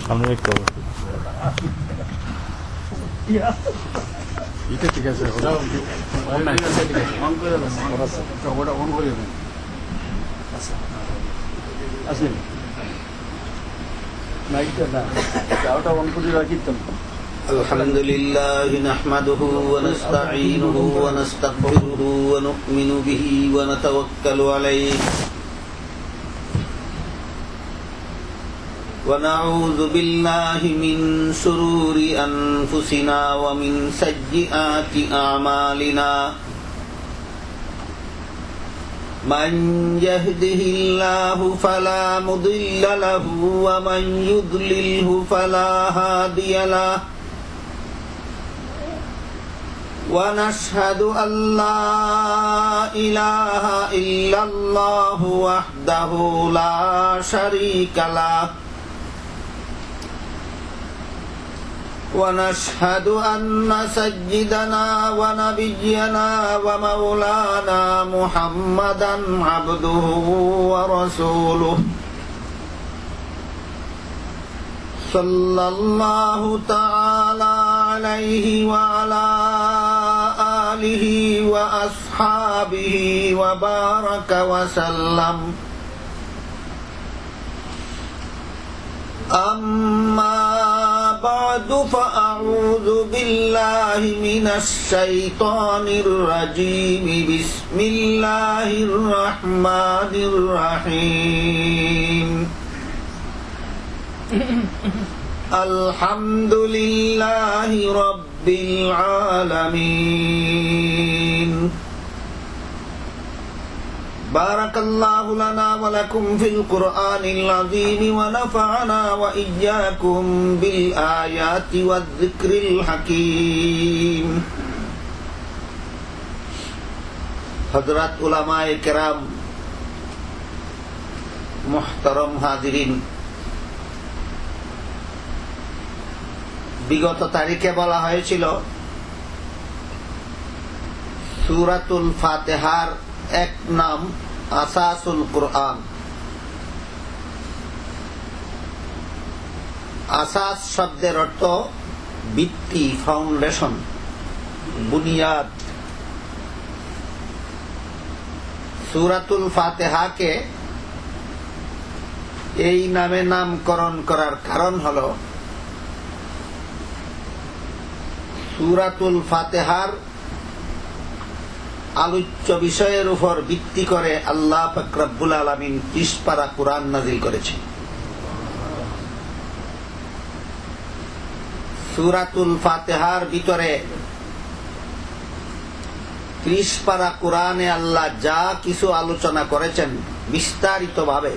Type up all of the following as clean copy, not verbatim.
সামনে একটু এটা ঠিক আছে, ওটা অন নাই, অন করে দেন, ওটা অন করে দেন। আচ্ছা আসেন মাইকটা না, ওটা অন করে রাখিতাম। الحمد لله نحمده ونستعينه ونستغفره ونؤمن به ونتوكل عليه ونعوذ بالله من شرور أنفسنا ومن سيئات أعمالنا من يهده الله فلا مضل له ومن يضلله فلا هادي له ونشهد أن لا إله إلا الله وحده لا شريك له ونشهد أن سيدنا ونبينا ومولانا محمدا عبده ورسوله صلى الله تعالى عليه وعلى آله وأصحابه وبارك وسلم أما بعد فأعوذ بالله من الشيطان الرجيم بسم الله الرحمن الرحيم الحمد لله رب العالمين بارك الله لنا ولكم في القرآن العظيم ونفعنا وإياكم بالآيات والذكر الحكيم حضرات علماء کرام محترم حاضرین বিগত তারিখে বলা হয়েছিল সূরাতুল ফাতিহার এক নাম আসাসুল কুরআন। আসাস শব্দের অর্থ ভিত্তি, ফাউন্ডেশন, বুনিয়াদ। সূরাতুল ফাতিহাকে এই নামে নামকরণ করার কারণ হলো সূরাতুল ফাতিহার আলোচ্য বিষয়ের উপর ভিত্তি করে আল্লাহ পাক রব্বুল আলামিন 30 পারা কুরআন নাযিল করেছেন। সূরাতুল ফাতিহার ভিতরে 30 পারা কুরআনে আল্লাহ যা কিছু আলোচনা করেছেন বিস্তারিতভাবে,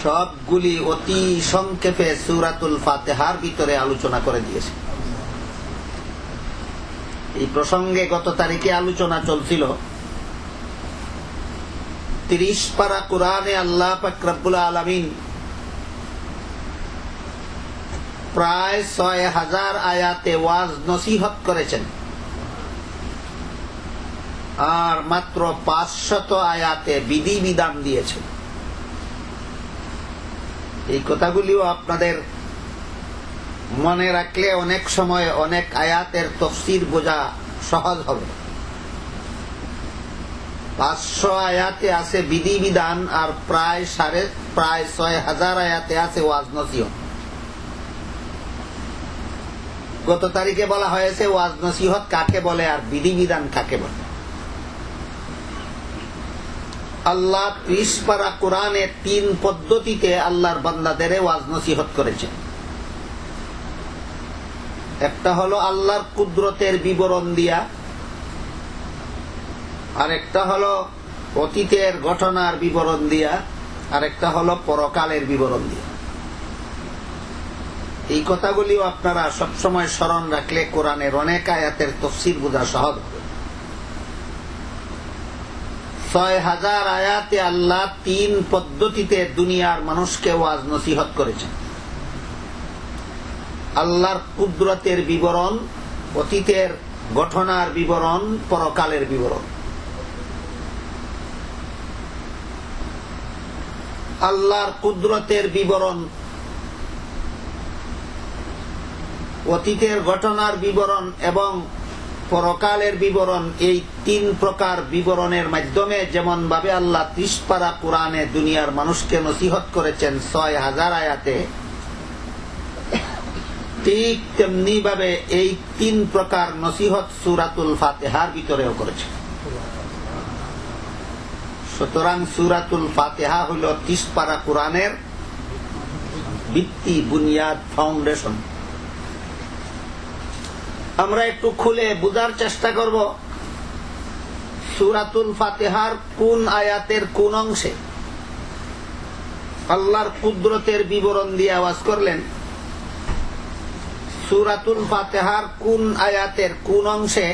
সবগুলি অতি সংক্ষেপে সূরাতুল ফাতিহার ভিতরে আলোচনা করে দিয়েছে। এই প্রসঙ্গে গত তারিখে আলোচনা চলছিল 30 পারা কুরআনে আল্লাহ পাক রব্বুল আলামিন প্রায় 6000 আয়াতে ওয়াজ নসিহত করেছেন আর মাত্র 500 আয়াতে বিধিবিধান দিয়েছেন। এই কথাগুলিও আপনাদের মনে রাখলে অনেক সময় অনেক আয়াতের তাফসীর বোঝা সহজ হবে। 500 আয়াতে আছে বিধিবিধান আর প্রায় 6000 আয়াতে আছে ওয়াজ নসিহত। গত তারিখে বলা হয়েছে ওয়াজ নসিহত কাকে বলে আর বিধিবিধান কাকে বলে। আল্লাহ 30 পারা কুরআনে 3 পদ্ধতিতে আল্লাহর বান্দাদের ওয়াজ নসিহত করেছেন। একটা হলো আল্লাহর কুদরতের বিবরণ দিয়া, আর একটা হলো অতীতের ঘটনার বিবরণ দিয়া, আর একটা হলো পরকালের বিবরণ দিয়া। এই কথাগুলিও আপনারা সবসময় স্মরণ রাখলে কোরআনের অনেক আয়াতের তাফসীর বোঝা সহজ হবে। 6000 আয়াতে আল্লাহ 3 পদ্ধতিতে দুনিয়ার মানুষকে ওয়াজ নসিহত করেছেন। আল্লাহর কুদরতের বিবরণ, অতীতের ঘটনার বিবরণ, পরকালের বিবরণ। আল্লাহর কুদরতের বিবরণ অতীতের ঘটনার বিবরণ এবং পরকালের বিবরণ, এই 3 প্রকার বিবরণের মাধ্যমে যেমন ভাবে আল্লাহ 30 পারা কোরআনে দুনিয়ার মানুষকে নসিহত করেছেন 6000 আয়াতে, ঠিক তেমনি ভাবে এই 3 প্রকার নসিহত সূরাতুল ফাতিহার ভিতরেও করেছেন। সুতরাং সূরাতুল ফাতিহা হলো 30 পারা কোরআনের ভিত্তি, বুনিয়াদ, ফাউন্ডেশন। আমরা একটু খুলে বোঝার চেষ্টা করব সূরাতুল ফাতিহার কোন আয়াতের কোন অংশে আল্লাহর কুদরতের বিবরণ দিয়ে আওয়াজ করলেন, সূরাতুল ফাতিহার কোন আয়াতের কোন অংশে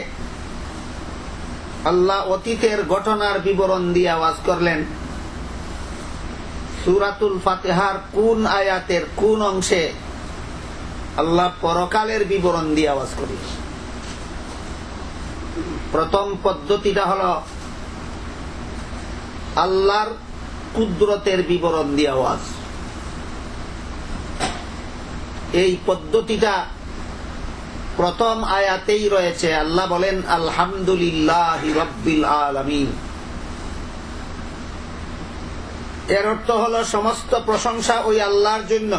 আল্লাহ অতীতের ঘটনার বিবরণ দিয়ে আওয়াজ করলেন, সূরাতুল ফাতিহার কোন আয়াতের কোন অংশে আল্লাহ পরকালের বিবরণ দিয়ে আওয়াজ করলেন। প্রথম পদ্ধতিটা হলো আল্লাহর কুদরতের বিবরণ দিয়ে আওয়াজ। এই পদ্ধতিটা প্রথম আয়াতেই রয়েছে। আল্লাহ বলেন আলহামদুলিল্লাহি রাব্বিল আলামিন। এর অর্থ হলো সমস্ত প্রশংসা ওই আল্লাহর জন্য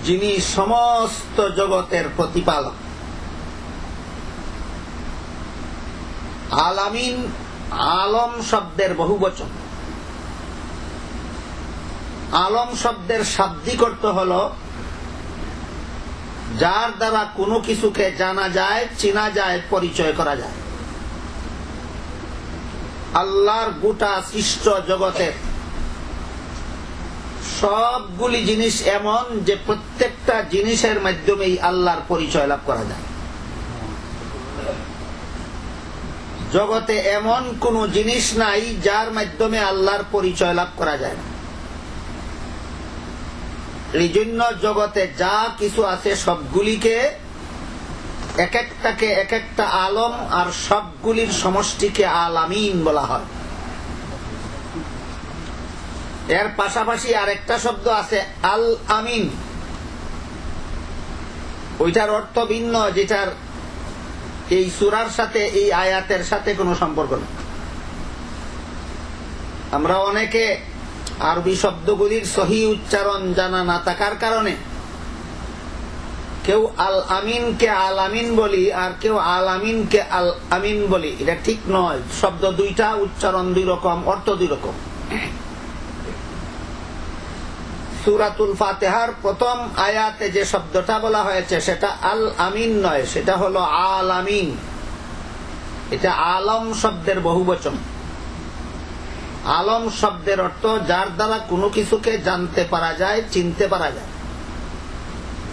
যিনি সমস্ত জগতের প্রতিপালক। আলামিন আলম শব্দের বহুবচন। আলম শব্দের শাব্দিক অর্থ হলো যার দ্বারা কোনো কিছুকে জানা যায়, চেনা যায়, পরিচয় করা যায়। আল্লাহর গোটা সৃষ্ট জগতের সবগুলি জিনিস এমন যে প্রত্যেকটা জিনিসের মাধ্যমেই আল্লাহর পরিচয় লাভ করা যায়। জগতে এমন কোন জিনিস নাই যার মাধ্যমে আল্লাহর পরিচয় লাভ করা যায় না। এই জন্য জগতে যা কিছু আছে সবগুলিকে এক একটাকে এক একটা আলম, আর সবগুলির সমষ্টিকে আলামিন বলা হয়। এর পাশাপাশি আরেকটা শব্দ আছে আল আমিন, ওইটার অর্থ ভিন্ন, যেটার এই সূরার সাথে, এই আয়াতের সাথে কোনো সম্পর্ক নেই। আমরা অনেকে আরবি শব্দগুলির সহি উচ্চারণ জানা না থাকার কারণে কেউ আল আমিনকে আল আমিন বলি, আর কেউ আল আমিনকে আল আমিন বলি। এটা ঠিক নয়। শব্দ দুইটা, উচ্চারণ দুই রকম, অর্থ দুই রকম। সূরাতুল ফাতিহার প্রথম আয়াতে যে শব্দটা বলা হয়েছে সেটা আল আমিন নয়, সেটা হলো আল আমিন। এটা আলম শব্দের বহুবচন। আলম শব্দের অর্থ যার দ্বারা কোনো কিছুকে জানতে পারা যায়, চিনতে পারা যায়।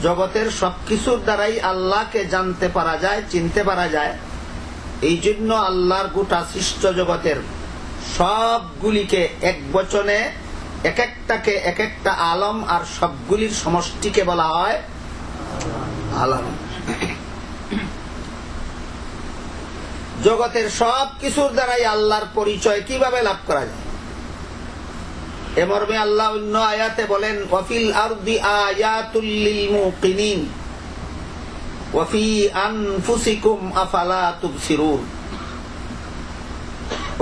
জগতের সবকিছুর দ্বারাই আল্লাহকে জানতে পারা যায়, চিনতে পারা যায়। এই জন্য আল্লাহর গোটা সৃষ্ট জগতের সবগুলিকে এক বচনে, এক একটাকে এক একটা আলম, আর সবগুলির সমষ্টিকে বলা হয় আলম। জগতের সব কিছুর দ্বারাই আল্লাহর পরিচয় কিভাবে লাভ করা যায়? এ মর্মে আল্লাহ অন্য আয়াতে বলেন ওয়াফিল আরদি আয়াতুল লিল মুকিনিন ওয়াফি আনফুসিকুম আফালা তুবসিরুন।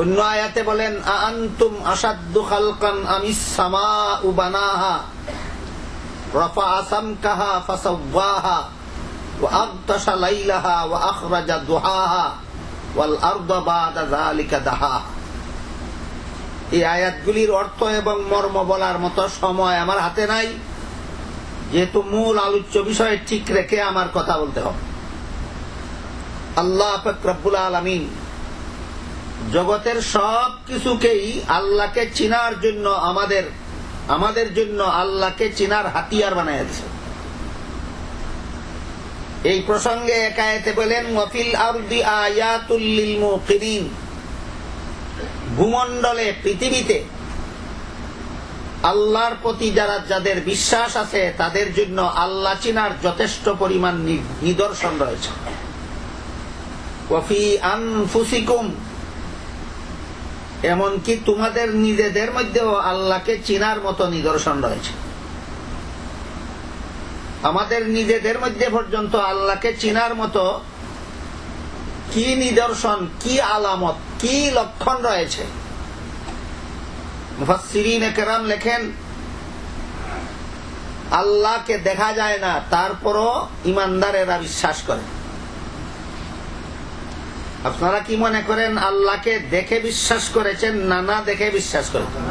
অন্য আয়াতে বলেন আআনতুম আশাদ্দু খালকান আমিস সামাউ বানাহা রাফা'a সামকাহা ফাসাওয়াহা ওয়া আগতাশা লাইলাহা ওয়া আখরাজা দুহাহা ওয়াল আরদা বা'দা যালিকা দাহাহা। এই আয়াতগুলির অর্থ এবং মর্ম বলার মতো সময় আমার হাতে নাই, যেহেতু মূল আলোচ্য বিষয় ঠিক রেখে আমার কথা বলতে হবে। আল্লাহ পাক রব্বুল আলামিন জগতের সব কিছুকেই আল্লাহকে চিনার জন্য আমাদের জন্য আল্লাহকে চিনার হাতিয়ার বানাইছে। এই প্রসঙ্গে এক আয়াতে বলেন ওয়াফিল আরদি আয়াতুল লিল মুকিনিন। ভূমণ্ডলে, পৃথিবীতে আল্লাহর প্রতি যাদের বিশ্বাস আছে তাদের জন্য আল্লাহ চিনার যথেষ্ট পরিমাণ নিদর্শন রয়েছে। ওয়াফি আনফুসিকুম, এমনকি তোমাদের নিজেদের মধ্যেও আল্লাহকে চিনার মতো নিদর্শন রয়েছে। আমাদের নিজেদের মধ্যে পর্যন্ত আল্লাহকে চিনার মতো কি নিদর্শন, কি আলামত, কি লক্ষণ রয়েছে? মুফাসসিরিনে কেরাম লেখেন, আল্লাহকে দেখা যায় না, তারপরও ইমানদারেরা বিশ্বাস করে। আপনারা কি মনে করেন আল্লাহকে দেখে বিশ্বাস করেছেন না না দেখে বিশ্বাস করেছেন?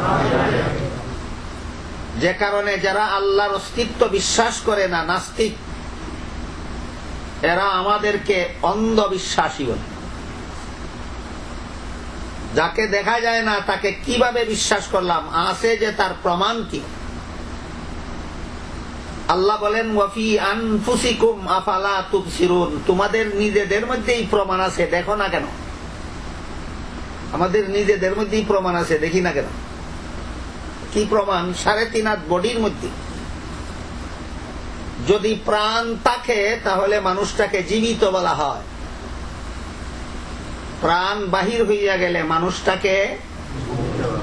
যে কারণে যারা আল্লাহর অস্তিত্ব বিশ্বাস করে না, নাস্তিক, এরা আমাদেরকে অন্ধবিশ্বাসী বলে। যাকে দেখা যায় না তাকে কিভাবে বিশ্বাস করলাম? আছে যে তার প্রমাণ কি? আল্লাহ বলেন, ওয়াফি আনফুসিকুম আফালা তুবসিরুন, তোমাদের নিজেদের মধ্যেই প্রমাণ আছে, দেখো না কেন? আমাদের নিজেদের মধ্যেই প্রমাণ আছে, দেখি না কেন? কি প্রমাণ? 3.5 হাত বডির মধ্যে যদি প্রাণ থাকে তাহলে মানুষটাকে জীবিত বলা হয়, প্রাণ বাহির হইয়া গেলে মানুষটাকে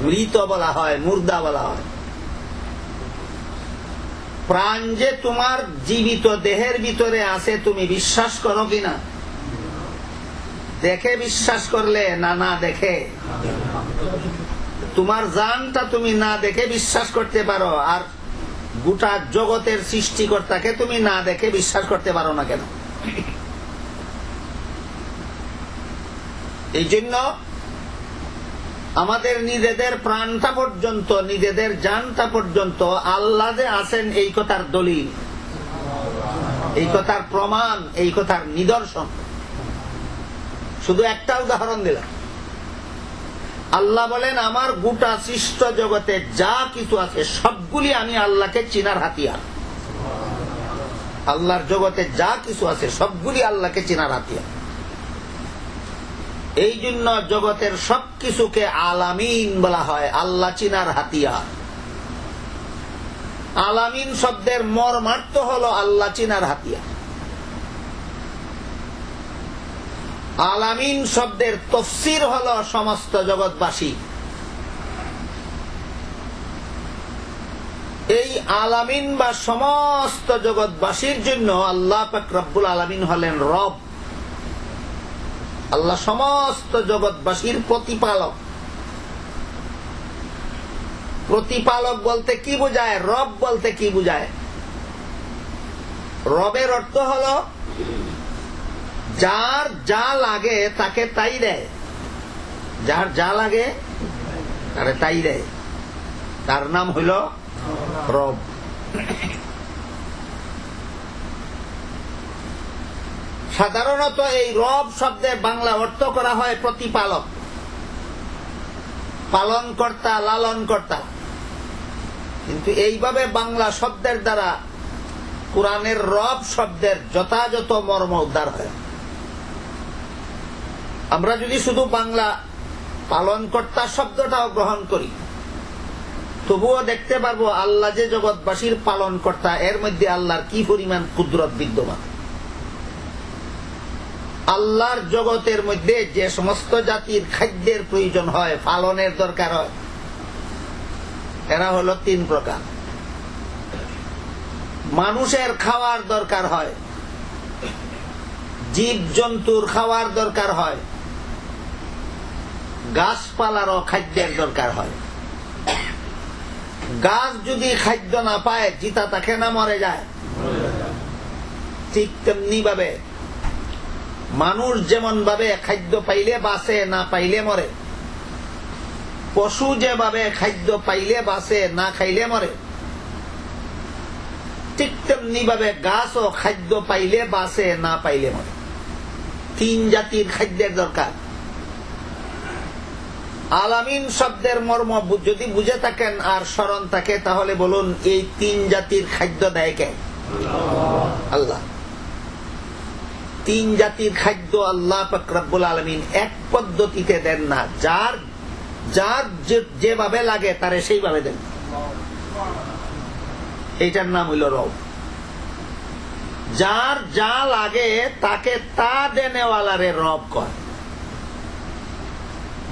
মৃত বলা হয়, মুর্দা বলা হয়। প্রাণ যে তোমার জীবিত দেহের ভিতরে আছে তুমি বিশ্বাস করো কিনা? দেখে বিশ্বাস করলে না না দেখে? তোমার জানটা তুমি না দেখে বিশ্বাস করতে পারো, আর গোটা জগতের সৃষ্টিকর্তাকে তুমি না দেখে বিশ্বাস করতে পারো না কেন? এই জন্য আমাদের নিজেদের প্রাণটা পর্যন্ত, নিজেদের জানটা পর্যন্ত আল্লাহ যে আছেন এই কথার দলিল, এই কথার প্রমাণ, এই কথার নিদর্শন। শুধু একটা উদাহরণ দিলাম। আল্লাহ বলেন, আমার গোটা সৃষ্ট জগতে যা কিছু আছে সবগুলি আমি আল্লাহকে চিনার হাতিয়ার। আল্লাহর জগতে যা কিছু আছে সবগুলি আল্লাহকে চিনার হাতিয়ার। এই জন্য জগতের সবকিছুকে আলামিন বলা হয়, আল্লাহ চিনার হাতিয়ার। আলামিন শব্দের মর্মার্থ হলো আল্লাহ চিনার হাতিয়ার। আলামিন শব্দের তাফসীর হলো সমস্ত জগৎবাসী। এই আলামিন বা সমস্ত জগৎবাসীর জন্য আল্লাহ পাক রব্বুল আলামিন হলেন রব। আল্লাহ সমস্ত জগৎবাসীর প্রতিপালক। প্রতিপালক বলতে কি বোঝায়? রব বলতে কি বোঝায়? রবের অর্থ হলো যার যা লাগে তাকে তাই দেয়, যার যা লাগে তারে তাই দেয়, তার নাম হইল রব। সাধারণত এই রব শব্দে বাংলা অর্থ করা হয় প্রতিপালক, পালনকর্তা, লালনকর্তা। কিন্তু এইভাবে বাংলা শব্দের দ্বারা কোরআনের রব শব্দের যথাযথ মর্ম উদ্ধার হয়। আমরা যদি শুধু বাংলা পালনকর্তা শব্দটাও গ্রহণ করি, তবুও দেখতে পারবো আল্লাহ যে জগৎবাসীর পালনকর্তা, এর মধ্যে আল্লাহর কি পরিমাণ কুদরত বিদ্যমান। আল্লাহর জগতের মধ্যে যে সমস্ত জাতির খাদ্যের প্রয়োজন হয়, পালনের দরকার হয়, এরা হলো 3 প্রকার। মানুষের খাওয়ার দরকার হয়, জীব জন্তুর খাওয়ার দরকার হয়, গাছপালারও খাদ্যের দরকার হয়। গাছ যদি খাদ্য না পায় জিতা থাকে না মরে যায়? ঠিক তেমনি ভাবে মানুষ যেমন ভাবে খাদ্য পাইলে বাঁচে, না পাইলে মরে। পশু যেভাবে খাদ্য পাইলে বাঁচে, না খাইলে মরে। ঠিক তেমনি ভাবে গাছও খাদ্য পাইলে বাঁচে, না পাইলে মরে। 3 জাতির খাদ্যের দরকার। আলামিন শব্দের মর্ম যদি বুঝে থাকেন আর স্মরণ থাকে, তাহলে বলুন এই 3 জাতির খাদ্য দেয় কে? আল্লাহ। 3 জাতির খাদ্য আল্লাহ পাক রব্বুল আলামিন এক পদ্ধতিতে দেন না, যার যার যেভাবে লাগে তারে সেইভাবে দেন। এইটার নাম হইল রব। যার যা লাগে তাকে তা দেনেওয়ালারে রব কয়।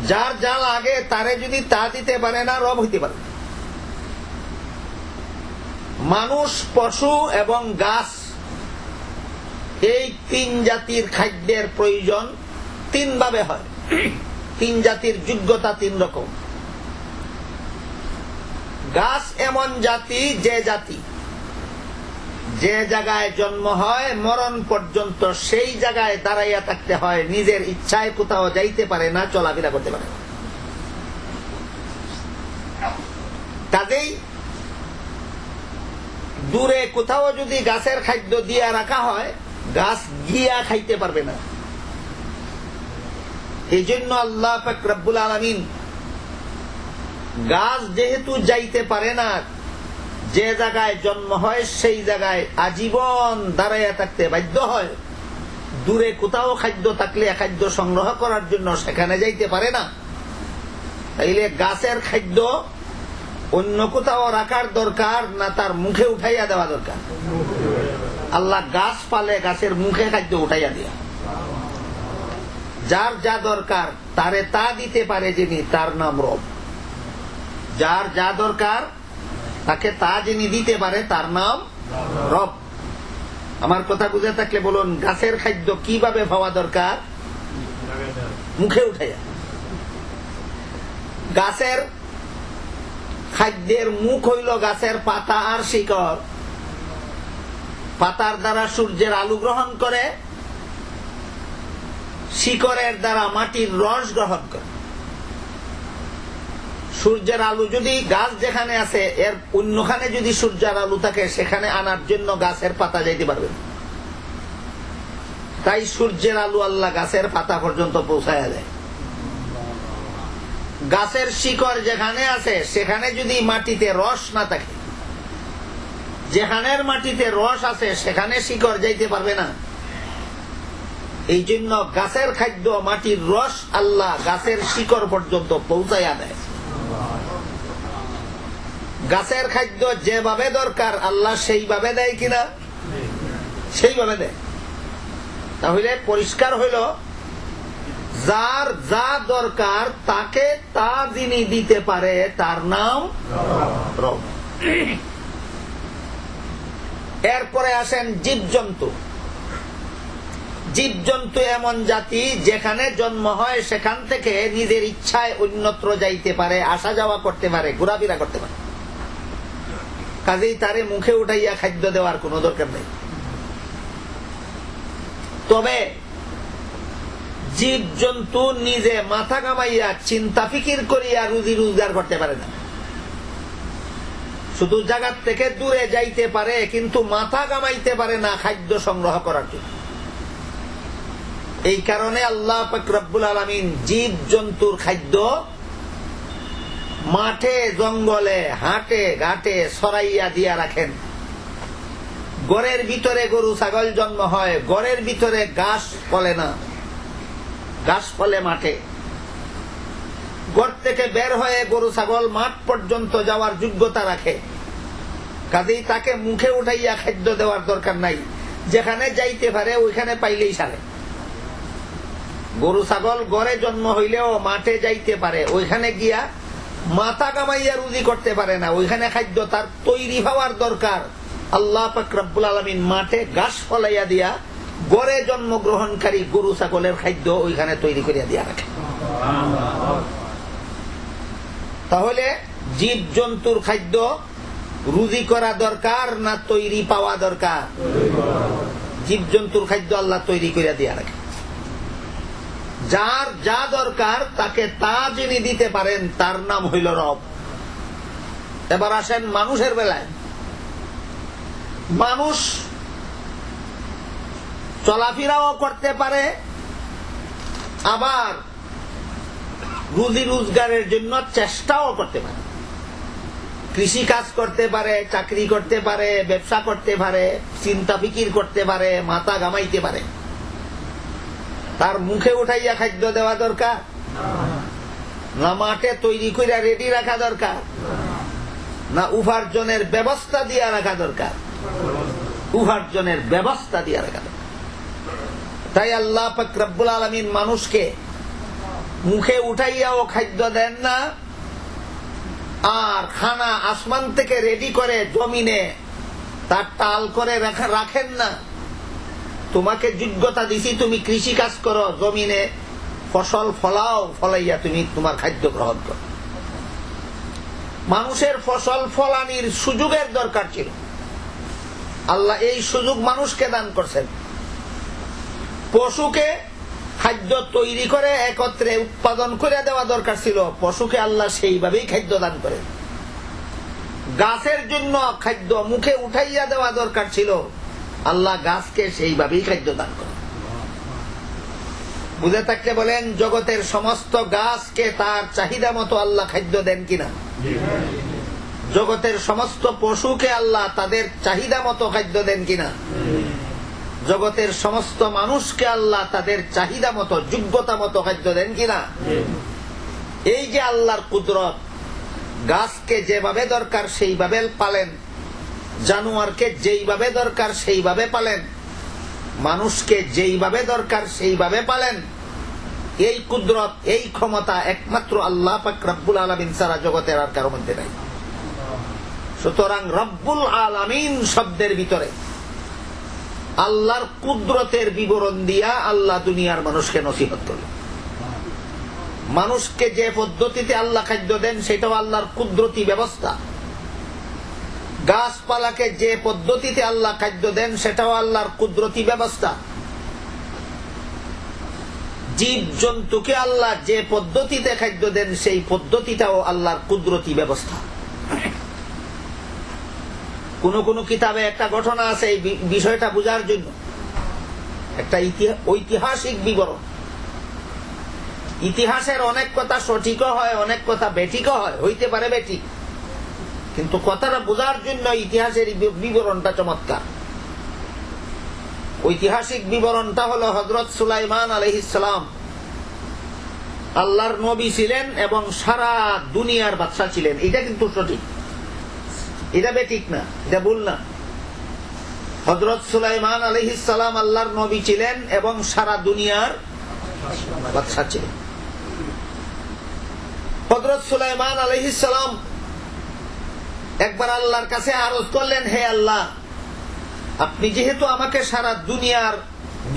যার যা লাগে তারে যদি তা দিতে পারে না, রব হইতে পারে। মানুষ, পশু এবং গাছ, এই তিন জাতির খাদ্যের প্রয়োজন তিন ভাবে হয়। তিন জাতির যোগ্যতা তিন রকম। গাছ এমন জাতি যে জায়গায় জন্ম হয় মরণ পর্যন্ত সেই জায়গায় দাঁড়াইয়া থাকতে হয়, নিজের ইচ্ছায় কোথাও যাইতে পারে না, চলাফেরা করতে পারে না। কাজেই দূরে কোথাও যদি গাছের খাদ্য দিয়া রাখা হয়, গাছ গিয়া খাইতে পারবে না। এই জন্য আল্লাহ পাক রব্বুল আলামিন গাছ যেহেতু যাইতে পারে না, যে জায়গায় জন্ম হয় সেই জায়গায় আজীবন দাঁড়াইয়া থাকতে বাধ্য হয়। দূরে কোথাও খাদ্য থাকলে খাদ্য সংগ্রহ করার জন্য সেখানে যাইতে পারে না। তাইলে গাছের খাদ্য অন্য কোথাও রাখার দরকার না, তার মুখে উঠাইয়া দেওয়া দরকার। আল্লাহ গাছ পালে গাছের মুখে খাদ্য উঠাইয়া দেয়া। যার যা দরকার তারে তা দিতে পারে যিনি, তার নাম রব। যার যা দরকার তাকে তা যিনি দিতে পারে, তার নাম রব। আমার কথা বুঝে থাকলে বলুন, গাছের খাদ্য কিভাবে পাওয়া দরকার? মুখে উঠাইয়া। গাছের খাদ্যের মুখ হইল গাছের পাতা আর শিকড়। পাতার দ্বারা সূর্যের আলো গ্রহণ করে, শিকড়ের দ্বারা মাটির রস গ্রহণ করে। সূর্যের আলো যদি গাছ যেখানে আছে এর অন্যখানে যদি সূর্যের আলো থাকে, সেখানে আনার জন্য গাছের পাতা যাইতে পারবে। তাই সূর্যের আলো আল্লাহ গাছের পাতা পর্যন্ত পৌঁছায় দেয়। গাছের শিকড় যেখানে আছে সেখানে যদি মাটিতে রস না থাকে, যেখানের মাটিতে রস আছে সেখানে শিকড় যাইতে পারবে না। এই জন্য গাছের খাদ্য, মাটির রস আল্লাহ গাছের শিকড় পর্যন্ত পৌঁছাইয়া দেয়। গাছের খাদ্য যেভাবে দরকার আল্লাহ সেইভাবে দেয় কিনা? সেইভাবে দেয়। তাহলে পরিষ্কার হইল, যার যা দরকার তাকে তা যিনি দিতে পারে, তার নাম রব। এরপরে আসেন জীবজন্তু। জীবজন্তু এমন জাতি যেখানে জন্ম হয় সেখান থেকে নিজের ইচ্ছায় অন্যত্র যাইতে পারে, আসা যাওয়া করতে পারে, ঘোরাফেরা করতে পারে। কাজেই তারে মুখে উঠাইয়া খাদ্য দেওয়ার কোনো দরকার নেই। তবে জীবজন্তু নিজে মাথা কামাইয়া চিন্তা ফিকির করিয়া রুজি রোজগার করতে পারে না। শুধু জায়গার থেকে দূরে যাইতে পারে, কিন্তু মাথা কামাইতে পারে না খাদ্য সংগ্রহ করার জন্য। এই কারণে আল্লাহ পাক রব্বুল আলামিন জীব জন্তুর খাদ্য মাঠে, জঙ্গলে, হাটে ঘাটে ছড়াইয়া দিয়া রাখেন। ঘরের ভিতরে গরু ছাগল জন্ম হয়, ঘরের ভিতরে ঘাস ফলে না, ঘাস ফলে মাঠে। ঘর থেকে বের হয়ে গরু ছাগল মাঠ পর্যন্ত যাওয়ার যোগ্যতা রাখে। কাজেই তাকে মুখে উঠাইয়া খাদ্য দেওয়ার দরকার নাই, যেখানে যাইতে পারে ওইখানে পাইলেই সারে। গরু ছাগল ঘরে জন্ম হইলেও মাঠে যাইতে পারে, ওইখানে গিয়া মাথা কামাইয়া রুজি করতে পারে না, ওইখানে খাদ্য তার তৈরি হওয়ার দরকার। আল্লাহ পাক রব্বুল আলামিন মাঠে ঘাস ফলাইয়া দিয়া ঘরে জন্মগ্রহণকারী গরু ছাগলের খাদ্য ওইখানে তৈরি করিয়া দিয়া রাখে। তাহলে জীব জন্তুর খাদ্য রুজি করা দরকার না তৈরি পাওয়া দরকার? জীব জন্তুর খাদ্য আল্লাহ তৈরি করিয়া দিয়া রাখে। যার যা দরকার তাকে তা যিনি দিতে পারেন, তার নাম হইল রব। এবার আসেন মানুষের বেলায়। মানুষ চলাফেরাও করতে পারে, আবার রুজি রোজগারের জন্য চেষ্টাও করতে পারে। কৃষি কাজ করতে পারে, চাকরি করতে পারে, ব্যবসা করতে পারে, চিন্তা ফিকির করতে পারে, মাথা ঘামাইতে পারে। তার মুখে উঠাইয়া খাদ্য দেওয়া দরকার না মাঠে তৈরি করে রেডি রাখা দরকার, না উপার্জনের ব্যবস্থা দিয়া রাখা দরকার? উপার্জনের ব্যবস্থা দিয়া রাখা দরকার। তাই আল্লাহ পাক রব্বুল আলামিন মানুষকে মুখে উঠাইয়াও খাদ্য দেন না, আর খানা আসমান থেকে রেডি করে জমিনে তার টাল করে রাখেন না। তোমাকে যোগ্যতা দিছি, তুমি কৃষি কাজ করো, জমিনে ফসল ফলাও, ফলাইয়া তুমি তোমার খাদ্য গ্রহণ করো। মানুষের ফসল ফলানির সুযোগের দরকার ছিল, আল্লাহ এই সুযোগ মানুষকে দান করছেন। পশুকে খাদ্য তৈরি করে একত্রে উৎপাদন করে দেওয়া দরকার ছিল, পশুকে আল্লাহ সেইভাবেই খাদ্য দান করে। গাছের জন্য খাদ্য মুখে উঠাইয়া দেওয়া দরকার ছিল, আল্লাহ গাছকে সেইভাবেই খাদ্য দান করে। বুঝে থাকলে বলেন, জগতের সমস্ত গাছকে তার চাহিদা মতো আল্লাহ খাদ্য দেন কিনা? জগতের সমস্ত পশুকে আল্লাহ তাদের চাহিদা মতো খাদ্য দেন কিনা? জগতের সমস্ত মানুষকে আল্লাহ তাদের চাহিদা মতো, যোগ্যতা মতো খাদ্য দেন কিনা? এই যে আল্লাহর কুদরত, গাছকে যেভাবে দরকার সেইভাবে পালেন, জানোয়ারকে যেইভাবে দরকার সেইভাবে পালেন, মানুষকে যেইভাবে দরকার সেইভাবে পালেন। এই কুদরত, এই ক্ষমতা একমাত্র আল্লাহ পাক রব্বুল আলামিন ছাড়া জগতের আর কারো মধ্যে নাই। সুতরাং রব্বুল আলামিন শব্দের ভিতরে আল্লাহর কুদরতের বিবরণ দিয়া আল্লাহ দুনিয়ার মানুষকে নসিহত করলেন। মানুষকে যে পদ্ধতিতে আল্লাহ খাদ্য দেন সেটাও আল্লাহর কুদরতি ব্যবস্থা। গাছপালাকে যে পদ্ধতিতে আল্লাহ খাদ্য দেন সেটাও আল্লাহর কুদরতি ব্যবস্থা। জীব জন্তুকে আল্লাহ যে পদ্ধতিতে খাদ্য দেন সেই পদ্ধতিটাও আল্লাহর কুদরতি ব্যবস্থা। কোন কোন কিতাবে একটা ঘটনা আছে এই বিষয়টা বোঝার জন্য, একটা ঐতিহাসিক বিবরণ। ইতিহাসের অনেক কথা সঠিকও হয়, অনেক কথা বেঠিকও হয়, হইতে পারে বেঠিক, কিন্তু কথাটা বোঝার জন্য ইতিহাসের বিবরণটা চমৎকার। ঐতিহাসিক বিবরণটা হলো হযরত সুলাইমান আলাইহিস সালাম আল্লাহর নবী ছিলেন এবং সারা দুনিয়ার বাদশা ছিলেন। এটা কিন্তু সঠিক, এটা বেঠিক না, এটা ভুল না। হযরত সুলাইমান আলাইহিস সালাম আল্লাহর নবী ছিলেন এবং সারা দুনিয়ার বাদশা ছিলেন। হযরত সুলাইমান আলাইহিস সালাম একবার আল্লাহর কাছে আরজ করলেন, হে আল্লাহ, আপনি যেহেতু আমাকে সারা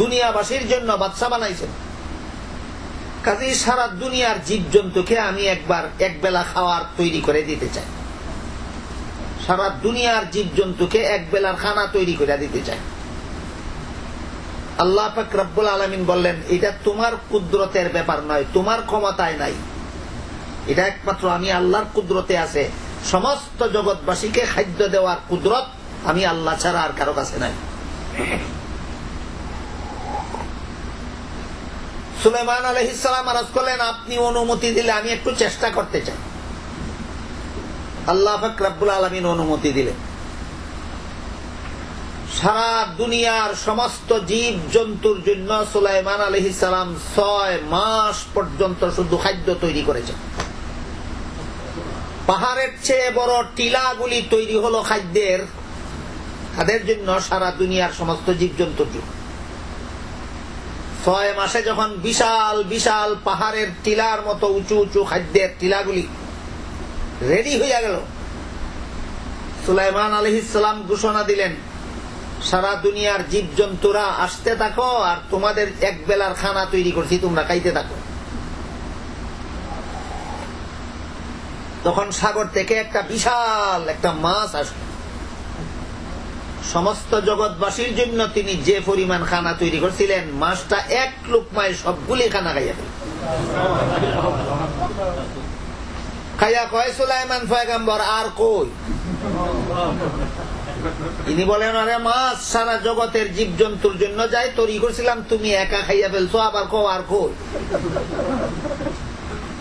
দুনিয়াবাসীর জন্য বাদশা বানাইছেন, কাজেই সারা দুনিয়ার জীব জন্তুকে আমি একবার এক বেলা খাওয়ার তৈরি করে দিতে চাই। সারা দুনিয়ার জীব জন্তুকে এক বেলার খানা তৈরি করে দিতে চাই। আল্লাহ পাক রব্বুল আলামিন বললেন, এটা তোমার কুদরতের ব্যাপার নয়, তোমার ক্ষমতায় নাই, এটা একমাত্র আমি আল্লাহর কুদরতে আছে। সমস্ত জগৎবাসীকে খাদ্য দেওয়ার কুদরত আমি আল্লাহ ছাড়া আর কারো কাছে নাই। সুলাইমান আলাইহিস সালাম আরজ করলেন, আপনি অনুমতি দিলে আমি একটু চেষ্টা করতে চাই। আল্লাহ পাক রব্বুল আলামিন অনুমতি দিলেন। সারা দুনিয়ার সমস্ত জীব জন্তুর জন্য সুলাইমান আলাইহিস সালাম 6 মাস পর্যন্ত শুধু খাদ্য তৈরি করেছেন। পাহাড়ের চেয়ে বড় টিলাগুলি তৈরি হলো খাদ্যের, তাদের জন্য, সারা দুনিয়ার সমস্ত জীব জন্তুর জন্য। 6 মাসে যখন বিশাল বিশাল পাহাড়ের টিলার মতো উঁচু উঁচু খাদ্যের টিলাগুলি রেডি হইয়া গেল, সুলাইমান আলাইহিস সালাম ঘোষণা দিলেন, সারা দুনিয়ার জীব জন্তুরা আসতে থাকো, আর তোমাদের এক বেলার খানা তৈরি করছি, তোমরা খাইতে থাকো। তখন সাগর থেকে একটা বিশাল একটা মাছ আসলো। সমস্ত জগৎবাসীর জন্য তিনি যে পরিমাণ খানা তৈরি করছিলেন, মাছটা এক লুকমায় সবগুলি খানা খাইয়া দিল। খাইয়া কয় সুলাইমান পয়গম্বর, আর কই? তিনি বলেন, আরে মাছ সারা জগতের জীব জন্তুর জন্য যাই তৈরি করছিলাম, তুমি একা খাইয়া ফেলছো, আবার কো আর কই?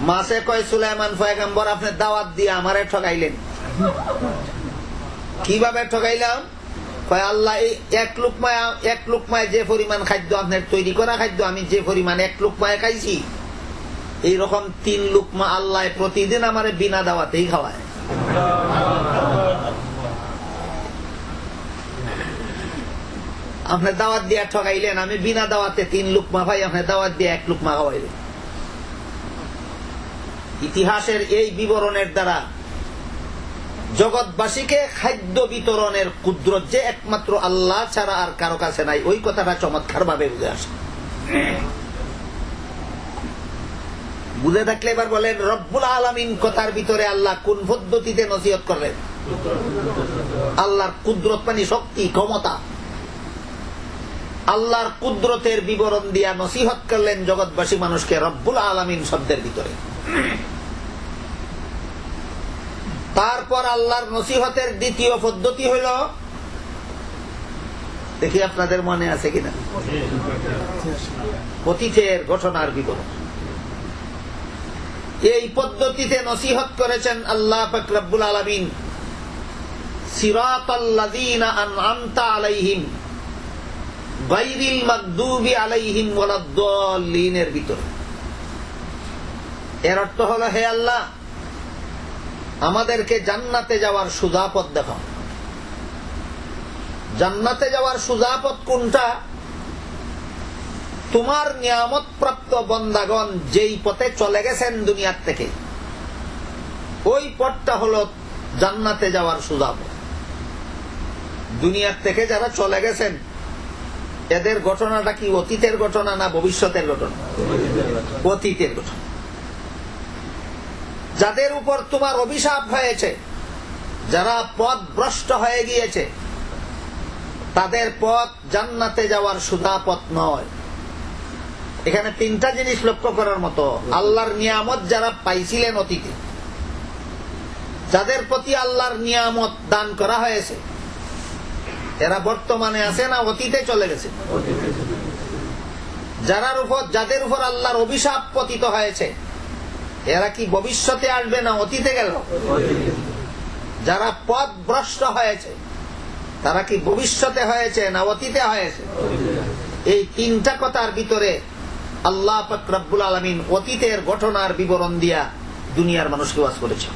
মাছে কয়, সুলাইমান পয়গম্বর, আপনি দাওয়াত দিয়ে আমারে ঠকাইলেন। কিভাবে ঠকাইলাম? কয়, আল্লাহ এই এক লুকমায় যে পরিমাণ খাদ্য, আপনার তৈরি করা খাদ্য, আমি যে পরিমাণ এক লুকমায় খাইছি, এইরকম 3 লুকমা আল্লাহ প্রতিদিন আমারে বিনা দাওয়াতেই খাওয়ায়। আপনি দাওয়াত দিয়ে ঠকাইলেন, আমি বিনা দাওয়াতে 3 লুকমা ভাই, আপনি দাওয়াত দিয়ে 1 লুকমা খাওয়াইলেন। ইতিহাসের এই বিবরণের দ্বারা জগৎবাসীকে খাদ্য বিতরণের কুদরত যে একমাত্র আল্লাহ ছাড়া আর কারো কাছে নাই, ওই কথাটা চমৎকার ভাবে বুঝে আসে। বুঝে থাকলে এবার বলেন, রব্বুল আলামিন কথার ভিতরে আল্লাহ কোন পদ্ধতিতে নসিহত করলেন? আল্লাহর কুদরত মানে শক্তি, ক্ষমতা। আল্লাহর কুদরতের বিবরণ দিয়া নসিহত করলেন জগৎবাসী মানুষকে রব্বুল আলামিন শব্দের ভিতরে। তারপর আল্লাহর নসিহতের দ্বিতীয় পদ্ধতি হইল, দেখি আপনাদের মনে আছে কিনা, অতীতের ঘটনার বিবরণ। এই পদ্ধতিতে নসিহত করেছেন আল্লাহ পাক রব্বুল আলামিন সিরাতাল্লাযীনা আন'আমতা আলাইহিম গায়রিল মাগদুবি আলাইহিম ওয়ালাদ-দাল্লিনের ভিতরে। এর অর্থ হলো, হে আল্লাহ, আমাদেরকে জান্নাতে যাওয়ার সোজা পথ দেখাও। জান্নাতে যাওয়ার সোজা পথ কোনটা? তোমার নিয়ামত প্রাপ্ত বন্দাগণ যেই পথে চলে গেছেন দুনিয়ার থেকে, ওই পথটা হলো জান্নাতে যাওয়ার সোজা পথ। দুনিয়ার থেকে যারা চলে গেছেন, এদের ঘটনাটা কি অতীতের ঘটনা না ভবিষ্যতের ঘটনা? অতীতের ঘটনা। যাদের উপর তোমার অভিশাপ হয়েছে, যারা পথ ভ্রষ্ট হয়ে গিয়েছে, তাদের পথ জান্নাতে যাওয়ার সোজা পথ নয়। এখানে তিনটা জিনিস লক্ষ্য করার মতো। আল্লাহর নিয়ামত যারা পাইছিলেন অতীতে, যাদের প্রতি আল্লাহর নিয়ামত দান করা হয়েছে, এরা বর্তমানে আছে না অতীতে চলে গেছে? যাদের উপর আল্লাহর অভিশাপ পতিত হয়েছে, এরা কি ভবিষ্যতে আসবে না অতীতে গেল? যারা পথ ভ্রষ্ট হয়েছে, তারা কি ভবিষ্যতে হয়েছে না অতীতে হয়েছে? এই তিনটা কথার ভিতরে আল্লাহ পাক রব্বুল আলামিন অতীতের ঘটনার বিবরণ দিয়া দুনিয়ার মানুষকে ওয়াজ করেছে।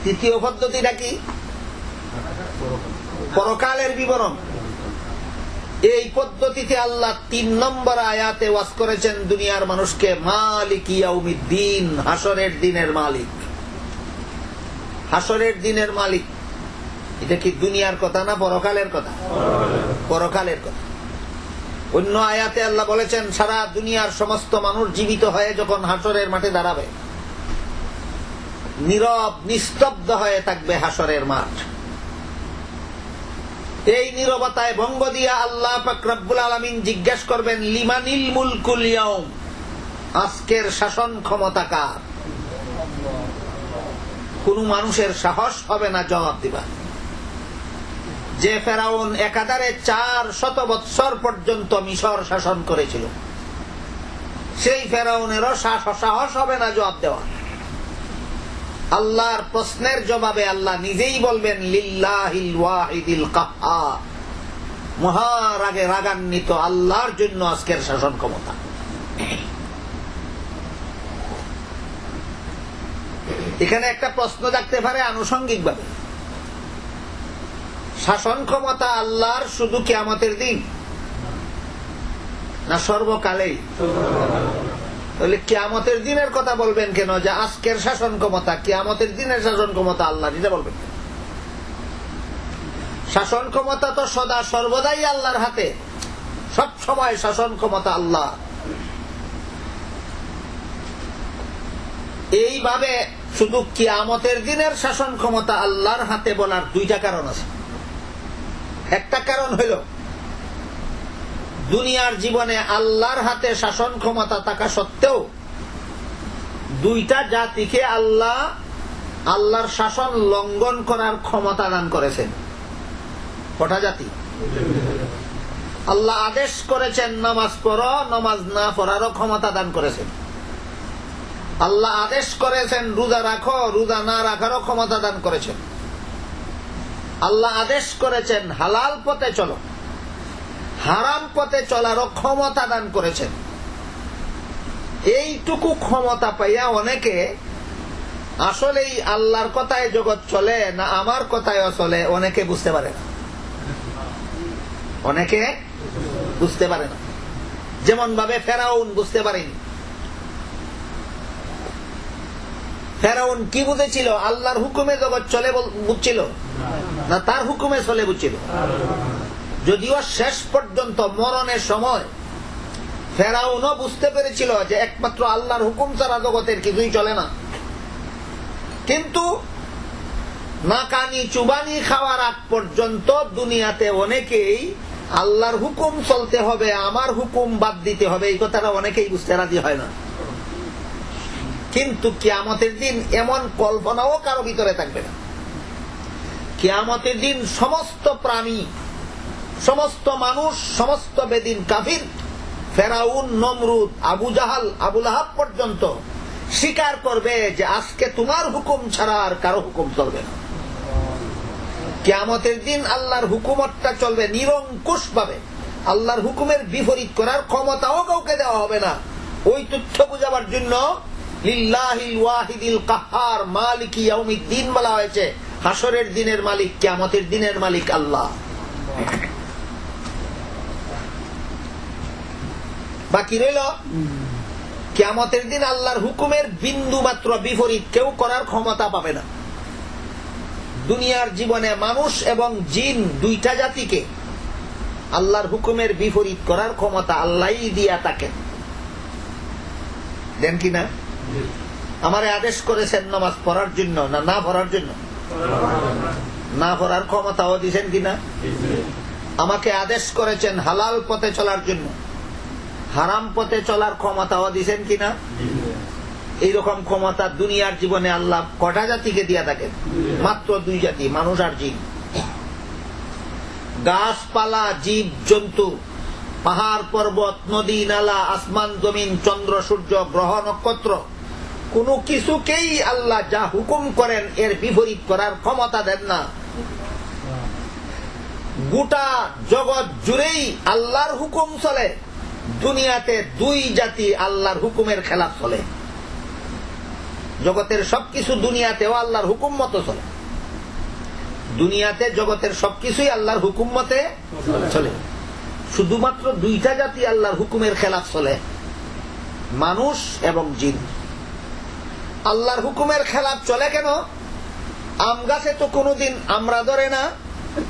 তৃতীয় পদ্ধতিটা কি? পরকালের বিবরণ। এই পদ্ধতিতে আল্লাহ ৩ নম্বর আয়াতে ওয়াজ করেছেন দুনিয়ার মানুষকে, মালিক ইয়াউমিদ্দিন, হাসরের দিনের মালিক। হাসরের দিনের মালিক, এটা কি দুনিয়ার কথা না পরকালের কথা? পরকালের কথা। অন্য আয়াতে আল্লাহ বলেছেন, সারা দুনিয়ার সমস্ত মানুষ জীবিত হয়ে যখন হাসরের মাঠে দাঁড়াবে, নীরব নিস্তব্ধ হয়ে থাকবে হাসরের মাঠ। এই নীরবতায় ভঙ্গ দিয়া আল্লাহ পাক রব্বুল আলামিন জিজ্ঞাসা করবেন, লিমানিল মুলকুল ইয়াউম, আজকের শাসন ক্ষমতা কার? কোন মানুষের সাহস হবে না জবাব দিবা। যে ফেরাউন একাধারে 400 বৎসর পর্যন্ত মিশর শাসন করেছিল, সেই ফেরাউনেরও সাহস হবে না জবাব দেওয়া। আল্লাহর প্রশ্নের জবাবে আল্লাহ নিজেই বলবেন, লিল্লাহিল ওয়াহিদিল কাহ্হার, মহারাগে রাগান্বিত আল্লাহর জন্য আজকের শাসন ক্ষমতা। এখানে একটা প্রশ্ন জাগতে পারে আনুষঙ্গিক ভাবে, শাসন ক্ষমতা আল্লাহর শুধু কিয়ামতের দিন না সর্বকালেই? তাহলে কিয়ামতের দিনের কথা বলবেন কেন? যে আজকের শাসন ক্ষমতা, কিয়ামতের দিনের শাসন ক্ষমতা আল্লাহ নিজে বলবেন। শাসন ক্ষমতা তো সদা সর্বদাই আল্লাহর হাতে, সব সময় শাসন ক্ষমতা আল্লাহ। এইভাবে শুধু কিয়ামতের দিনের শাসন ক্ষমতা আল্লাহর হাতে বলার দুইটা কারণ আছে। একটা কারণ হইল, দুনিয়ার জীবনে আল্লাহর হাতে শাসন ক্ষমতা থাকা সত্ত্বেও দুইটা জাতিকে আল্লাহর শাসন লঙ্ঘন করার ক্ষমতা দান করেছেন। কটা জাতি? আল্লাহ আদেশ করেছেন নামাজ পড়ো, নামাজ না পড়ারও ক্ষমতা দান করেছেন। আল্লাহ আদেশ করেছেন রোজা রাখো, রোজা না রাখারও ক্ষমতা দান করেছেন। আল্লাহ আদেশ করেছেন হালাল পথে চলো, হারাম পথে চলারও ক্ষমতা দান করেছেন। এইটুকু ক্ষমতা পাইয়া অনেকে আসলেই আল্লাহর কথায় জগৎ চলে না আমার কথায় চলে অনেকে বুঝতে পারে না। অনেকে বুঝতে পারে না, যেমন ভাবে ফেরাউন বুঝতে পারেনি। ফেরাউন কি বুঝেছিল? আল্লাহর হুকুমে জগৎ চলে বুঝছিল না তার হুকুমে চলে বুঝছিল? যদিও শেষ পর্যন্ত মরণের সময় ফেরাউনও বুঝতে পেরেছিল যে একমাত্র আল্লাহর হুকুম ছাড়া জগতের কিছুই চলে না, কিন্তু নাকানি চুবানি খাওয়ার আগ পর্যন্ত দুনিয়াতে অনেকেই আল্লাহর হুকুম চলতে হবে, আমার হুকুম বাদ দিতে হবে, এই কথাটা অনেকেই বুঝতে রাজি হয় না। কিন্তু কিয়ামতের দিন এমন কল্পনাও কারো ভিতরে থাকবে না। কিয়ামতের দিন সমস্ত প্রাণী, সমস্ত মানুষ, সমস্ত বেদিন কাফির, ফেরাউন, নমরুদ, আবু জাহাল, আবু লাহাব পর্যন্ত স্বীকার করবে যে আজকে তোমার হুকুম ছাড়া আর কারো হুকুম চলবে না। কিয়ামতের দিন আল্লাহর হুকুমতটা চলবে নিরঙ্কুশ ভাবে, আল্লাহর হুকুমের বিপরীত করার ক্ষমতাও কাউকে দেওয়া হবে না। ওই তথ্য বুঝাবার জন্য লিল্লাহিল ওয়াহিদিল কাহ্হার মালিকি ইয়াউমিদ্দিন বলা হয়েছে। হাসরের দিনের মালিক, কিয়ামতের দিনের মালিক আল্লাহ। বাকি রইল কিয়ামতের দিন আল্লাহর হুকুমের বিন্দু মাত্র বিপরীত কেউ করার ক্ষমতা পাবে না। দুনিয়ার জীবনে মানুষ এবং জিন দুইটা জাতিকে আল্লাহর হুকুমের বিপরীত করার ক্ষমতা আল্লাহই দিয়া থাকেন। দেন কিনা? আমারে আদেশ করেছেন নামাজ পড়ার জন্য না না পড়ার জন্য? না পড়ার ক্ষমতাও দিয়েছেন কিনা? আমাকে আদেশ করেছেন হালাল পথে চলার জন্য, হারাম পথে চলার ক্ষমতাও দিয়েছেন কিনা? এইরকম ক্ষমতা দুনিয়ার জীবনে আল্লাহ কটা জাতিকে দিয়া থাকেন? মাত্র দুই জাতি, মানুষ আর জিন। গাছপালা, জীব জন্তু, পাহাড় পর্বত, নদী নালা, আসমান জমিন, চন্দ্র সূর্য, গ্রহ নক্ষত্র, কোন কিছুকেই আল্লাহ যা হুকুম করেন এর বিপরীত করার ক্ষমতা দেন না। গোটা জগৎ জুড়েই আল্লাহর হুকুম চলে। দুনিয়াতে দুই জাতি আল্লাহর হুকুমের খেলাফ চলে। জগতের সবকিছু দুনিয়াতেও আল্লাহর হুকুম মতো চলে। দুনিয়াতে জগতের সবকিছুই আল্লাহর হুকুম মতে চলে। শুধুমাত্র দুইটা জাতি আল্লাহর হুকুমের খেলাফ চলে, মানুষ এবং জিন। আল্লাহর হুকুমের খেলাফ চলে কেন? আম গাছে তো কোনোদিন আমরা ধরে না,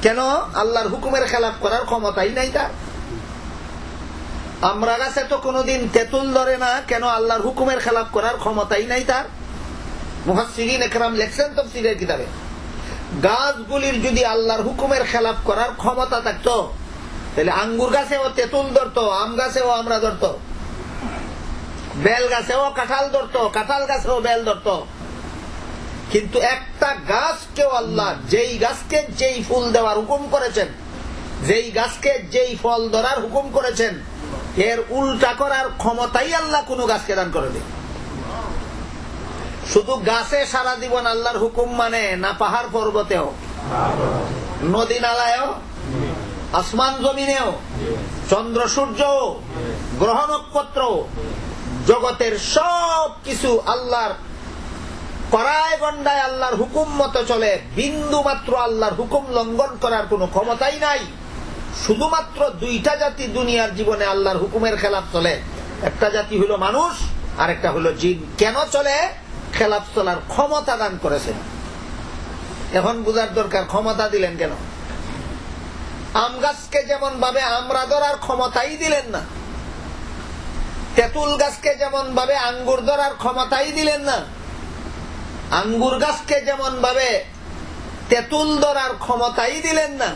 কেন? আল্লাহর হুকুমের খেলাফ করার ক্ষমতাই নাই তার। আমরা গাছে তো কোনোদিন তেঁতুল ধরে না, কেন? আল্লাহর হুকুমের খেলাফ করার ক্ষমতাই নাই তার। মুফাসসিরিন ইকরাম লেখছেন তাফসীরের কিতাবে, গাছগুলির যদি আল্লাহর হুকুমের খেলাফ করার ক্ষমতা থাকতো তাহলে আঙ্গুর গাছেও তেঁতুল ধরতো, আম গাছেও আমরা ধরতো, বেল গাছেও কাঁঠাল ধরতো, কাঁঠাল গাছেও বেল ধরতো। কিন্তু একটা গাছকেও আল্লাহ যেই গাছকে যেই ফুল দেওয়ার হুকুম করেছেন, যেই গাছকে যেই ফল ধরার হুকুম করেছেন, এর উল্টা করার ক্ষমতাই আল্লাহ কোন গাছকে দান করে দেয়। শুধু গাছে সারা জীবন আল্লাহর হুকুম মানে না, পাহাড় পর্বতেও, নদী নালায়ও, আসমান জমিনেও, চন্দ্র সূর্য, গ্রহ নক্ষত্র, জগতের সব কিছু আল্লাহর করায় গন্ডায় আল্লাহর হুকুম মতো চলে। বিন্দু মাত্র আল্লাহর হুকুম লঙ্ঘন করার কোনো ক্ষমতাই নাই। শুধুমাত্র দুইটা জাতি দুনিয়ার জীবনে আল্লাহর হুকুমের খেলাফ চলে, একটা জাতি হলো মানুষ আর একটা হলো জিন। কেন চলে? খেলাফ চলার ক্ষমতা দান করেছেন। এখন বুঝার দরকার ক্ষমতা দিলেন কেন। আম গাছকে যেমন ভাবে আমরা ধরার ক্ষমতাই দিলেন না, তেঁতুল গাছকে যেমন ভাবে আঙ্গুর ধরার ক্ষমতাই দিলেন না, আঙ্গুর গাছকে যেমন ভাবে তেঁতুল ধরার ক্ষমতাই দিলেন না,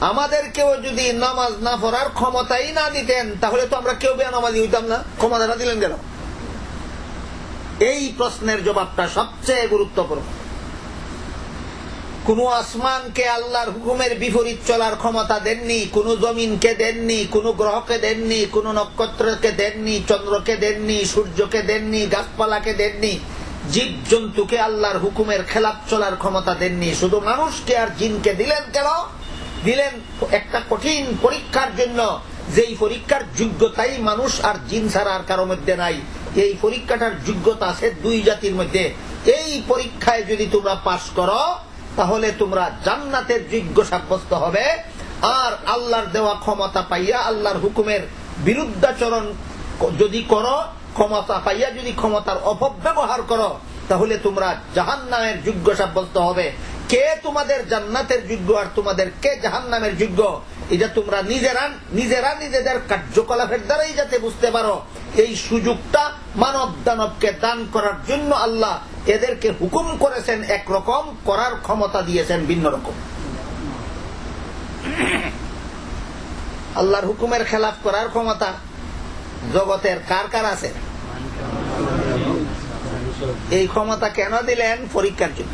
আমাদেরকেও যদি নামাজ না পড়ার ক্ষমতাই না দিতেন তাহলে তো আমরা কেউ বেনামাজি হইতাম না। ক্ষমতাটা দিলেন কেন? এই প্রশ্নের জবাবটা সবচেয়ে গুরুত্বপূর্ণ। কোন আসমানকে আল্লাহর হুকুমের বিপরীত চলার ক্ষমতা দেননি, কোন জমিনকে দেননি, কোন গ্রহকে দেননি, কোন নক্ষত্রকে দেননি, চন্দ্রকে দেননি, সূর্যকে দেননি, গাছপালাকে দেননি, জীব জন্তুকে আল্লাহর হুকুমের খেলাফ চলার ক্ষমতা দেননি। শুধু মানুষকে আর জিনকে দিলেন কেন? দিলেন একটা কঠিন পরীক্ষার জন্য, যেই পরীক্ষার যোগ্যতাই মানুষ আর জিন ছাড়া আর কারো মধ্যে নাই। এই পরীক্ষাটার যোগ্যতা আছে দুই জাতির মধ্যে। এই পরীক্ষায় যদি তোমরা পাশ করো তাহলে তোমরা জান্নাতের যোগ্য সাব্যস্ত হবে। আর আল্লাহর দেওয়া ক্ষমতা পাইয়া আল্লাহর হুকুমের বিরুদ্ধাচরণ যদি করো, ক্ষমতা পাইয়া যদি ক্ষমতার অপব্যবহার করো, তাহলে তোমরা জাহান্নামের যোগ্য সাব্যস্ত হবে। কে তোমাদের জান্নাতের যোগ্য আর তোমাদের কে জাহান্নামের যোগ্য, এটা তোমরা নিজেরা নিজেদের কার্যকলাপের দ্বারাই যাতে বুঝতে পারো, এই সুযোগটা মানব দানবকে দান করার জন্য আল্লাহ এদেরকে হুকুম করেছেন একরকম, করার ক্ষমতা দিয়েছেন ভিন্ন রকম। আল্লাহর হুকুমের খেলাফ করার ক্ষমতা জগতের কার কার আছে? এই ক্ষমতা কেন দিলেন? পরীক্ষার জন্য।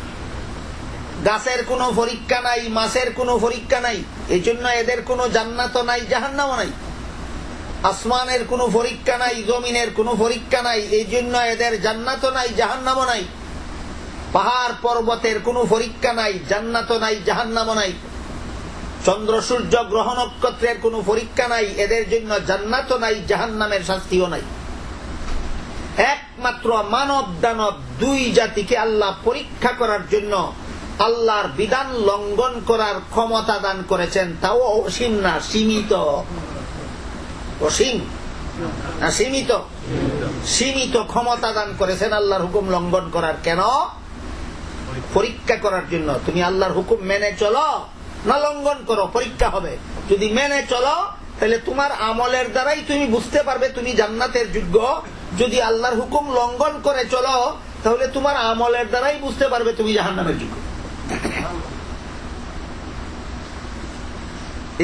গাছের কোনো পরীক্ষা নাই, মাছের কোনো পরীক্ষা নাই, এই জন্য এদের কোনো জান্নাতও নাই, জাহান্নামও নাই। আসমানের কোনো পরীক্ষা নাই, জমিনের কোনো পরীক্ষা নাই, এই জন্য এদের জান্নাতও নাই, জাহান্নামও নাই। পাহাড় পর্বতের কোনো পরীক্ষা নাই, জান্নাতও নাই, জাহান্নামও নাই। চন্দ্র সূর্য গ্রহ নক্ষত্রের কোনো পরীক্ষা নাই, এদের জন্য জান্নাতও নাই, জাহান্নামের শাস্তিও নাই। একমাত্র মানব দানব দুই জাতিকে আল্লাহ পরীক্ষা করার জন্য আল্লাহর বিধান লঙ্ঘন করার ক্ষমতা দান করেছেন, তাও অসীম না, সীমিত। অসীম না সীমিত? সীমিত ক্ষমতা দান করেছেন আল্লাহর হুকুম লঙ্ঘন করার। কেন? পরীক্ষা করার জন্য। তুমি আল্লাহর হুকুম মেনে চলো না লঙ্ঘন করো, পরীক্ষা হবে। যদি মেনে চলো তাহলে তোমার আমলের দ্বারাই তুমি বুঝতে পারবে তুমি জান্নাতের যোগ্য। যদি আল্লাহর হুকুম লঙ্ঘন করে চলো তাহলে তোমার আমলের দ্বারাই বুঝতে পারবে তুমি জাহান্নামের যোগ্য।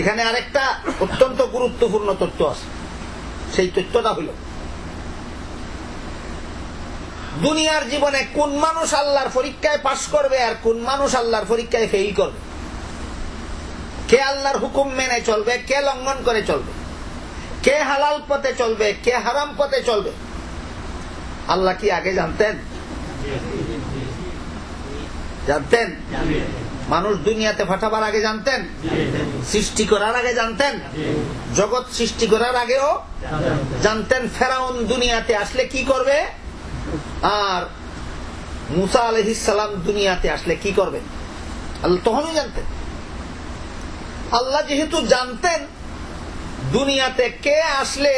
এখানে আরেকটা অত্যন্ত গুরুত্বপূর্ণ তথ্য আছে। সেই তথ্যটা হইল, দুনিয়ার জীবনে কোন মানুষ আল্লাহর পরীক্ষায় পাশ করবে আর কোন মানুষ আল্লাহর পরীক্ষায় ফেল করবে। কে আল্লাহর হুকুম মেনে চলবে, কে লঙ্ঘন করে চলবে, কে হালাল পথে চলবে, কে হারাম পথে চলবে, আল্লাহ কি আগে জানতেন? জানতেন? মানুষ দুনিয়াতে পাঠাবার আগে জানতেন? সৃষ্টি করার আগে জানতেন? জগৎ সৃষ্টি করার আগেও জানতেন ফেরাউন দুনিয়াতে আসলে কি করবে আর মুসা আলাইহিস সালাম দুনিয়াতে আসলে কি করবেন, আল্লাহ তখনই জানতেন। আল্লাহ যেহেতু জানতেন দুনিয়াতে কে আসলে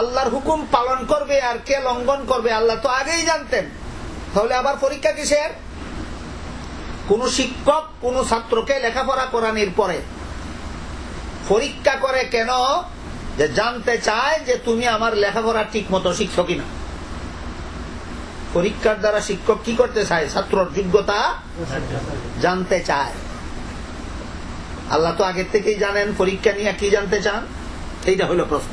আল্লাহর হুকুম পালন করবে আর কে লঙ্ঘন করবে, আল্লাহ তো আগেই জানতেন। তাহলে আবার পরীক্ষা কিসের? কোন শিক্ষক কোন ছাত্রকে লেখাপড়া করানোর পরে পরীক্ষা করে কেন? যে জানতে চায় যে তুমি আমার লেখাপড়া ঠিক মতো শিখছো কিনা। পরীক্ষার দ্বারা শিক্ষক কি করতে চায়? ছাত্রর যোগ্যতা জানতে চায়। আল্লাহ তো আগের থেকেই জানেন পরীক্ষা নিয়ে কি জানতে চান। এইটা হলো প্রশ্ন।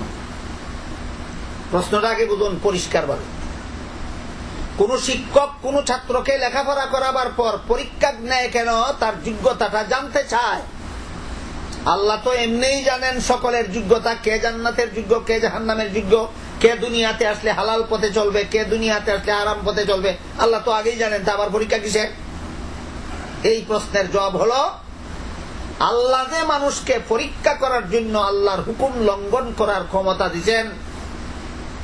প্রশ্নটা আগে বুঝুন পরিষ্কার ভাবে। কোন শিক্ষক কোন ছাত্রকে লেখাপড়া করাবার পর পরীক্ষা নেয় কেন? তার যোগ্যতাটা জানতে চায়। আল্লাহ তো এমনিই জানেন সকলের যোগ্যতা, কে জান্নাতের যোগ্য, কে জাহান্নামের যোগ্য, কে দুনিয়াতে আসলে হালাল পথে চলবে, কে দুনিয়াতে আসলে আরাম পথে চলবে, আল্লাহ তো আগেই জানেন। তা আবার পরীক্ষা কিসের? এই প্রশ্নের জবাব হলো, আল্লাহ যে মানুষকে পরীক্ষা করার জন্য আল্লাহর হুকুম লঙ্ঘন করার ক্ষমতা দিয়েছেন,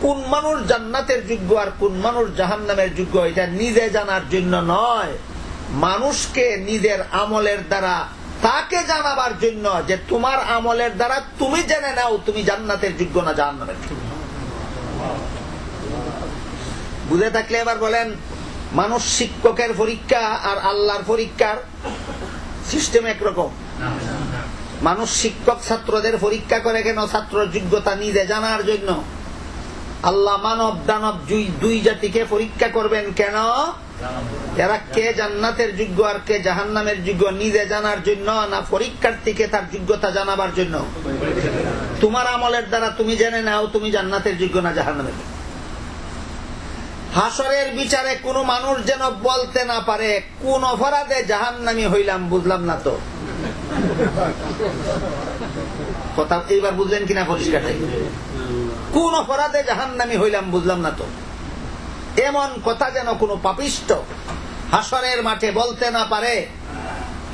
কোন মানুষ জান্নাতের যোগ্য আর কোন মানুষ জাহান্নামের যোগ্য এটা নিজে জানার জন্য নয়, মানুষকে নিজের আমলের দ্বারা তাকে জানাবার জন্য, যে তোমার আমলের দ্বারা তুমি জেনে নাও তুমি জান্নাতের যোগ্য না জাহান্নামের যোগ্য। বুঝে থাকলে এবার বলেন, মানুষ শিক্ষকের পরীক্ষা আর আল্লাহর পরীক্ষার সিস্টেম একরকম? মানুষ শিক্ষক ছাত্রদের পরীক্ষা করে কেন? ছাত্রের যোগ্যতা নিজে জানার জন্য। আল্লাহ মানব দানব দুই জাতিকে পরীক্ষা করবেন কেন? এরা কে জান্নাতের যোগ্য আর কে জাহান্নামের যোগ্য নিজে জানার জন্য, না পরীক্ষার্থীকে তার যোগ্যতা জানাবার জন্য? তোমার আমলের দ্বারা তুমি জেনে নাও তুমি জান্নাতের যোগ্য না জাহান্নামের। হাসরের বিচারে কোন মানুষ যেন বলতে না পারে কোন অপরাধে জাহান্নামী হইলাম বুঝলাম না তো। কথা এইবার বুঝলেন কিনা পরিষ্কার? কোন অপরাধে জাহান্নামী হইলাম বুঝলাম না তো, এমন কথা যেন কোন পাপিষ্ঠ হাসরের মাঠে বলতে না পারে।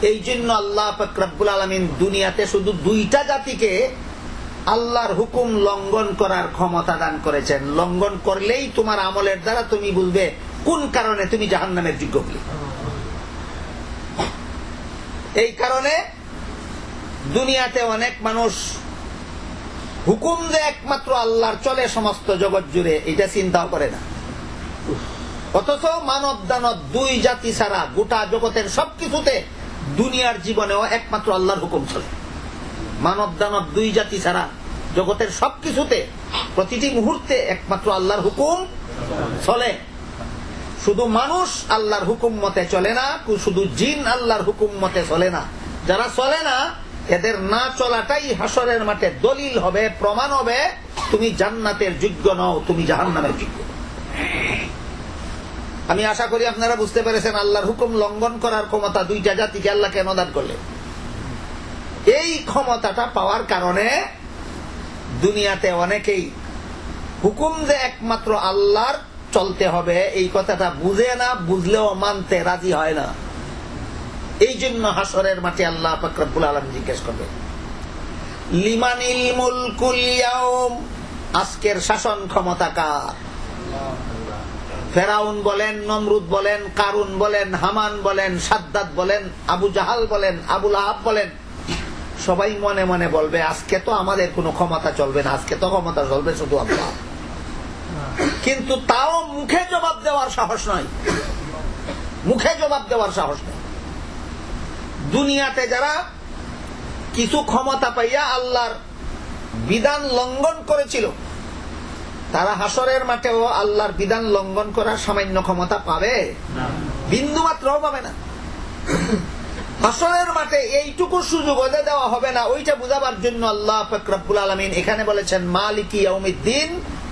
এই জন্য আল্লাহ পাক রব্বুল আলামিন দুনিয়াতে শুধু দুইটা জাতিকে আল্লাহর হুকুম লঙ্ঘন করার ক্ষমতা দান করেছেন। লঙ্ঘন করলেই তোমার আমলের দ্বারা তুমি বুঝবে কোন কারণে তুমি জাহান্নামের যোগ্য হলে। এই কারণে দুনিয়াতে অনেক মানুষ হুকুম যে একমাত্র আল্লাহর চলে সমস্ত জগৎ জুড়ে এটা চিন্তাও করে না। অথচ মানব দানব দুই জাতি ছাড়া গোটা জগতের সবকিছুতে দুনিয়ার জীবনেও একমাত্র আল্লাহর হুকুম চলে। মানব দানব দুই জাতি ছাড়া জগতের সবকিছুতে প্রতিটি মুহূর্তে একমাত্র আল্লাহর হুকুম চলে। শুধু মানুষ আল্লাহর হুকুম মতে চলে না, শুধু জিন আল্লাহর হুকুম মতে চলে না। যারা চলে না এদের না চলাটাই হাসরের মাঠে দলিল হবে, প্রমাণ হবে তুমি জান্নাতের যোগ্য নও, তুমি জাহান্নামের যোগ্য। আমি আশা করি আপনারা বুঝতে পেরেছেন আল্লাহর হুকুম লঙ্ঘন করার ক্ষমতা দুইটা জাতিকে আল্লাহ কেন দান করলেন। এই ক্ষমতাটা পাওয়ার কারণে দুনিয়াতে অনেকেই হুকুম যে একমাত্র আল্লাহর চলতে হবে এই কথাটা বুঝে না, বুঝলেও মানতে রাজি হয় না। এই জন্য হাসরের মাঠে আল্লাহ পাক রব্বুল আলামিন জিজ্ঞেস করবে, লিমানিল মুলকুল ইয়াউম, আজকের শাসন ক্ষমতা কার? ফেরাউন বলেন, নমরুদ বলেন, কারুন বলেন, হামান বলেন, সাদ্দাত বলেন, আবু জাহাল বলেন, আবু লাহাব বলেন, সবাই মনে মনে বলবে আজকে তো আমাদের কোনো ক্ষমতা চলবে না, আজকে তো ক্ষমতা চলবে শুধু আল্লাহ। কিন্তু তাও মুখে জবাব দেওয়ার সাহস নয়, মুখে জবাব দেওয়ার সাহস নেই। দুনিয়াতে যারা কিছু ক্ষমতা পাইয়া আল্লাহর বিধান লঙ্ঘন করেছিল তারা হাসরের মাঠেও আল্লাহর বিধান লঙ্ঘন করার সামান্য ক্ষমতা পাবে? বিন্দু মাত্রও পাবে না। হাসরের মাঠে এইটুকু সুযোগ ওদের দেওয়া হবে না। ওইটা বুঝাবার জন্য আল্লাহ পাক রব্বুল আলামিন এখানে বলেছেন মালিকি ইয়াউমিদ্দিন,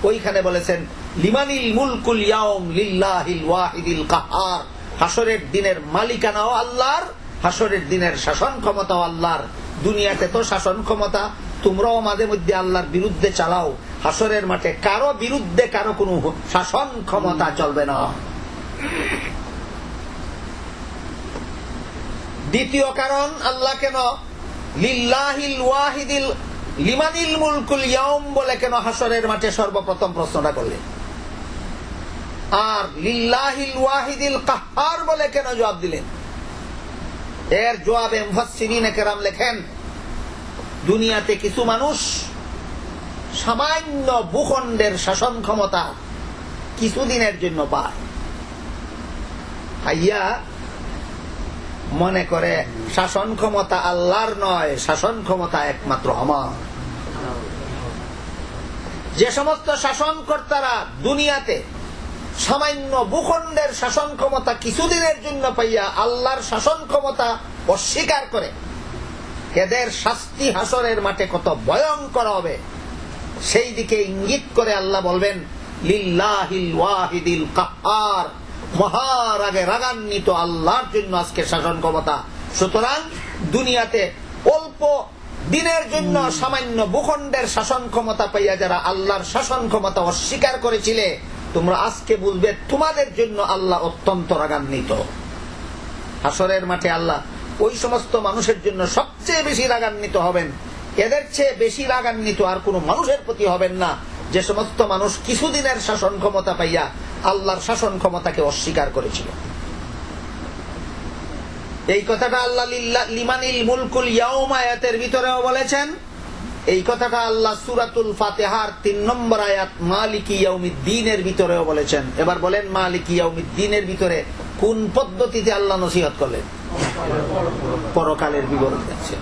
ওইখানে বলেছেন লিমানিল মুলকুল ইয়াউম লিল্লাহিল ওয়াহিদিল কাহ্হার। হাসরের দিনের মালিকানাও আল্লাহর, হাসরের দিনের শাসন ক্ষমতাও আল্লাহর। দুনিয়াতে তো শাসন ক্ষমতা তোমরাও মাঝে মধ্যে আল্লাহর বিরুদ্ধে চালাও, হাসরের মাঠে কারো বিরুদ্ধে কারো কোনো শাসন ক্ষমতা চলবে না। দ্বিতীয় কারণ আল্লাহ কেন লিল্লাহিল ওয়াহিদিল লিমানিল মুলকুল ইয়াউম বলে কেন হাসরের মাঠে সর্বপ্রথম প্রশ্নটা করলেন, আর লিল্লাহিল ওয়াহিদিল কাহ্হার বলে কেন জবাব দিলেন? এর জবাবে মুফাসসিরিনে কেরাম লেখেন, দুনিয়াতে কিছু মানুষ সামান্য ভূখণ্ডের শাসন ক্ষমতা কিছুদিনের জন্য পায়, পাইয়া মনে করে শাসন ক্ষমতা আল্লাহর নয়, শাসন ক্ষমতা একমাত্র আমার। যে সমস্ত শাসনকর্তারা দুনিয়াতে সামান্য ভূখণ্ডের শাসন ক্ষমতা কিছুদিনের জন্য পাইয়া আল্লাহর শাসন ক্ষমতা অস্বীকার করে, এদের শাস্তি হাসরের মাঠে কত ভয়ঙ্কর হবে সেই দিকে ইঙ্গিত করে আল্লাহ বলবেন লিল্লাহিল ওয়াহিদিল কাহ্হার, মহারাগে রাগান্বিত আল্লাহর জন্য আজকে শাসন ক্ষমতা। সুতরাং দুনিয়াতে অল্প দিনের জন্য সামান্য ভূখণ্ডের শাসন ক্ষমতা পাইয়া যারা আল্লাহর শাসন ক্ষমতা অস্বীকার করেছিলে, তোমরা আজকে বুঝবে তোমাদের জন্য আল্লাহ অত্যন্ত রাগান্বিত। হাসরের মাঠে আল্লাহ ওই সমস্ত মানুষের জন্য সবচেয়ে বেশি রাগান্বিত হবেন। এদের চেয়ে বেশি রাগান্বিত আর কোন মানুষের প্রতি হবেন না, যে সমস্ত মানুষ কিছুদিনের শাসন ক্ষমতা পাইয়া আল্লাহর শাসন ক্ষমতাকে অস্বীকার করেছিল। এই কথাটা আল্লাহ লিমানিল মুলকুল ইয়াউম আয়াতের ভিতরেও বলেছেন। এই কথাটা আল্লাহ সূরাতুল ফাতিহার 3 নম্বর আয়াত মালিকি ইয়াউমিদ্দিনের ভিতরেও বলেছেন। এবার বলেন মালিকি ইয়াউমিদ্দিনের ভিতরে কোন পদ্ধতিতে আল্লাহ নসিহত করলেন? পরকালের বিবরণ দিচ্ছেন,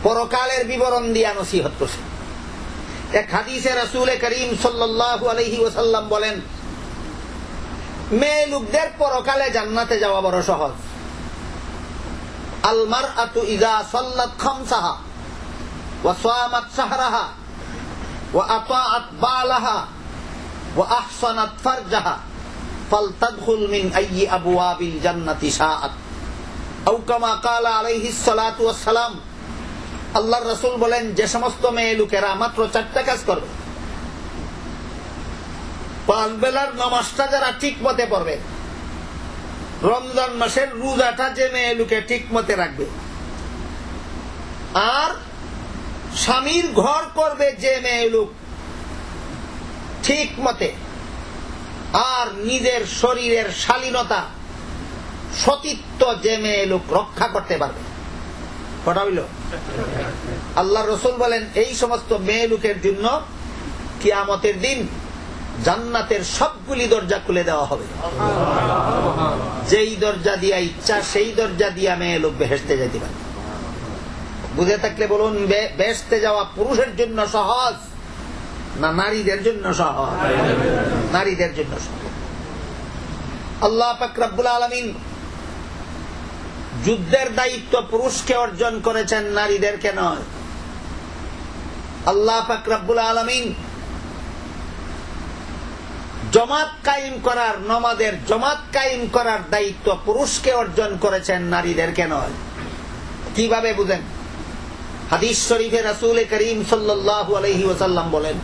পরকালের বিবরণ দিয়া নসিহত করছেন। এক হাদিসে রাসূল করিম সাল্লাল্লাহু আলাইহি ওয়াসাল্লাম বলেন, মেয়ে লোকদের পরকালে জান্নাতে যাওয়া বড় সহজ। আল মারআতু ইযা সাল্লাত খামসাহা ওয়া সামাত সাহরাহা ওয়া আতাআত বালাহা ওয়া আহসানাত ফারজাহা ফালতাদখুল মিন আইয়ি আবওয়াবিল জান্নাতি শাআত আও কামা ক্বালা আলাইহিস সালাতু ওয়াস সালাম। আল্লাহর রাসূল বলেন, যে সমস্ত মেয়ে লোকেরা মাত্র 4টা কাজ করবে, 5 বেলার নামাজটা যারা ঠিক মতে পড়বে, রমজান মাসের রোজাটা যে মেয়ে লোকে ঠিক মতে রাখবে, আর স্বামীর ঘর করবে যে মেয়ে লোক ঠিক মতে, আর নিজের শরীরের শালীনতা সতীত্ব যে মেয়ে লোক রক্ষা করতে পারবে। কটা হইল? আল্লাহ রসুল বলেন এই সমস্ত মেয়ে লোকের জন্য কিয়ামতের দিন জান্নাতের সবগুলি দরজা খুলে দেওয়া হবে। যেই দরজা দিয়া ইচ্ছা সেই দরজা দিয়া মেয়ে লোক বেহেশতে যেতে পারে। বুঝে থাকলে বলুন, বেহেশতে যাওয়া পুরুষের জন্য সহজ না নারীদের জন্য সহজ? নারীদের জন্য সহজ। আল্লাহ পাক রব্বুল আলামিন যুদ্ধের দায়িত্ব পুরুষকে অর্জন করেছেন, নারীদেরকে নয়। আল্লাহ পাক রব্বুল আলামিন জামাত কায়েম করার, নমাজের জামাত কায়েম করার দায়িত্ব পুরুষকে অর্জন করেছেন, নারীদেরকে নয়। কিভাবে বুঝেন? হাদিস শরীফে রাসূল করিম সাল্লাল্লাহু আলাইহি ওয়াসাল্লাম বলেন,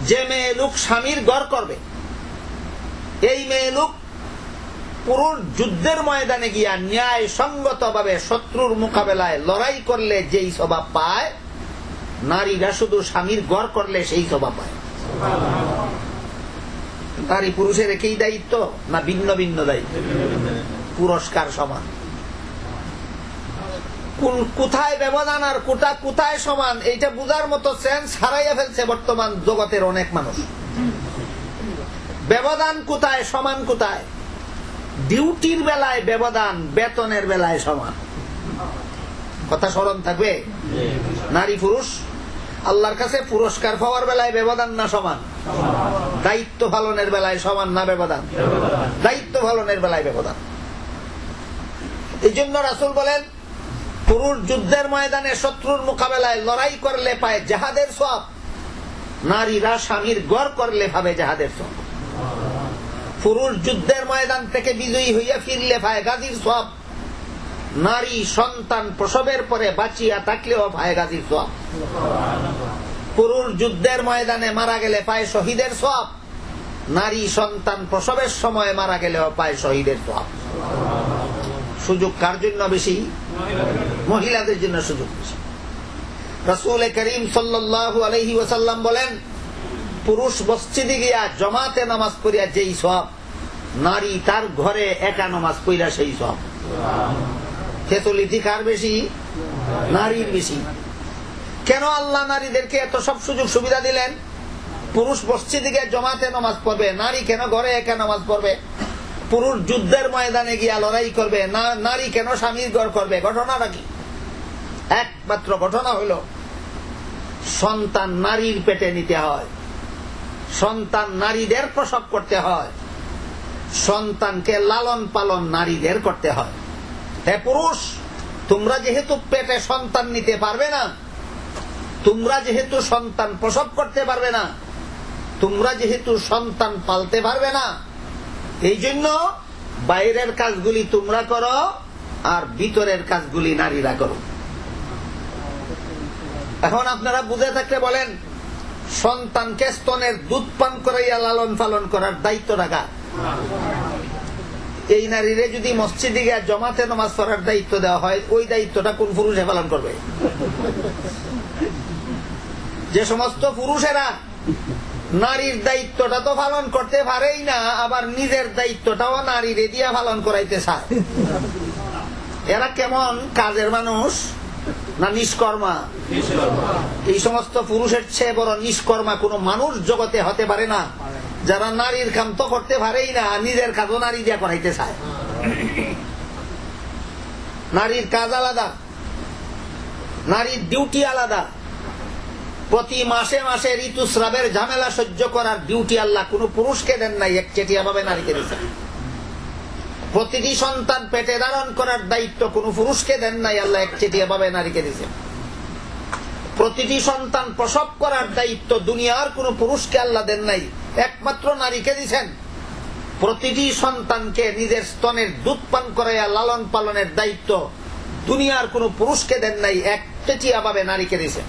যে মেয়ে লোক স্বামীর ঘর করবে, এই মেয়ে লোক পুরুষ যুদ্ধের ময়দানে গিয়া ন্যায় সঙ্গত ভাবে শত্রুর মোকাবেলায় লড়াই করলে যেই স্বভাব পায়, নারীরা শুধু স্বামীর ঘর করলে সেই স্বভাব পায়। নারী পুরুষের একই দায়িত্ব না ভিন্ন ভিন্ন দায়িত্ব? পুরস্কার সমান। কোথায় ব্যবধান আর কোথায় সমান, এইটা বুঝার মতো সেন্স হারাইয়া ফেলছে বর্তমান জগতের অনেক মানুষ। ব্যবধান কোথায়, সমান কোথায়? ডিউটির বেলায় ব্যবধান, বেতনের বেলায় সমান। কথা স্মরণ থাকবে? নারী পুরুষ আল্লাহর কাছে পুরস্কার পাওয়ার বেলায় ব্যবধান না সমান? দায়িত্ব পালনের বেলায় সমান না ব্যবধান? দায়িত্ব পালনের বেলায় ব্যবধান। এই জন্য রাসূল বলেন, পুরুষ যুদ্ধের ময়দানে শত্রুর মোকাবেলায় লড়াই করলে পায় জিহাদের সওয়াব, নারীরা স্বামীর ঘর করলে পাবে জিহাদের সওয়াব। পুরুষ যুদ্ধের ময়দান থেকে বিজয়ী হইয়া ফিরলে পায় গাজীর সওয়াব, নারী সন্তান প্রসবের পরে বাঁচিয়া থাকলেও পায় গাজীর সওয়াব। পুরুষ যুদ্ধের ময়দানে মারা গেলে পায় শহীদের সওয়াব, নারী সন্তান প্রসবের সময় মারা গেলেও পায় শহীদের সওয়াব। সুযোগ কার জন্য বেশি? মহিলাদের জন্য সুযোগ বেশি। রাসূল করিম সাল্লাল্লাহু আলাইহি ওয়াসাল্লাম বলেন, পুরুষ মসজিদে গিয়া জামাতে নামাজ পড়িয়া যেই সওয়াব, নারী তার ঘরে একা নামাজ পড়িয়া সেই সওয়াব। খেতলিটি কার বেশি? নারীর বেশি। কেন আল্লাহ নারীদেরকে এত সব সুযোগ সুবিধা দিলেন? পুরুষ মসজিদে গিয়ে জামাতে নামাজ পড়বে, নারী কেন ঘরে একা নামাজ পড়বে? পুরুষ যুদ্ধের ময়দানে গিয়া লড়াই করবে, নারী কেন স্বামীর ঘর করবে? ঘটনাটা কি? একমাত্র ঘটনা হইল, সন্তান নারীর পেটে নিতে হয়, সন্তান নারীদের প্রসব করতে হয়, সন্তানকে লালন পালন নারীদের করতে হয়। হে পুরুষ, তোমরা যেহেতু পেটে সন্তান নিতে পারবে না, তোমরা যেহেতু সন্তান প্রসব করতে পারবে না, তোমরা যেহেতু সন্তান পালতে পারবে না, এই জন্য বাইরের কাজগুলি তোমরা করো আর ভিতরের কাজগুলি নারীরা করো। এখন আপনারা বুঝে থাকলে বলেন, সন্তানকে স্তনের দুধ পান করাইয়া লালন পালন করার দায়িত্ব রাখা, এই নারীরে যদি মসজিদে গিয়ে জামাতে নামাজ পড়ার দায়িত্ব দেওয়া হয়, ওই দায়িত্বটা কোন পুরুষে পালন করবে? যে সমস্ত পুরুষেরা নারীর দায়িত্বটা তো পালন করতে পারেই না, আবার নিজের দায়িত্বটাও নারীরে দিয়া পালন করাইতে চায়, এরা কেমন কাজের মানুষ না নিষ্কর্মা? এই সমস্ত পুরুষের চেয়ে বড় নিষ্কর্মা কোন মানুষ জগতে হতে পারে না, যারা নারীর কাম তো করতে পারেই না, নিজের কাজও নারী দিয়া করাইতে চায়। নারীর কাজ আলাদা, নারীর ডিউটি আলাদা। প্রতি মাসে মাসে ঋতুস্রাবের ঝামেলা সহ্য করার ডিউটি আল্লাহ কোন পুরুষকে দেন নাই, একচেটিয়া ভাবে নারীকে দিয়েছেন। প্রতিটি সন্তান পেটে ধারণ করার দায়িত্ব কোন পুরুষকে দেন নাই, আল্লাহ একচেটিয়া ভাবে নারীকে দিয়েছেন। প্রতিটি সন্তান প্রসব করার দায়িত্ব দুনিয়ার কোন পুরুষকে আল্লাহ দেন নাই, একমাত্র নারীকে দিয়েছেন। প্রতিটি সন্তানকে নিজের স্তনের দুধ পান করাইয়া লালন পালনের দায়িত্ব দুনিয়ার কোন পুরুষকে দেন নাই, একচেটিয়া ভাবে নারীকে দিয়েছেন।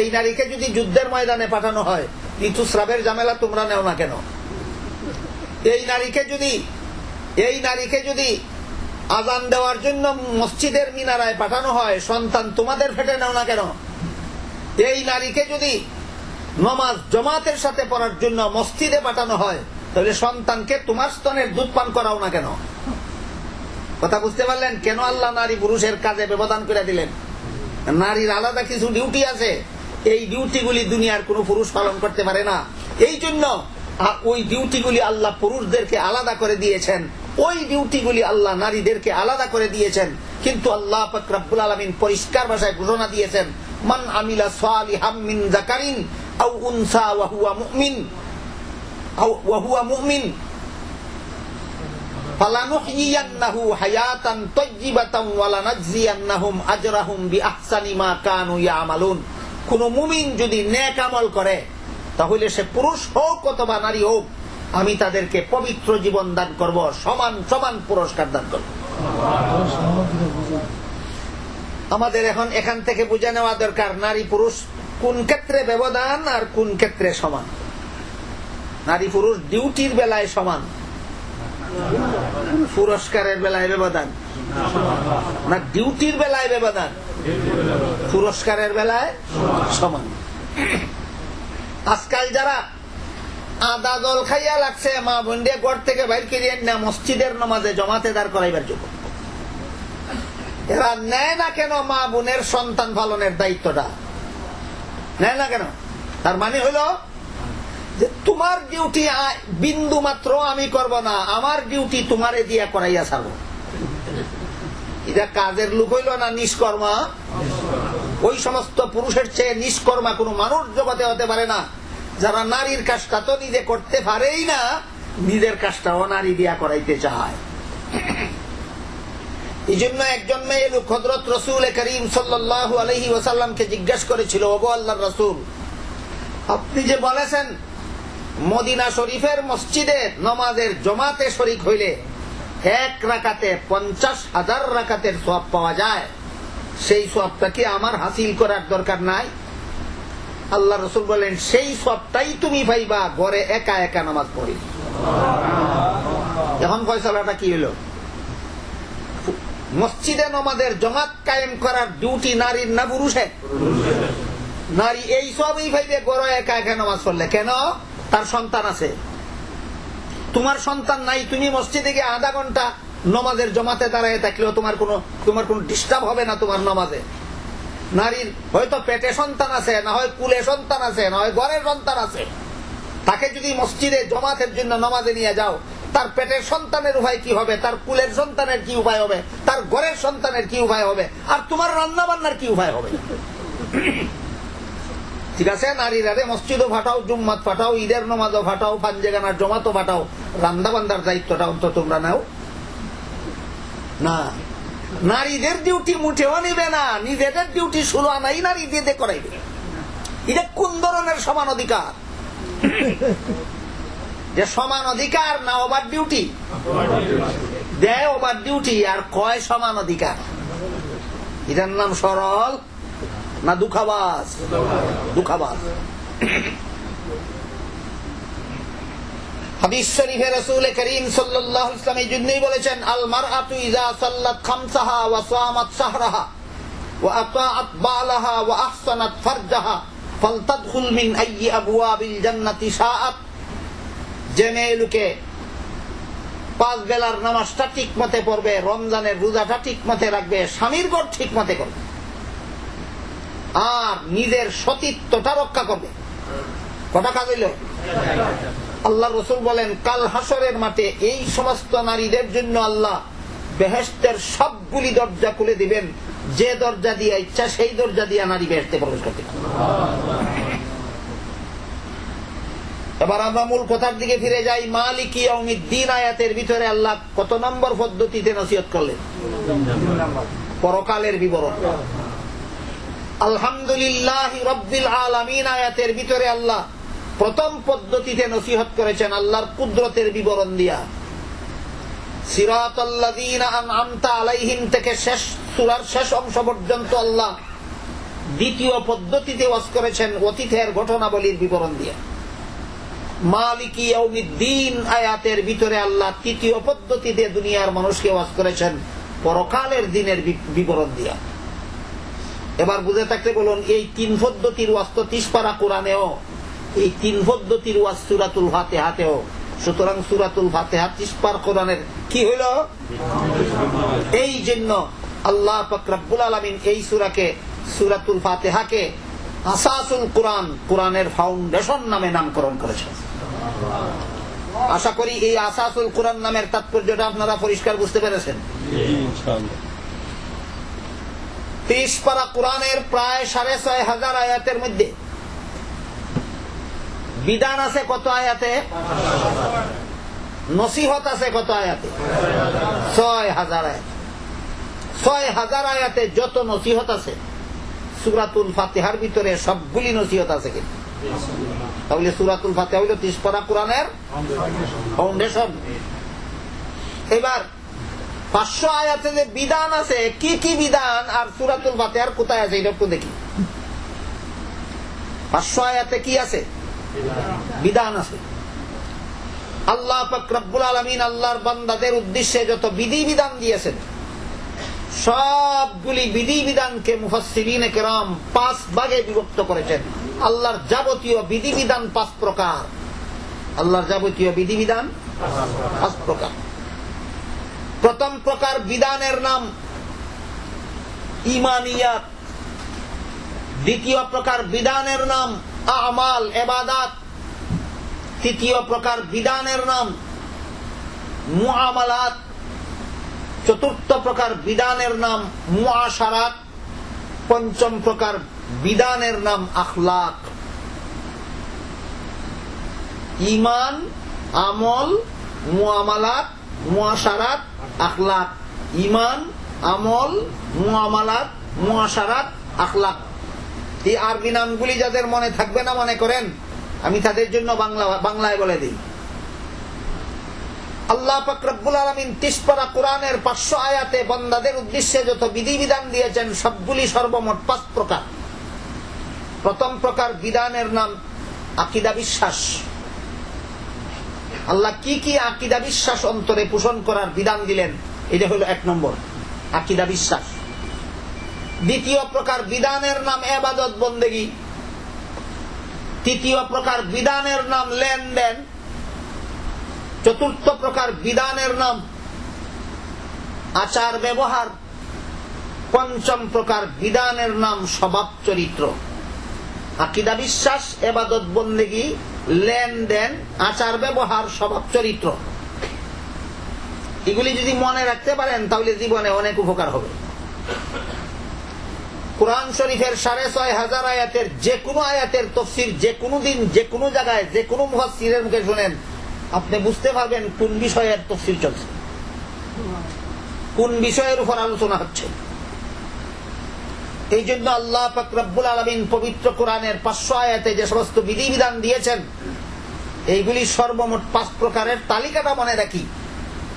এই নারীকে যদি যুদ্ধের ময়দানে পাঠানো হয়, ঋতুস্রাবের ঝামেলা তোমরা নেও না কেন? এই নারীকে যদি আজান দেওয়ার জন্য মসজিদের মিনারায় পাঠানো হয়, সন্তান তোমাদের ফেটে নেও না কেন? এই নারীকে যদি নামাজ জামাতের সাথে পড়ার জন্য মসজিদে পাঠানো হয়, তাহলে সন্তানকে তোমার স্তনের দুধ পান করাও না কেন? কথা বুঝতে পারলেন কেন আল্লাহ নারী পুরুষের কাজে ব্যবধান করে দিলেন? নারীর আলাদা কিছু ডিউটি আছে, এই ডিউটিগুলি দুনিয়ার কোন পুরুষ পালন করতে পারে না। এই জন্য ওই ডিউটিগুলি আল্লাহ পুরুষদেরকে আলাদা করে দিয়েছেন, ওই ডিউটিগুলি আল্লাহ নারীদেরকে আলাদা করে দিয়েছেন। কিন্তু আল্লাহ পাক রব্বুল আলামিন পরিষ্কার ভাষায় ঘোষণা দিয়েছেন, মান আমিলা সালিহাম মিন যাকারিন আও উনসা ওয়া হুয়া মুমিন ফালানুহইয়ান্নাহু হায়াতান তাইয়্যিবাতান ওয়া লানাজজিয়ান্নাহুম আজরাহুম বিআহসানি মা কানু ইয়ামালুন। কোন মুমিন যদি নেক আমল করে, তাহলে সে পুরুষ হোক অথবা নারী হোক, আমি তাদেরকে পবিত্র জীবন দান করব, সমান সমান পুরস্কার দান করব। আমাদের এখন এখান থেকে বুঝে নেওয়া দরকার নারী পুরুষ কোন ক্ষেত্রে ব্যবধান আর কোন ক্ষেত্রে সমান। নারী পুরুষ ডিউটির বেলায় সমান, পুরস্কারের বেলায় ব্যবধান না, ডিউটির বেলায় ব্যবধান, পুরস্কারের বেলায় সমান। আজকাল যারা আদা জল খাইয়া লাগছে মা বোনদের ঘর থেকে বাইর করিয়ে না মসজিদের নামাজে জমাতে দাঁড় করাইবার জন্য, এরা নেয় না কেন মা বোনের সন্তান পালনের দায়িত্বটা? নেয় না কেন? তার মানে হলো যে তোমার ডিউটি বিন্দু মাত্র আমি করব না, আমার ডিউটি তোমারে দিয়া করাইয়া ছাড়বো। এটা কাজের লোক হইল না নিষ্কর্মা? ওই সমস্ত পুরুষের চেয়ে নিষ্কর্মা কোন মানুষ জগতে হতে পারে না, যারা নারীর কাজটা তো নিজে করতে পারেই না, নিজের কাজটাও নারী দিয়া করাইতে চায়। এই জন্য একজন মেয়ে লোক হযরত রাসূল করিম সাল্লাল্লাহু আলাইহি ওয়াসাল্লামকে জিজ্ঞাসা করেছিল, ওগো আল্লাহর রাসূল, আপনি যে বলেছেন মদিনা শরীফের মসজিদে নামাজের জমাতে শরীক হইলে এক রাকাতে 50,000 রাকাতের সওয়াব পাওয়া যায়, সেই সওয়াবটা কি আমার হাসিল করার দরকার নাই? আল্লাহ রাসূল বলেন, সেই সওয়াবটাই তুমি পাইবা ঘরে একা একা নামাজ পড়ি। এখন ফয়সালাটা কি হলো? মসজিদে নামাজের জমাত কায়েম করার ডিউটি নারীর না পুরুষের? নারী এই সবই পাইবে ঘরে একা একা নামাজ পড়লে। কেন? তার সন্তান আছে। তোমার সন্তান নাই, তুমি মসজিদে গিয়ে আধা ঘন্টা নামাজের জমাতে দাঁড়ায় থাকলেও তোমার কোনো ডিস্টার্ব হবে না তোমার নামাজে। নারীর হয়তো পেটে সন্তান আছে, না হয় কুলে সন্তান আছে, না হয় ঘরের সন্তান আছে, তাকে যদি মসজিদে জমাতের জন্য নামাজে নিয়ে যাও, তার পেটের সন্তানের উপায় কি হবে, তার কুলের সন্তানের কি উপায় হবে, তার ঘরের সন্তানের কি উপায় হবে, আর তোমার রান্না বান্নার কি উপায় হবে? ঠিক আছে, নারীরা মসজিদও ফাটাও, জুম্মাত ফাটাও, ঈদের নামাজও ফাটাও, পাঞ্জেগানার জমাতও ফাটাও, রান্না বান্নার দায়িত্বটা অন্তত তোমরা নাও না। নারীদের ডিউটি মুঠেও নিবে না, নিজেদের ডিউটি শুরু আনাই নারী দিয়ে করাইবে। এটা কোন ধরনের সমান অধিকার? যে সমান অধিকার না ওভার ডিউটি? দেয় ওভার ডিউটি আর কয় সমান অধিকার। এটার নাম সরল না দুঃখাবাজ? দুঃখাবাজ। হাদিস শরীফে রাসূল করিম সাল্লাল্লাহু আলাইহি ওয়াসাল্লাম এই জন্যই বলেছেন, আল মারআতু ইযা সাল্লাত খামসাহা ওয়া সামাত শাহরাহা ওয়া আতাআত বালাহা ওয়া আহসানাত ফারজাহা ফালতাদখুল মিন আইয়ি আবওয়াবিল জান্নাতি শাআত। যে মেয়ে লোকে 5 বেলার নামাজটা ঠিকমতে পড়বে, রমজানের রোজাটা ঠিকমতে রাখবে, স্বামীর ঘর ঠিকমতে করবে, আর নিজের সতীত্বটা রক্ষা করবে, কটা কাজ হইল? আল্লাহ রাসূল বলেন, কাল হাসরের মাঠে এই সমস্ত নারীদের জন্য আল্লাহ বেহেশতের সবগুলি দরজা খুলে দিবেন, যে দরজা দিয়ে ইচ্ছা সেই দরজা দিয়ে নারী বেহেশতে প্রবেশ করতে। এবার আমরা মূল কথার দিকে ফিরে যাই। মালিকি ইয়াউমিদ্দিন আয়াতের ভিতরে আল্লাহ কত নম্বর পদ্ধতিতে নসিহত করলেন? পরকালের বিবরণ। আলহামদুলিল্লাহি রাব্বিল আলামিন আয়াতের ভিতরে আল্লাহ প্রথম পদ্ধতিতে নসিহত করেছেন আল্লাহর কুদরতের বিবরণ দিয়া। সিরাতাল্লাযীনা আন'আমতা আলাইহিম থেকে শেষ সূরার শেষ অংশ পর্যন্ত আল্লাহ দ্বিতীয় পদ্ধতিতে ওয়াজ করেছেন অতীতের ঘটনাবলীর বিবরণ দিয়া। মালিকি ইয়াউমিদ্দিন আয়াতের ভিতরে আল্লাহ তৃতীয় পদ্ধতিতে দুনিয়ার মানুষকে ওয়াজ করেছেন পরকালের দিনের বিবরণ দিয়া। এবার বুঝে থাকতে বলুন, এই 3 পদ্ধতির ওয়াজ তো 30 পারা কোরআনেও, এই 3 পদ্ধতির ওয়াজ সূরাতুল ফাতিহাতেও। সুতরাং সূরাতুল ফাতিহা 30 পারা কোরআনের কি হইল? এই জন্য আল্লাহ পাক রব্বুল আলামিন এই সূরাকে, সূরাতুল ফাতিহাকে আসাসুল কোরআন, কোরআনের ফাউন্ডেশন নামে নামকরণ করেছে। আশা করি এই আসাসুল কোরআন নামের তাৎপর্যটা আপনারা পরিষ্কার বুঝতে পেরেছেন। 30 পারা কোরআনের প্রায় 6,500 আয়াতের মধ্যে বিধান আছে কত আয়াতে? নসিহত আছে কত আয়াতে? 6,000 আয়াত। 6,000 আয়াতে যত নসিহত আছে, সূরাতুল ফাতিহার ভিতরে সবগুলি নসিহত আছে কিন্তু। তাহলে সূরাতুল ফাতিহা হইল 30 পারা কোরআনের ফাউন্ডেশন। এবার 500 আয়াতে যে বিধান আছে, কি কি বিধান আর সূরাতুল ফাতিহার কোথায় আছে এটা একটু দেখি। 500 আয়াতে কি আছে? বিধান আছে। আল্লাহ পাক রব্বুল আলামিন আল্লাহর বান্দাদের উদ্দেশ্যে যত বিধি বিধান দিয়েছেন, সবগুলি বিধি বিধানকে মুফাসসিরিনে কেরাম 5 ভাগে বিভক্ত করেছেন। আল্লাহর যাবতীয় বিধি বিধান 5 প্রকার। আল্লাহর যাবতীয় বিধি বিধান 5 প্রকার। প্রথম প্রকার বিধানের নাম ঈমানিয়াত। দ্বিতীয় প্রকার বিধানের নাম আমাল, ইবাদাত। তৃতীয় প্রকার বিধানের নাম মুআমালাত। চতুর্থ প্রকার বিধানের নাম মুআশারাত। পঞ্চম প্রকার বিধানের নাম আখলাক। ঈমান, আমল, মুআমালাত, মুআশারাত, আখলাক। ঈমান, আমল, মুআমালাত, মুআশারাত, আখলাক। এই আরবি নামগুলি যাদের মনে থাকবে না মনে করেন, আমি তাদের জন্য বাংলায় বলে দিই। আল্লাহ পাক রব্বুল আলামিন 30 পারা কোরআনের 500 আয়াতে বান্দাদের উদ্দেশ্যে যত বিধি বিধান দিয়েছেন, সবগুলি সর্বমোট 5 প্রকার। প্রথম প্রকার বিধানের নাম আকীদা, বিশ্বাস। আল্লাহ কি কি আকীদা বিশ্বাস অন্তরে পোষণ করার বিধান দিলেন, এটা হলো 1 নম্বর আকীদা বিশ্বাস। দ্বিতীয় প্রকার বিধানের নাম ইবাদত বন্দেগী। তৃতীয় প্রকার বিধানের নাম লেনদেন। চতুর্থ প্রকার বিধানের নাম আচার ব্যবহার। পঞ্চম প্রকার বিধানের নাম স্বভাব চরিত্র। আকীদা বিশ্বাস, ইবাদত বন্দেগী, লেনদেন, আচার ব্যবহার, স্বভাব চরিত্র। এগুলি যদি মনে রাখতে পারেন তাহলে জীবনে অনেক উপকার হবে। কোরআন শরীফের 6,500 আয়াতের যে কোনো আয়াতের তাফসীর যে কোনো দিন যে কোনো জায়গায় যে কোনো মুফাসসিরের মুখে শুনেন, আপনি বুঝতে পারবেন কোন বিষয়ের তাফসীর চলছে, কোন বিষয়ের উপর আলোচনা হচ্ছে। এই জন্য আল্লাহ পাক রব্বুল আলামিন পবিত্র কোরআনের 500 আয়াতে যে সমস্ত বিধি বিধান দিয়েছেন, এইগুলি সর্বমোট 5 প্রকারের। তালিকাটা মনে রাখি।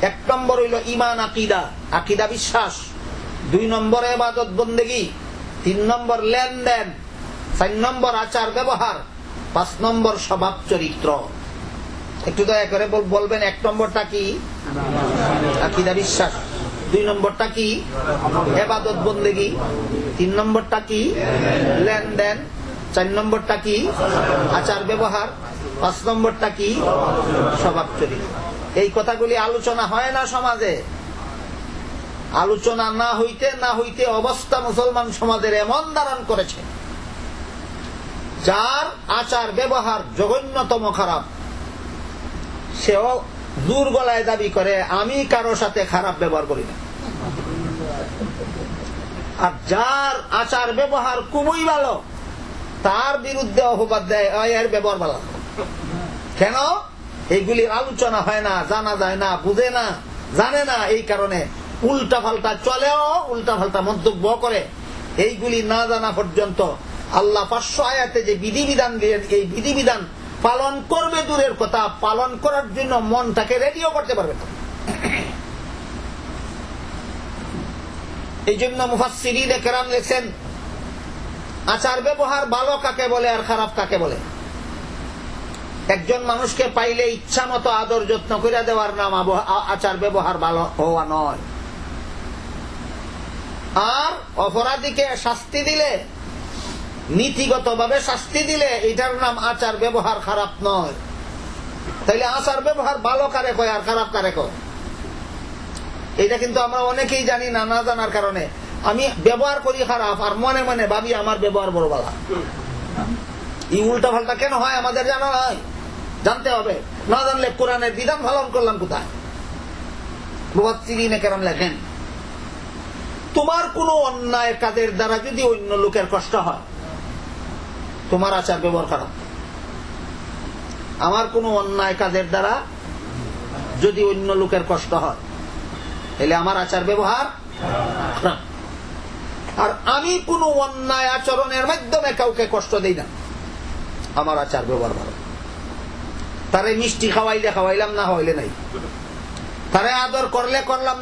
1 নম্বর হইল ঈমান, আকীদা, আকীদা বিশ্বাস। 2 নম্বর ইবাদত বন্দেগী। 3 নম্বর লেনদেন। 4 নম্বর আচার ব্যবহার। 5 নম্বর স্বভাব চরিত্র। একটু দয়া করে বলবেন 1 নম্বরটা কি? আকীদা বিশ্বাস। 2 নম্বরটা কি? ইবাদত বন্দেগী। 3 নম্বরটা কি? লেনদেন। 4 নম্বরটা কি? আচার ব্যবহার। 5 নম্বরটা কি? স্বভাব চরিত্র। এই কথাগুলি আলোচনা হয় না সমাজে। আলোচনা না হইতে অবস্থা মুসলমান সমাজের এমন ধারণ করেছে, যার আচার ব্যবহার জঘন্যতম খারাপ, সেও জোর গলায় দাবি করে আমি কারো সাথে খারাপ ব্যবহার করি না। আর যার আচার ব্যবহার খুবই ভালো, তার বিরুদ্ধে অপবাদ দেয় এর ব্যবহার ভালো। কেন? এইগুলির আলোচনা হয় না, জানা যায় না, বুঝে না, জানে না। এই কারণে উল্টা পাল্টা চলেও, উল্টা পাল্টা মন্তব্য করে। এইগুলি না জানা পর্যন্ত আল্লাহ 500 আয়াতে যে বিধিবিধান দিয়ে, এই বিধিবিধান পালন করবে দূরের কথা, পালন করার জন্য মনটাকে রেডিও করতে পারবে না। এই জন্য মুফাসসিরিনে কেরাম লিখছেন, আচার ব্যবহার ভালো কাকে বলে আর খারাপ কাকে বলে। একজন মানুষকে পাইলে ইচ্ছা মতো আদর যত্ন করে দেওয়ার নাম আচার ব্যবহার ভালো হওয়া নয়। আর অপরাধীকে শাস্তি দিলে, নীতিগত ভাবে শাস্তি দিলে, এটার নাম আচার ব্যবহার খারাপ নয়। তাইলে আচার ব্যবহার ভালো কারে কয় আর খারাপ কারে কয়, এটা কিন্তু আমরা অনেকেই জানি না। না জানার কারণে আমি ব্যবহার করি খারাপ আর মনে মনে ভাবি আমার ব্যবহার বড় ভালো। এই উল্টা পাল্টা কেন হয় আমাদের জানা নাই, জানতে হবে। না জানলে কোরআনের বিধান পালন করলাম কোথায়? মুফাসসিরিনে কেরাম লেখেন, তোমার কোনো অন্যায় কাজের দ্বারা যদি অন্য লোকের কষ্ট হয়, তোমার আচার ব্যবহার খারাপ। আমার কোনো অন্যায় কাজের দ্বারা যদি অন্য লোকের কষ্ট হয়, তাহলে আমার আচার ব্যবহার খারাপ। আর আমি কোনো অন্যায় আচরণের মাধ্যমে কাউকে কষ্ট দেই না, আমার আচার ব্যবহার ভালো। তারে মিষ্টি খাওয়াইলে খাওয়াইলাম, না খাওয়াইলে নাই। তারে আদর করলে করলাম,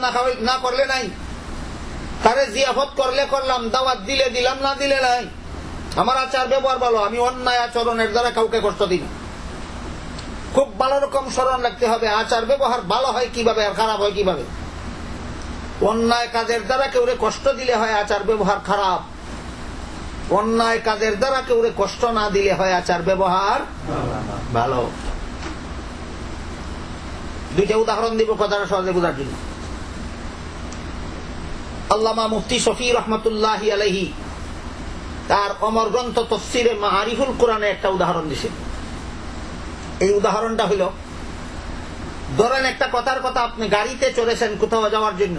না করলে নাই। তারে জিয়াফত করলে করলাম, দাওয়াত দিলে দিলাম, না দিলে নাই। আমার আচার ব্যবহার ভালো, আমি অন্যায় আচরণের দ্বারা কাউকে কষ্ট দিই না। খুব ভালো রকম স্মরণ রাখতে হবে, আচার ব্যবহার ভালো হয় কিভাবে আর খারাপ হয় কিভাবে। অন্যায় কাজের দ্বারা কেউ কষ্ট দিলে হয় আচার ব্যবহার খারাপ, অন্যায় কাজের দ্বারা কেউ কষ্ট না দিলে হয় আচার ব্যবহার ভালো। দুইটা উদাহরণ দিব কথাটা সহজে বোঝার জন্য। আল্লামা মুফতি শফি রহমতুল্লাহি আলাইহি তার অমর গ্রন্থ তাফসীরে মাআরিফুল কোরআনে একটা উদাহরণ দিয়েছেন। এই উদাহরণটা হইল, ধরেন একটা কথার কথা, আপনি গাড়িতে চড়েছেন কোথাও যাওয়ার জন্য।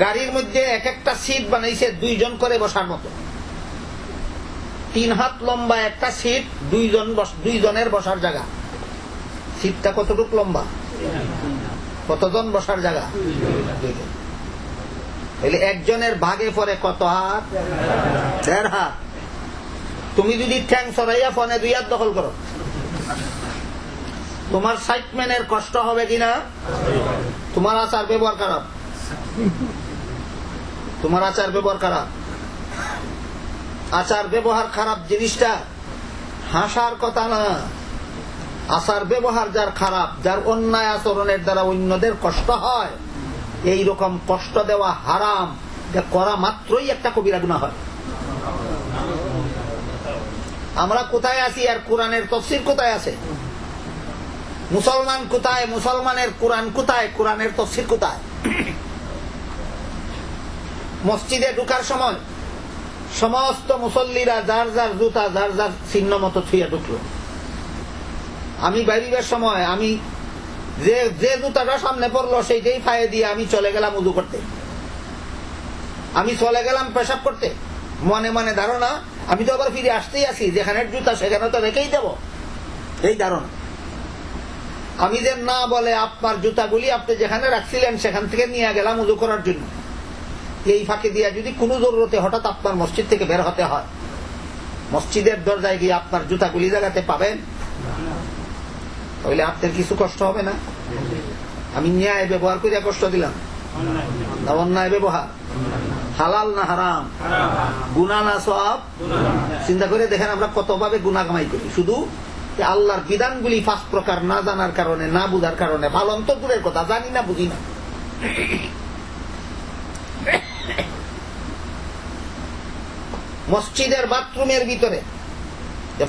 গাড়ির মধ্যে এক একটা সিট বানাইছে 2 জন করে বসার মতো। 3 হাত লম্বা একটা সিট, 2 জনের বসার জায়গা। সিটটা কতটুকু লম্বা? কতজন বসার জায়গা? 2 জন। তাহলে একজনের ভাগে পড়ে কত হাত? 1.5 হাত। তুমি যদি ঠ্যাং সরাইয়া ফোনে 2 হাত দখল করো, তোমার সাইটম্যানের কষ্ট হবে কিনা? তোমার আচার ব্যবহার খারাপ, তোমার আচার ব্যবহার খারাপ। আচার ব্যবহার খারাপ জিনিসটা হাসার কথা না। আচার ব্যবহার যার খারাপ, যার অন্যায় আচরণের দ্বারা অন্যদের কষ্ট হয়, এই রকম কষ্ট দেওয়া হারাম, যা করা মাত্রই একটা কবিরা গুনাহ হয়। আমরা কোথায় আছি আর কোরআনের তাফসীর কোথায় আছে? মুসলমান কোথায়? মুসলমানের কোরআন কোথায়? কোরআনের তাফসীর কোথায়? মসজিদে ঢুকার সময় সমস্ত মুসল্লিরা যার যার জুতা যার যার চিহ্ন মতো ছুঁয়ে ঢুকলো। আমি বাইরের সময় আমি যে জুতাটা সামনে পড়লো সেইটাই ফায়ে দিয়ে আমি চলে গেলাম উযু করতে। আমি চলে গেলাম পেশাব করতে, মনে মনে ধারণা আমি তো আবার ফিরে আসতেই আছি, যেখানে জুতা সেখানে তো রেখেই দেব, এই ধারণা। আমি যে না বলে আপনার জুতাগুলি আপনি যেখানে রাখছিলেন সেখান থেকে নিয়ে গেলাম উযু করার জন্য। এই ফাঁকে দিয়া যদি কোনো জরুরতে হঠাৎ আপনার মসজিদ থেকে বের হতে হয়, মসজিদের দরজায় গিয়ে আপনার জুতাগুলি জায়গাতে পাবেন, তাহলে আপনার কিছু কষ্ট হবে না? আমি ন্যায় ব্যবহার করে কষ্ট দিলাম না অন্যায় ব্যবহার? হালাল না হারাম? গুনাহ না সওয়াব? চিন্তা করে দেখেন আমরা কতভাবে গুনাহ কামাই করি, শুধু আল্লাহর বিধানগুলি 5 প্রকার না জানার কারণে, না বুঝার কারণে। পালন তো দূরের কথা, জানি না, বুঝি না। মসজিদের বাথরুমের ভিতরে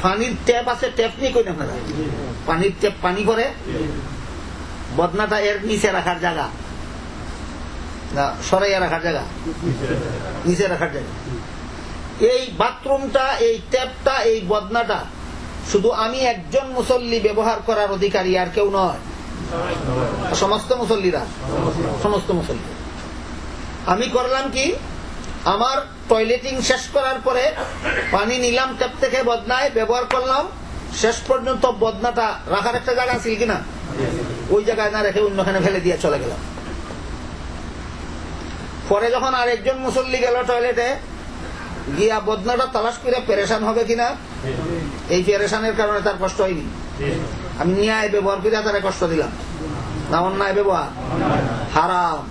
পানির ট্যাপ আছে, ট্যাপ নিয়ে কই না আপনারা? পানির ট্যাপ, পানি পরে বদনাটা এর নিচে রাখার জায়গা না সরাইয়া রাখার জায়গা? নিচে রাখার জায়গা। এই বাথরুমটা, এই ট্যাপটা, এই বদনাটা শুধু আমি একজন মুসল্লি ব্যবহার করার অধিকারী, আর কেউ নয়। সমস্ত মুসল্লিরা, সমস্ত মুসল্লি। আমি করলাম কি, আমার টয়লেটিং শেষ করার পরে পানি নিলাম ট্যাপ থেকে, বদনায় ব্যবহার করলাম, শেষ পর্যন্ত বদনাটা রাখার একটা জায়গা ছিল কিনা, ওই জায়গায় না রেখে অন্যখানে ফেলে দিয়ে চলে গেলাম। পরে যখন আরেকজন মুসল্লি গেল টয়লেটে গিয়া বদনাটা তালাশ করে পেরেশান হবে কিনা, এই পেরেশানের কারণে তার কষ্ট হয়নি। আমি ন্যায় ব্যবহার করে তারা কষ্ট দিলাম না অন্যায় ব্যবহার? হারাম।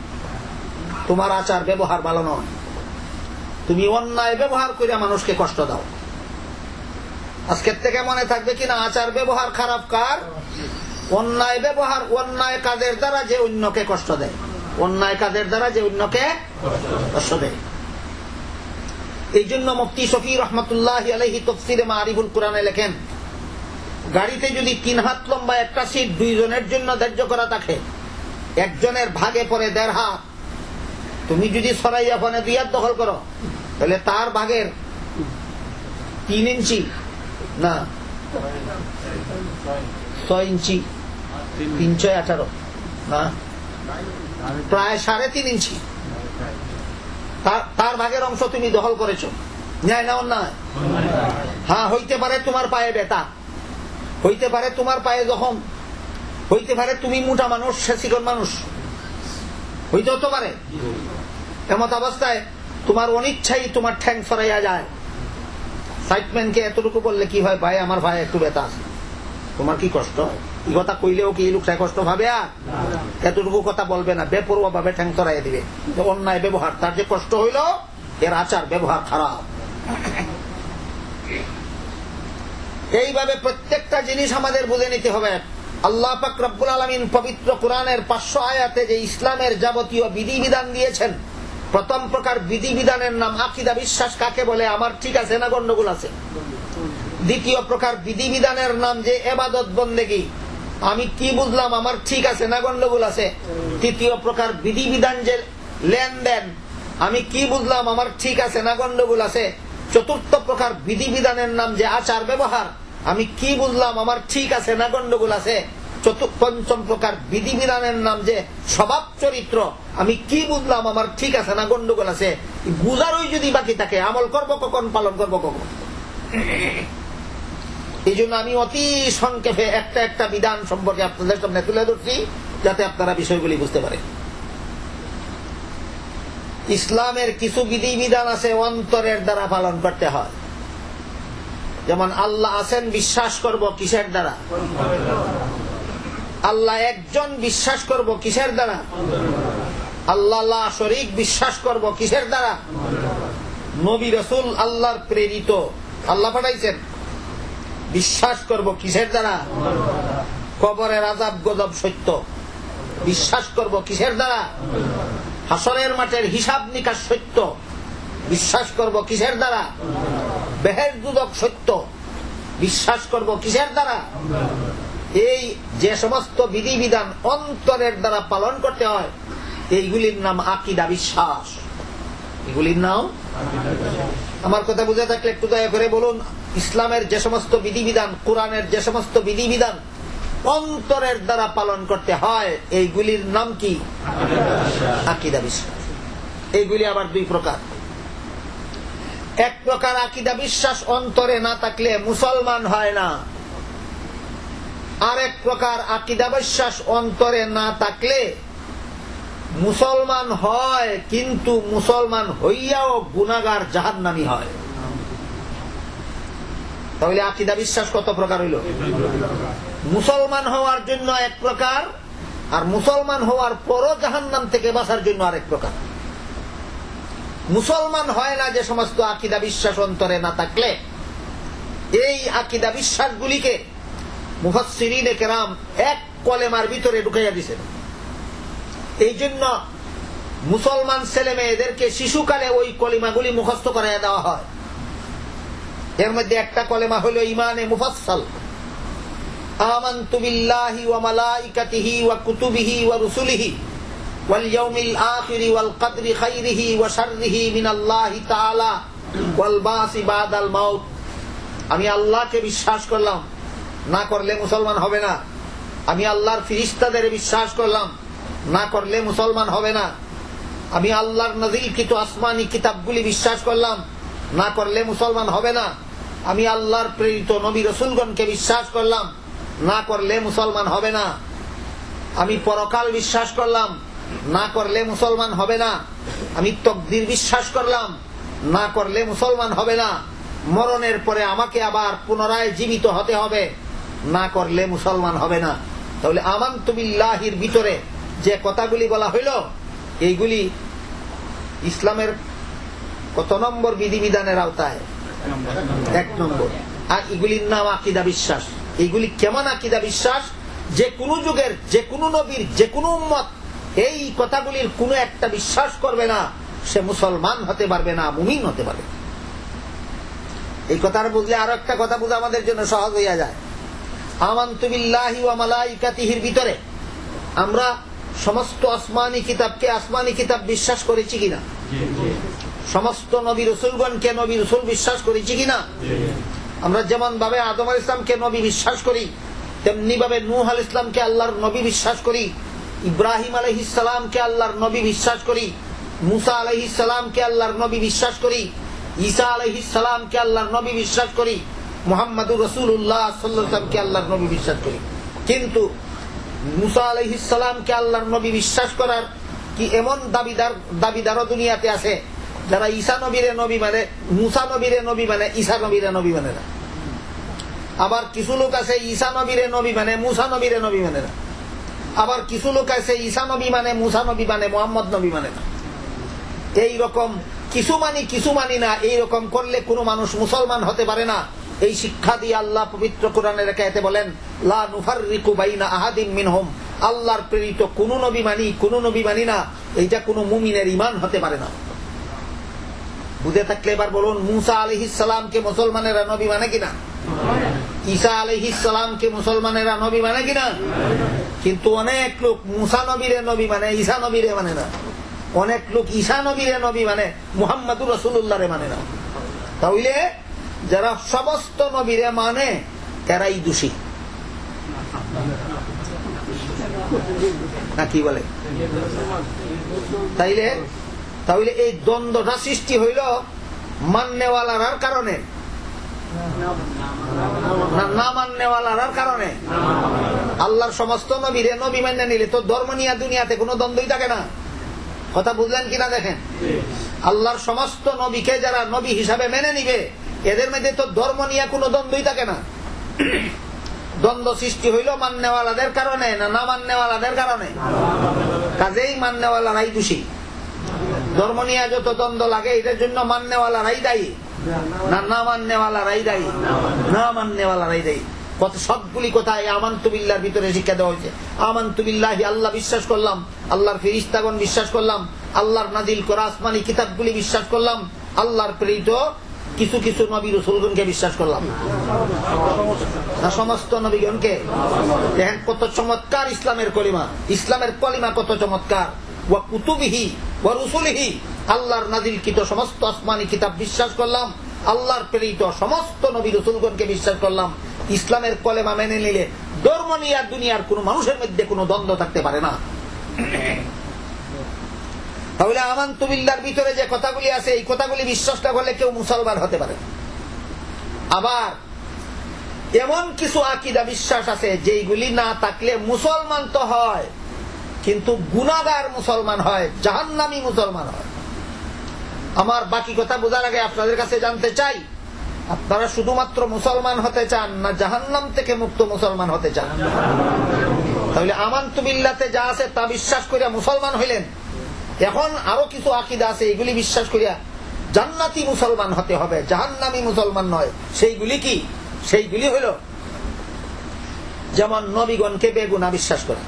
তোমার আচার ব্যবহার ভালো নয়, তুমি অন্যায় ব্যবহার করে মানুষকে কষ্ট দাও। আজকের থেকে মনে থাকবে কিনা, আচার ব্যবহার খারাপ কার? অন্যায় ব্যবহার, অন্যায় কাজের দ্বারা যে অন্যকে কষ্ট দেয়, অন্যায় কাজের দ্বারা যে অন্যকে কষ্ট দেয়। এই জন্য মুফতি শফি রহমতুল্লাহি আলাইহি তাফসীরে মাআরিফুল কোরআনে লেখেন, গাড়িতে যদি 3 হাত লম্বা একটা সিট 2 জনের জন্য ধার্য করা থাকে, একজনের ভাগে পড়ে 1.5 হাত। তুমি যদি সরাইয়া ফোনে 2 হাত দখল করো, তাহলে তার ভাগের 3 ইঞ্চি না 6 ইঞ্চি, 318 না, প্রায় 3.5 ইঞ্চি। তার ভাগের অংশ তুমি দখল করেছো, ন্যায় না অন্যায়? হ্যাঁ, হইতে পারে তোমার পায়ে ব্যথা, হইতে পারে তোমার পায়ে জখম, হইতে পারে তুমি মোটা মানুষ, সে চিকন মানুষ, হইতে হতে পারে। এমত অবস্থায় তোমার অনিচ্ছাই তোমার ঠ্যাং ফরাইয়া যায়। সাইটম্যানকে এতটুকু বললে কি হয়, ভাই আমার ভাই একটু ব্যথা আছে, তোমার কি কষ্ট হয়? এই কথা কইলেও কি লোকটা কষ্ট ভাবে? আর এতটুকু কথা বলবে না, বেপরোয়া ভাবে ঠ্যাং ফরাইয়া দিবে। অন্যায় ব্যবহার, তার যে কষ্ট হইল, এর আচার ব্যবহার খারাপ। এইভাবে প্রত্যেকটা জিনিস আমাদের বুঝে নিতে হবে। আল্লাহ পাক রব্বুল আলামিন পবিত্র কোরআনের 500 আয়াতে যে ইসলামের যাবতীয় বিধিবিধান দিয়েছেন, প্রথম প্রকার বিধিবিধানের নাম আকীদা, বিশ্বাস কাকে বলে, আমার ঠিক আছে না গন্ডগোল আছে। দ্বিতীয় প্রকার বিধিবিধানের নাম যে ইবাদত বন্দেগী, আমি কি বুঝলাম, আমার ঠিক আছে না গন্ডগোল আছে। তৃতীয় প্রকার বিধিবিধান যে লেনদেন, আমি কি বুঝলাম, আমার ঠিক আছে না গন্ডগোল আছে। চতুর্থ প্রকার বিধিবিধানের নাম যে আচার ব্যবহার, আমি কি বুঝলাম, আমার ঠিক আছে না গন্ডগোল আছে। পঞ্চম প্রকার বিধিবিধানের নাম যে স্বভাব চরিত্র, আমি কি বুঝলাম, আমার ঠিক আছে না গন্ডগোল আছে। বুঝারই যদি বাকি থাকে, আমল করবো কখন, পালন করবো কখন। এই জন্য আমি অতি সংক্ষেপে একটা একটা বিধান সম্পর্কে আপনাদের সামনে তুলে ধরছি, যাতে আপনারা বিষয়গুলি বুঝতে পারেন। ইসলামের কিছু বিধিবিধান আছে অন্তরের দ্বারা পালন করতে হয়। যেমন আল্লাহ আছেন, বিশ্বাস করব কিসের দ্বারা? আল্লাহ একজন, বিশ্বাস করব কিসের দ্বারা? আল্লাহ লা শরীক, বিশ্বাস করব কিসের দ্বারা? নবী রাসূল আল্লাহর প্রেরিত, আল্লাহ পাঠাইছেন, বিশ্বাস করব কিসের দ্বারা? কবরের আযাব গজব সত্য, বিশ্বাস করব কিসের দ্বারা? হাসরের মাঠের হিসাব নিকাশ সত্য, বিশ্বাস করব কিসের দ্বারা? বেহেশত দুজক সত্য, বিশ্বাস করব কিসের দ্বারা? এই যে সমস্ত বিধিবিধান অন্তরের দ্বারা পালন করতে হয়, এইগুলির নাম আকীদা, বিশ্বাস। এগুলির নাম, আমার কথা বুঝে থাকলে একটু দয়া করে বলুন, ইসলামের যে সমস্ত বিধিবিধান, কোরআনের যে সমস্ত বিধিবিধান অন্তরের দ্বারা পালন করতে হয়, এইগুলির নাম কি? আকীদা, বিশ্বাস। এইগুলি আবার দুই প্রকার। এক প্রকার আকীদা বিশ্বাস অন্তরে না থাকলে মুসলমান হয় না। আরেক প্রকার আকীদা বিশ্বাস অন্তরে না থাকলে মুসলমান হয়, কিন্তু মুসলমান হইয়াও গুনাহগার, জাহান্নামী হয়। তাহলে আকীদা বিশ্বাস কত প্রকার হইল? মুসলমান হওয়ার জন্য এক প্রকার, আর মুসলমান হওয়ার পরও জাহান্নাম থেকে বাঁচার জন্য আরেক প্রকার। মুসলমান হয় না যে সমস্ত আকীদা বিশ্বাস অন্তরে না থাকলে। এই আকীদা বিশ্বাসগুলিকে মুফাসসিরিনে কেরাম এক কলেমার ভিতরে ঢুকাইয়া দিয়েছেন। এই জন্য মুসলমান ছেলে মেয়েদেরকে শিশুকালে ওই কলিমাগুলি মুখস্থ করাইয়া দেওয়া হয়। এর মধ্যে একটা কলেমা হলো ঈমানে মুফাসসাল, আমানতু বিল্লাহি ওয়া মালাইকাতিহি ওয়া কুতুবিহি ওয়া রুসুলিহি ওয়াল ইয়াউমিল আখিরি ওয়াল কদরি খাইরিহি ওয়া শাররিহি মিনাল্লাহি তাআলা ওয়াল বাসি বাদাল মাউত। আমি আল্লাহকে বিশ্বাস করলাম, না করলে মুসলমান হবে না। আমি আল্লাহর ফেরেশতাদের বিশ্বাস করলাম, না করলে মুসলমান হবে না। আমি আল্লাহর নাযিলকৃত আসমানি কিতাবগুলি বিশ্বাস করলাম, না করলে মুসলমান হবে না। আমি আল্লাহর প্রেরিত নবী রাসূলগণকে বিশ্বাস করলাম, না করলে মুসলমান হবে না। আমি পরকাল বিশ্বাস করলাম, না করলে মুসলমান হবে না। আমি তাকদীর বিশ্বাস করলাম, না করলে মুসলমান হবে না। মরণের পরে আমাকে আবার পুনরায় জীবিত হতে হবে, না করলে মুসলমান হবে না। তাহলে আমানতু বিল্লাহির ভিতরে যে কথাগুলি বলা হইল, এইগুলি ইসলামের কত নম্বর বিধিবিধানের আওতায়? 1 নম্বর। আর এগুলির নাম আকীদা বিশ্বাস। এইগুলি কেমন আকীদা বিশ্বাস? যে কোনো যুগের, যে কোনো নবীর, যে কোনো উম্মত এই কথাগুলির কোনো একটা বিশ্বাস করবে না, সে মুসলমান হতে পারবে না, মুমিন হতে পারবে। এই কথাটা বুঝলে আরো একটা কথা বুঝা আমাদের জন্য সহজ হইয়া যায়। আমানতু বিল্লাহি ওয়া মালাইকাতিহির ভিতরে আমরা সমস্ত আসমানি কিতাবকে আসমানি কিতাব বিশ্বাস করেছি কিনা? সমস্ত নবী রসুলগণকে নবী রসুল বিশ্বাস করেছি কিনা? আমরা যেমন ভাবে আদম আলাইহিস সালামকে নবী বিশ্বাস করি, তেমনি ভাবে নূহ আলাইহিস সালামকে আল্লাহর নবী বিশ্বাস করি, ইব্রাহিম আলাইহিস সালামকে আল্লাহর নবী বিশ্বাস করি, মুসা আলাইহিস সালামকে আল্লাহর নবী বিশ্বাস করি, ঈসা আলাইহিস সালামকে আল্লাহর নবী বিশ্বাস করি, মুহাম্মদুর রাসূলুল্লাহ সাল্লাল্লাহু আলাইহি ওয়াসাল্লামকে আল্লাহর নবী বিশ্বাস করি। কিন্তু মুসা আলাইহিস সালামকে আল্লাহর নবী বিশ্বাস করার কি এমন দাবিদারও দুনিয়াতে আছে যারা ঈসা নবীরে নবী মানে, মুসা নবীরে নবী মানে, ঈসা নবীরে নবী মানে না। আবার কিছু লোক আছে ঈসা নবীরে নবী মানে, মুসা নবীরে নবী মানে না। আবার কিছু লোক আছে ঈসা নবী মানে, মুসা নবী মানে, মুহাম্মদ নবী মানে না। এইরকম কিছু মানি না, এইরকম করলে কোনো মানুষ মুসলমান হতে পারে না। এই শিক্ষা দিয়ে আল্লাহ পবিত্র কোরআনের আয়াতে বলেন, লা নুফাররিকু বাইনা আহাদিন মিনহুম, আল্লাহর প্রেরিত কোন নবী মানি না, এইটা কোন মুমিনের ঈমান হতে পারে না। বুঝে থাকলে এবার বলুন, মুসা আলাইহিস সালামকে মুসলমানেরা নবী মানে কিনা? ঈসা আলাইহিস সালামকে মুসলমানেরা নবী মানে কিনা? কিন্তু অনেক লোক মুসা নবীরে নবী মানে, ঈসা নবীরে মানে না। অনেক লোক ঈসা নবীরে নবী মানে, মুহাম্মদুর রাসূলুল্লাহরে মানে না। তাহলে যারা সমস্ত নবীরে মানে তারাই দোষী, না কি বলে? তাহলে এই দ্বন্দ্বটা সৃষ্টি হইল মাননেওয়ালার কারণে না মাননেওয়ালার কারণে। আল্লাহর সমস্ত নবীরে নবী মেনে নিলে তো ধর্ম নিয়ে দুনিয়াতে কোনো দ্বন্দ্বই থাকে না। কথা বুঝলেন কিনা দেখেন, আল্লাহর সমস্ত নবীকে যারা নবী হিসাবে মেনে নিবে এদের মধ্যে তো ধর্ম নিয়ে কোনো দ্বন্দ্বই থাকে না। দ্বন্দ্ব সৃষ্টি হইল মাননেওয়ালাদের কারণে না মাননেওয়ালাদের কারণে? কাজেই মাননেওয়ালারাই দোষী। ধর্ম নিয়ে যত দ্বন্দ্ব লাগে এটার জন্য মাননেওয়ালারাই দায়ী না মাননেওয়ালারাই দায়ী? না মাননেওয়ালারাই দায়ী। সবগুলি কথায় আমানতু বিল্লাহর ভিতরে শিক্ষা দেওয়া হয়েছে। আমানতু বিল্লাহি, আল্লাহ বিশ্বাস করলাম, আল্লাহর ফেরেশতাগণ বিশ্বাস করলাম, আল্লাহর নাজিল করা আসমানি কিতাবগুলি বিশ্বাস করলাম, আল্লাহর প্রেরিত কিছু কিছু নবী রাসূলগণকে বিশ্বাস করলাম, না সমস্ত নবীগণকে? দেখেন কত চমৎকার ইসলামের কলিমা, ইসলামের কলিমা কত চমৎকার। ওয়া কুতুবিহি ওয়া রুসুলিহি, আল্লাহর নাজিলকৃত সমস্ত আসমানি কিতাব বিশ্বাস করলাম, আল্লাহর প্রেরিত সমস্ত নবী রাসূলগণকে বিশ্বাস করলাম। ইসলামের কলেমা মেনে নিলে ধর্ম নিয়ে দুনিয়ার কোন মানুষের মধ্যে কোনো দ্বন্দ্ব থাকতে পারে না। তাহলে আমানতু বিল্লাহর ভিতরে যে কথাগুলি আছে এই কথাগুলি বিশ্বাস না করলে কেউ মুসলমান হতে পারে। আবার এমন কিছু আকীদা বিশ্বাস আছে যেইগুলি না থাকলে মুসলমান তো হয় কিন্তু গুনাহগার মুসলমান হয়, জাহান্নামী মুসলমান হয়। আমার বাকি কথা বোঝার আগে আপনাদের কাছে জানতে চাই, আপনারা শুধুমাত্র মুসলমান হতে চান না জাহান্নাম থেকে মুক্ত মুসলমান হতে চান? তাহলে আমানতু বিল্লাহতে যা আছে তা বিশ্বাস করিয়া মুসলমান হইলেন। এখন আরো কিছু আকীদা আছে এগুলি বিশ্বাস করিয়া জান্নাতি মুসলমান হতে হবে, জাহান্নামী মুসলমান নয়। সেইগুলি কি? সেইগুলি হইল যেমন নবীগণকে বেগুনাহ বিশ্বাস করে।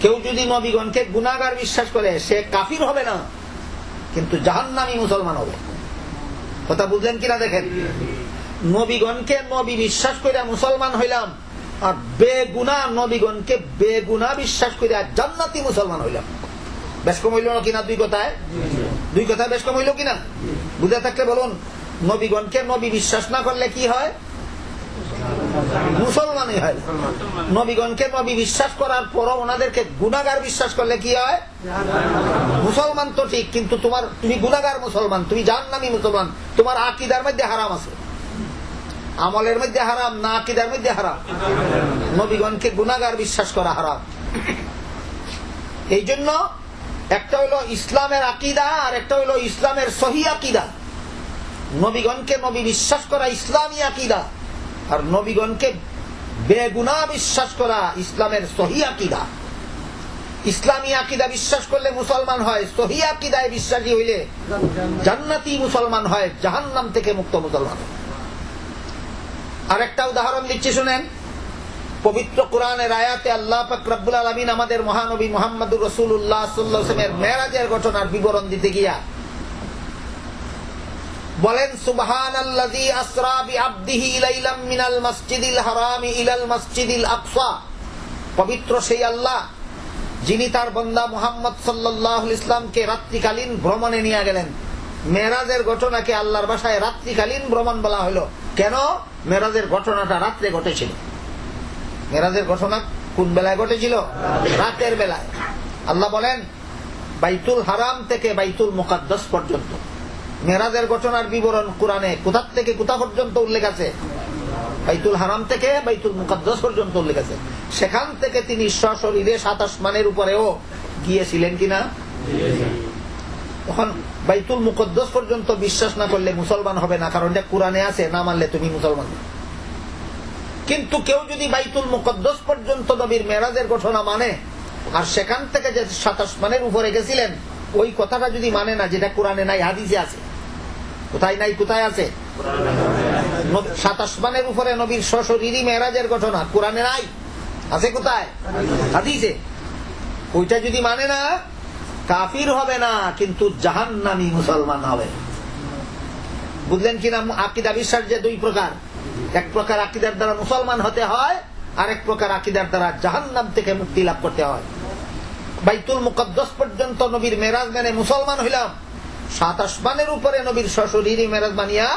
কেউ যদি নবীগণকে গুনাহগার বিশ্বাস করে সে কাফির হবে না, কিন্তু জাহান্নামী মুসলমান হবে। কথা বুঝলেন কিনা দেখেন, নবীগণকে নবী বিশ্বাস করে মুসলমান হইলাম, আর বেগুনাহ নবীগণকে বেগুনাহ বিশ্বাস করে জান্নাতি মুসলমান হইলাম। বেশ কম হইল কিনা? দুই কথায় বেশ কম হইল কিনা? বুঝে থাকলে বলুন, নবীগণকে নবী বিশ্বাস না করলে কি হয়? মুসলমানই হয়। নবীগণকে নবী বিশ্বাস করার পরও ওনাদেরকে গুনাহগার বিশ্বাস করলে কি হয়? মুসলমান তো ঠিক, কিন্তু তুমি গুনাহগার মুসলমান, তুমি জাহান্নামী মুসলমান। তোমার আকীদার মধ্যে হারাম আছে, আমলের মধ্যে হারাম না আকীদার মধ্যে হারাম? নবীগণকে গুনাহগার বিশ্বাস করা হারাম। এই জন্য একটা হইল ইসলামের আকীদা আর একটা হইল ইসলামের সহিহ আকীদা। নবীগণকে নবী বিশ্বাস করা ইসলামী আকীদা, আর নবীগণকে বেগুনাহ বিশ্বাস করা ইসলামের সহিহ আকীদা। ইসলামী আকীদা বিশ্বাস করলে মুসলমান হয়, সহিহ আকীদায় বিশ্বাসী হইলে জান্নাতি মুসলমান হয়, জাহান্নাম থেকে মুক্ত মুসলমান। আরেকটা উদাহরণ দিচ্ছি শুনেন। পবিত্র কোরআনের আয়াতে আল্লাহ পাক রব্বুল আলামিন আমাদের মহানবী মুহাম্মদুর রাসূলুল্লাহ সাল্লাল্লাহু আলাইহি ওয়াসাল্লামের মেরাজের ঘটনার বিবরণ দিতে গিয়া বলেন, সুবহানাল্লাযী আসরা বিআবদিহি লাইলাম মিনাল মাসজিদিল হারামি ইলাল মাসজিদিল আকসা। পবিত্র সেই আল্লাহ যিনি তার বান্দা মুহাম্মদ সাল্লাল্লাহু আলাইহি ওয়াসাল্লামকে রাত্রিকালীন ভ্রমণে নিয়ে গেলেন মেরাজের ঘটনাকে আল্লাহর ভাষায় রাত্রিকালীন ভ্রমণ বলা হলো। কেন? মেরাজের ঘটনাটা রাত্রে ঘটেছিল। মেরাজের ঘটনা কোন বেলায় ঘটেছিল? রাতের বেলায়। আল্লাহ বলেন বাইতুল হারাম থেকে বাইতুল মুকাদ্দাস পর্যন্ত মেরাজের ঘটনার বিবরণ কোরআনে কোথা থেকে কোথা পর্যন্ত উল্লেখ আছে? বাইতুল হারাম থেকে বাইতুল মুকাদ্দাস পর্যন্ত উল্লেখ আছে। সেখান থেকে তিনি সশরীরে 7 আসমানের উপরেও গিয়েছিলেন কিনা? তখন বাইতুল মুকাদ্দাস পর্যন্ত বিশ্বাস না করলে মুসলমান হবে না, কারণ এটা কোরআনে আছে, না মানলে তুমি মুসলমান। কিন্তু কেউ যদি বাইতুল মুকাদ্দাস পর্যন্ত নবীর মেরাজের ঘটনা মানে, আর সেখান থেকে যে 7 আসমানের উপরে গেছিলেন ওই কথাটা যদি মানে না, যেটা কোরআনে নাই হাদিসে আছে। কোথায় নাই? কোথায় আছে? 7 আসমানের উপরে নবীর সশরীরী মেরাজের ঘটনা কোরআনে নাই, আছে কোথায়? হাদিসে। ওইটা যদি মানে না, কাফির হবে না, কিন্তু জাহান্নামী মুসলমান হবে। বুঝলেন কিনা? আকীদা বিশ্বাস যে 2 প্রকার। এক প্রকার আকীদার দ্বারা মুসলমান হতে হয়, আর এক প্রকার আকীদার দ্বারা জাহান্নাম থেকে মুক্তি লাভ করতে হয়। বাইতুল মুকাদ্দাস পর্যন্ত নবীর মেরাজ মানে মুসলমান হইলাম, 7 আসমানের উপরে নবীর সশরীরী মেরাজ মানিয়া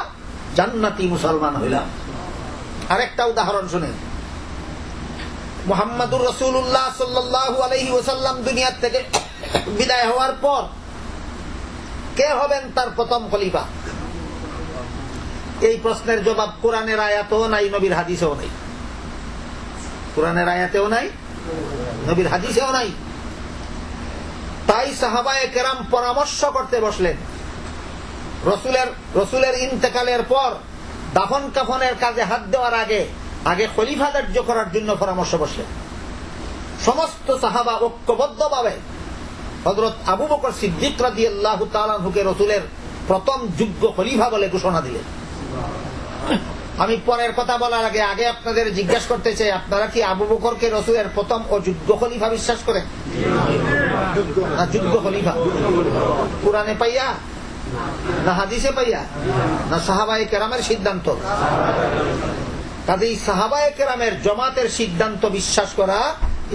জান্নাতি মুসলমান হইলাম। আরেকটা উদাহরণ শুনেন। মুহাম্মাদুর রাসূলুল্লাহ সাল্লাল্লাহু আলাইহি ওয়াসাল্লাম দুনিয়া থেকে বিদায় হওয়ার পর কে হবেন তার প্রথম খলিফা? এই প্রশ্নের জবাব কোরআনের আয়াতেও নাই, নবীর হাদিসেও নাই। কোরআনের আয়াতেও নাই, নবীর হাদিসেও নাই। তাই সাহাবায়ে কেরাম পরামর্শ করতে বসলেন। রসুলের ইন্তেকালের পর দাফন কাফনের কাজে হাত দেওয়ার আগে খলিফা ধার্য করার জন্য পরামর্শ বসলেন। সমস্ত সাহাবা ঐক্যবদ্ধভাবে হযরত আবু বকর সিদ্দিক রাদিয়াল্লাহু তাআলা আনহুকে রসুলের প্রথম যোগ্য খলিফা বলে ঘোষণা দিলেন। আমি পরের কথা বলার আগে আপনাদের জিজ্ঞাসা করতে চাই, আপনারা কি আবু বকরকে রসুলের প্রথম অযোগ্য খলিফা বিশ্বাস করেন? না যোগ্য খলিফা? কোরআনে পাইয়া, না হাদিসে পাইয়া, না সাহাবায়ে কেরামের সিদ্ধান্ত? কাজেই সাহাবায়ে কেরামের জমাতের সিদ্ধান্ত বিশ্বাস করা,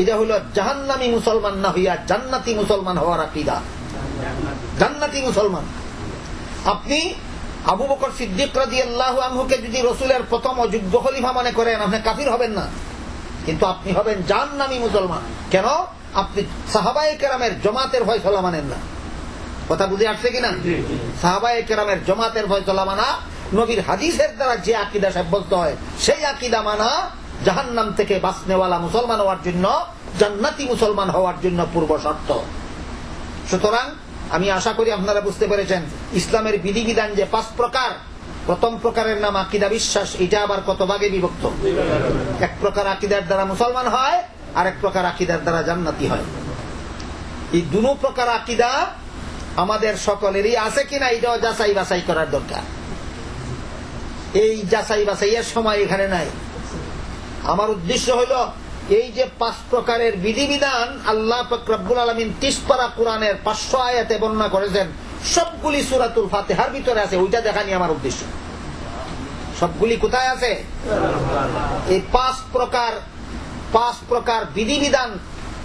এটা হলো জাহান্নামী মুসলমান না হইয়া জান্নাতি মুসলমান হওয়ার আকীদা। জান্নাতি মুসলমান। আপনি আবু বকর সিদ্দিক রাদিয়াল্লাহু আনহুকে যদি রসুলের প্রথম অযোগ্য খলিফা মনে করেন, আপনি কাফির হবেন না, কিন্তু আপনি হবেন জাহান্নামী মুসলমান। কেন? আপনি সাহাবায়ে কেরামের জমাতের ফয়সালা মানেন না। কথা বুঝে আসছে কিনা? সাহাবায়ে কেরামের জমাতের ফয়সালা মানা, নবীর হাদিসের দ্বারা যে আকীদা সাব্যস্ত হয় সেই আকীদা মানা জাহান্নাম থেকে বাঁচনেওয়ালা মুসলমান হওয়ার জন্য, জান্নাতি মুসলমান হওয়ার জন্য পূর্ব শর্ত। সুতরাং আমি আশা করি আপনারা বুঝতে পেরেছেন ইসলামের বিধিবিধান যে 5 প্রকার। প্রথম প্রকারের নাম আকীদা বিশ্বাস। এটা আবার কত ভাগে বিভক্ত? এক প্রকার আকীদার দ্বারা মুসলমান হয়, আর এক প্রকার আকীদার দ্বারা জান্নাতি হয়। এই দুটো প্রকার আকীদা আমাদের সকলেরই আছে কিনা এটাও যাচাই বাছাই করার দরকার। এই যাচাই বাছাইয়ের সময় এখানে নাই। আমার উদ্দেশ্য হলো এই যে 5 প্রকারের বিধিবিধান আল্লাহ পাক রব্বুল আলামিন 30 পারা কোরআনের 500 আয়াতে বর্ণনা করেছেন, সবগুলি সূরাতুল ফাতিহার ভিতরে আছে। ওইটা দেখানি আমার উদ্দেশ্য। সবগুলি কোথায় আছে? এই 5 প্রকার বিধিবিধান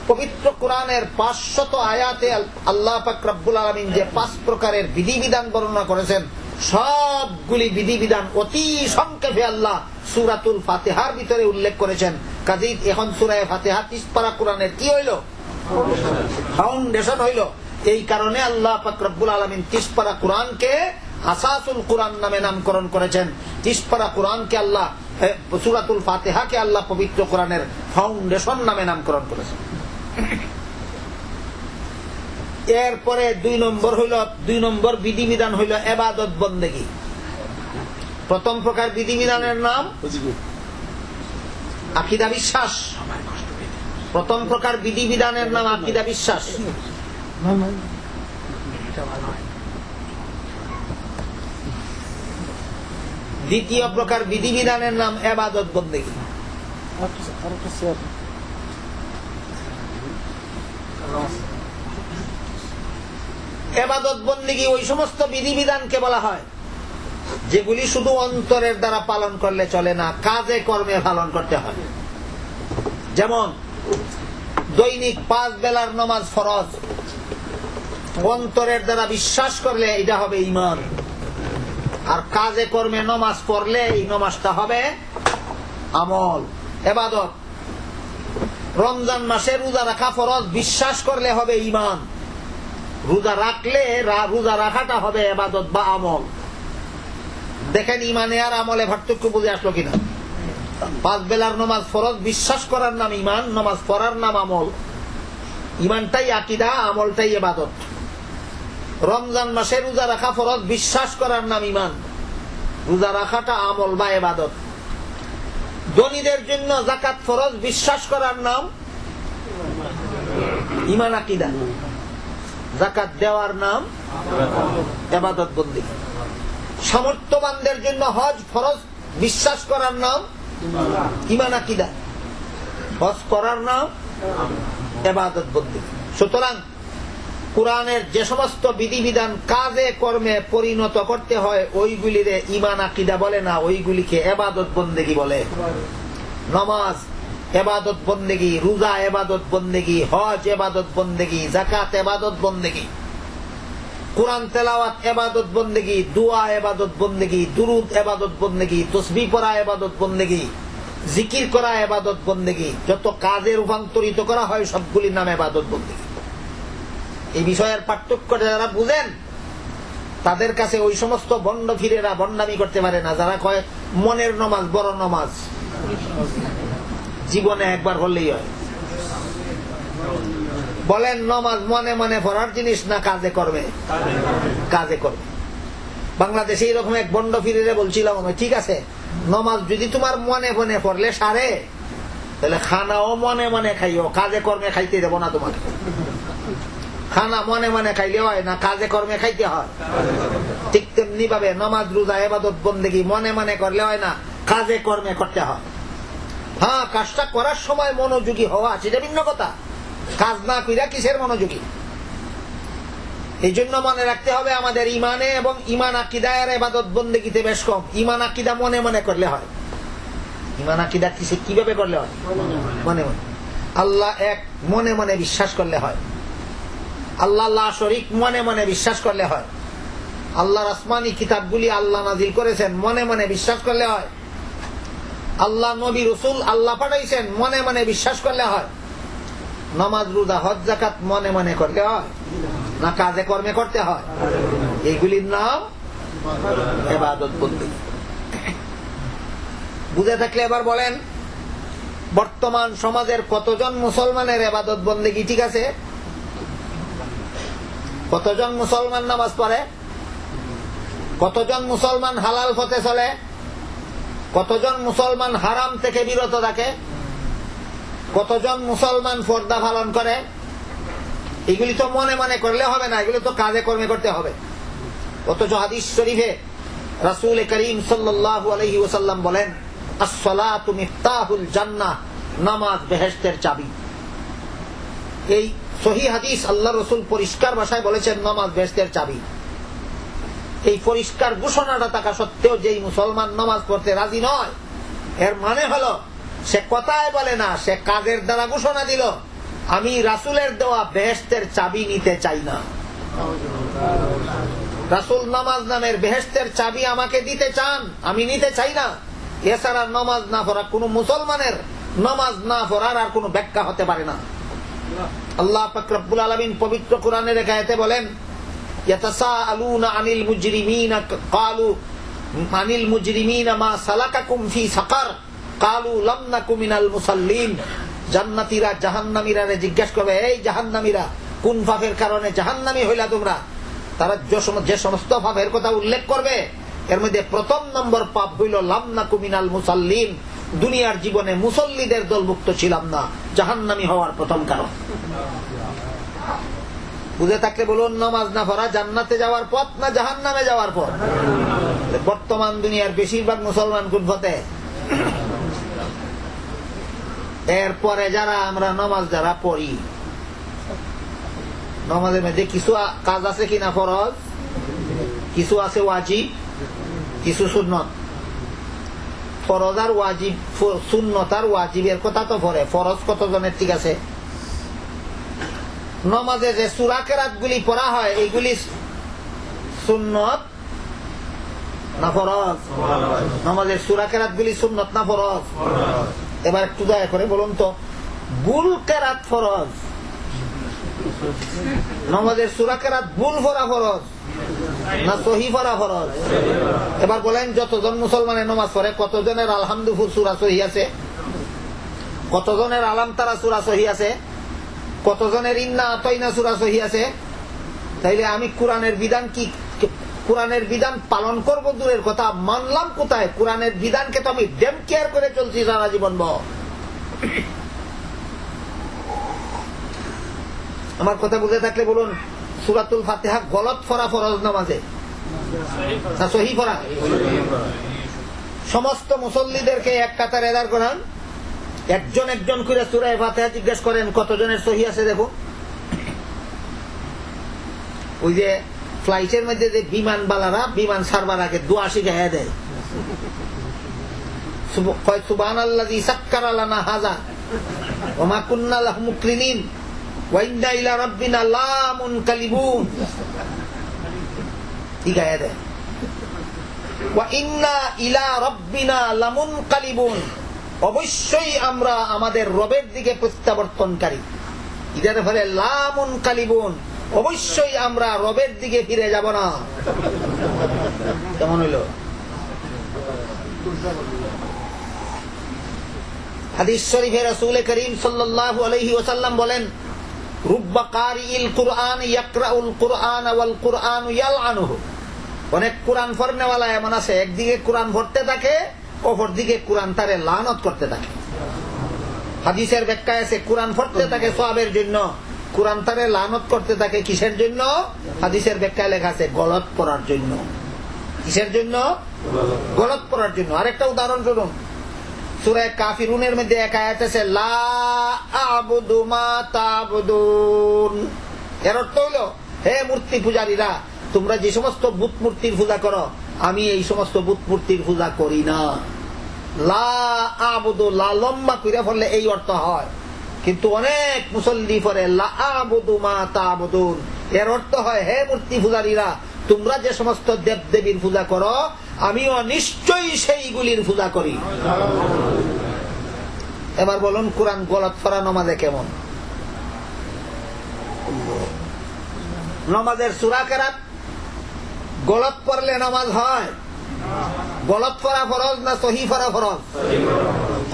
পবিত্র কোরআনের 500 আয়াতে আল্লাহ পাক রব্বুল আলামিন যে 5 প্রকারের বিধিবিধান বর্ণনা করেছেন, সবগুলি বিধিবিধান অতি সংক্ষেপে আল্লাহ সূরাতুল ফাতিহার ভিতরে উল্লেখ করেছেন। কাজেই এখন সূরা ফাতিহা 30 পারা কোরআনের কি হইল? ফাউন্ডেশন হইল। এই কারণে আল্লাহ পাক রব্বুল আলামিন 30 পারা কোরআনকে আসাসুল কোরআন নামে নামকরণ করেছেন। 30 পারা কোরআনকে আল্লাহ, সূরাতুল ফাতিহাকে আল্লাহ পবিত্র কোরআনের ফাউন্ডেশন নামে নামকরণ করেছেন। এরপরে 2 নম্বর বিধিবিধান হইল ইবাদত বন্দেগী। প্রথম প্রকার বিধিবিধানের নাম আকীদা বিশ্বাস। প্রথম প্রকার বিধিবিধানের নাম আকীদা বিশ্বাস। দ্বিতীয় প্রকার বিধিবিধানের নাম ইবাদত বন্দেগী। ইবাদত বন্দেগী ওই সমস্ত বিধিবিধানকে বলা হয় যেগুলি শুধু অন্তরের দ্বারা পালন করলে চলে না, কাজে কর্মে পালন করতে হয়। যেমন দৈনিক 5 বেলার নামাজ ফরজ, অন্তরের দ্বারা বিশ্বাস করলে এটা হবে ঈমান, আর কাজে কর্মে নামাজ পড়লে এই নামাজটা হবে আমল, ইবাদত। রমজান মাসে রোজা রাখা ফরজ, বিশ্বাস করলে হবে ঈমান, রোজা রাখলে রোজা রাখাটা হবে ইবাদত বা আমল। দেখেন ঈমানে আর আমলে পার্থক্য বুঝে আসলো কিনা? 5 বেলার নামাজ ফরজ, বিশ্বাস করার নাম ঈমান, নামাজ পড়ার নাম আমল। ঈমানটাই আকীদা, আমলটাই ইবাদত। রমজান মাসে রোজা রাখা ফরজ, বিশ্বাস করার নাম ঈমান, রোজা রাখাটা আমল বা ইবাদত। ধনীদের জন্য যাকাত ফরজ, বিশ্বাস করার নাম ঈমান আকীদা, যাকাত দেওয়ার নাম ইবাদত বন্দেগী। সামর্থ্যবানদের জন্য হজ ফরজ, বিশ্বাস করার নাম ঈমান আকীদা, হজ করার নাম ইবাদত বন্দেগী। সুতরাং কুরআনের যে সমস্ত বিধিবিধান কাজে কর্মে পরিণত করতে হয় ওইগুলিরে ঈমান আকীদা বলে না, ওইগুলিকে ইবাদত বন্দেগী বলে। নামাজ ইবাদত বন্দেগী, রোজা ইবাদত বন্দেগী, হজ ইবাদত বন্দেগী, যাকাত ইবাদত বন্দেগী, কুরআন তেলাওয়াত ইবাদত বন্দেগী, দোয়া ইবাদত বন্দেগী, দুরূদ ইবাদত বন্দেগী, তাসবিহ পড়া ইবাদত বন্দেগী, জিকির করা ইবাদত বন্দেগী। যত কাজে রূপান্তরিত করা হয় সবগুলির নাম ইবাদত বন্দেগী। এই বিষয়ের পার্থক্য যারা বুঝেন তাদের কাছে ওই সমস্ত বন্ড ফিরেরা বন্ডামি করতে পারে না যারা কয় মনের নামাজ বড় নামাজ, জীবনে একবার হলেই হয়। বলেন নামাজ মনে মনে পড়ার জিনিস না কাজে করবে? কাজে করবে। বাংলাদেশে এইরকম এক বন্ড ফিরেরে বলছিলাম, ঠিক আছে নামাজ যদি তোমার মনে মনে পড়লে সারে, তাহলে খানাও মনে মনে খাইও, কাজে কর্মে খাইতে দেবো না তোমাকে। খানা মনে মনে খাইলে হয় না, কাজে কর্মে খাইতে হয়। ঠিক তেমনি ভাবে নামাজ রোজা ইবাদত বন্দেগী মনে মনে করলে হয় না, কাজে কর্মে করতে হয়। হ্যাঁ, কাজটা করার সময় মনোযোগী হওয়া সেটা ভিন্ন কথা, কাজ না কইরা কিসের মনোযোগী? এই জন্য মনে রাখতে হবে আমাদের ঈমানে এবং ঈমান আকীদায় আর ইবাদত বন্দেগীতে বেশ কম। ঈমান আকীদা মনে মনে করলে হয়। ঈমান আকীদা কিভাবে করলে হয়? মনে মনে। আল্লাহ এক মনে মনে বিশ্বাস করলে হয়। আল্লাহ লা শরীক মনে মনে বিশ্বাস করলে হয়। আল্লাহর আসমানি কিতাবগুলি আল্লাহ নাজিল করেছেন মনে মনে বিশ্বাস করলে হয়। আল্লাহ নবী রাসূল আল্লাহ পাঠাইছেন মনে মনে বিশ্বাস করলে হয়। নামাজ রোজা হজ যাকাত মনে মনে করলে হয় না কাজে কর্মে করতে হয়? এইগুলির নাম ইবাদত বন্দেগী। বুঝে থাকলে এবার বলেন, বর্তমান সমাজের কতজন মুসলমানের ইবাদত বন্দেগী ঠিক আছে? কতজন মুসলমান নামাজ পড়ে? কতজন মুসলমান হালাল পথে চলে? কতজন মুসলমান হারাম থেকে বিরত থাকে? কতজন মুসলমান পর্দা পালন করে? এগুলি তো মনে মনে করলে হবে না, এগুলি তো কাজে কর্মে করতে হবে। অথচ হাদিস শরীফে রাসূল করিম সাল্লাল্লাহু আলাইহি ওয়াসাল্লাম বলেন, আস-সালাতু মিফতাহুল জান্নাহ, নামাজ বেহেশতের চাবি। এই সহিহ হাদিস, আল্লাহ রাসূল পরিষ্কার ভাষায় বলেছেন নামাজ বেহেশতের চাবি। এই পরিষ্কার ঘোষণাটা থাকা সত্ত্বেও যেই মুসলমান নামাজ পড়তে রাজি নয়, এর মানে হলো সে কথায় বলে না, সে কাজের দ্বারা ঘোষণা দিল আমি রাসূলের দেওয়া বেহেশতের চাবি নিতে চাই না। রাসূল নামাজ নামের বেহেশতের চাবি আমাকে দিতে চান, আমি নিতে চাই না। এছাড়া নামাজ না পড়া কোন মুসলমানের নামাজ না পড়ার আর কোন ব্যাখ্যা হতে পারে না। আল্লাহ পাক রব্বুল আলামিন পবিত্র কোরআনের এক আয়াতে বলেন, ইয়াতাসাআলুনা আনিল মুজরিমিনা ক্বালু আনিল মুজরিমিনা মা সালাকাকুম ফি সাকার ক্বালু লাম নাকু মিনাল মুসাল্লিন। জান্নাতীরা জাহান্নামীরা জিজ্ঞাসা করবে, এই জাহান্নামীরা কোন পাপের কারণে জাহান্নামী হইলা তোমরা? তারা যে সমস্ত পাপের কথা উল্লেখ করবে এর মধ্যে প্রথম নম্বর পাপ হইল লাম নাকু মিনাল মুসাল্লিন, দুনিয়ার জীবনে মুসল্লিদের দলভুক্ত ছিলাম না, জাহান্নামী হওয়ার প্রথম কারণ। বুঝে থাকলে বলুন, নামাজ না পড়া জান্নাতে যাওয়ার পথ না জাহান্নামে যাওয়ার পথ? বর্তমান দুনিয়ার বেশিরভাগ মুসলমান কোন পথে? এরপরে যারা আমরা নামাজ যারা পড়ি, নামাজের মধ্যে কিছু কাজ আছে কিনা ফরজ, কিছু আছে ওয়াজিব, কিছু সুন্নত। ফরজ আর ওয়াজিব, সুন্নত আর ওয়াজিবের কথা তো পড়ে। ফরজ কতজনের ঠিক আছে? নমাজে যে সূরা কেরাত গুলি পড়া হয় এইগুলি সুন্নত না ফরজ? নমাজের সূরা কেরাত গুলি সুন্নত না ফরজ? এবার একটু দয়া করে বলুন তো, বুল কেরাত ফরজ, নমাজের সূরা কেরাত বুল পড়া ফরজ না সহি পড়া ফরজ? এবার বলেন, যতজন মুসলমানের নমাজ পড়ে কতজনের আলহামদুলিল্লাহ সূরা সহি আছে? কতজনের আলাম তারা সূরা সহি আছে? কতজনের ইন্না আতাইনা সূরা সহি আছে? তাইলে আমি কোরআনের বিধান কি, কোরআনের বিধান পালন করব দূরের কথা, মানলাম কোথায়? কোরআনের বিধানকে তো আমি ডেম কেয়ার করে চলছি সারা জীবন। আমার কথা বুঝে থাকলে বলুন, সূরাতুল ফাতিহা গলত পড়া ফরজ নামাজে না সহি পড়া? সমস্ত মুসল্লিদেরকে এক কাতারে দাঁড় করান, একজন একজন করে সূরা ফাতিহা জিজ্ঞেস করেন কতজনের সহি আছে দেখুন। ওই যে ফ্লাইটের মধ্যে যে বিমান বালারা বিমান সারবার আগে দোয়া শিখাইয়া দেয়, সুবহানাল্লাযী সাক্কারা লানা হাযা ওয়া মা কুন্না লাহু মুকরিনিন ওয়া ইন্না ইলা রাব্বিনা লামুনকালিবুন, শিখাইয়া দেয় ওয়া ইন্না ইলা রাব্বিনা লামুনকালিবুন, অবশ্যই আমরা আমাদের রবের দিকে প্রত্যাবর্তনকারী। এটার ফলে লামুনকালিবুন, অবশ্যই আমরা রবের দিকে ফিরে যাব না। কেমন হইল? হাদিস শরীফে রাসূল করিম সাল্লাল্লাহু আলাইহি ওয়াসাল্লাম বলেন, রুব্বা কারিইল কুরআন ইয়াকরাউল কুরআন ওয়াল কুরআন ইয়ালআনুহু। অনেক কোরআন পড়নেওয়ালা এমন আছে, একদিকে কোরআন পড়তে থাকে, অপরদিকে কোরআন তারে লানত করতে থাকে। হাদিসের ব্যাখ্যায় আছে কোরআন পড়তে থাকে সওয়াবের জন্য, কোরআন তারে লানত করতে থাকে কিসের জন্য? হাদিসের ব্যাখ্যায় লেখা আছে গলত পড়ার জন্য। কিসের জন্য? গলত পড়ার জন্য। আরেকটা উদাহরণ শুনুন, সূরা কাফিরুনের মধ্যে এক আয়াত আছে, লা আ'বুদু মা তা'বুদুন। এর অর্থ হলো, হে মূর্তি পূজারীরা, তোমরা যে সমস্ত বুত মূর্তির পূজা করো, আমি এই সমস্ত বুত মূর্তির পূজা করি না। লা আ'বুদু, লা লম্বা করে পড়লে এই অর্থ হয়, কিন্তু অনেক মুসল্লি পড়ে লা আ'বুদু মা তা'বুদুন। এর অর্থ হয়, হে মূর্তি পূজারীরা, তোমরা যে সমস্ত দেব দেবীর পূজা করো, আমিও নিশ্চয়ই সেইগুলির পূজা করি। এবার বলুন, কোরআন গলত পড়া নমাজে কেমন? নমাজের সূরা কেরাত গলত পড়লে নামাজ হয়? গলত পড়া ফরজ না সহি পড়া ফরজ?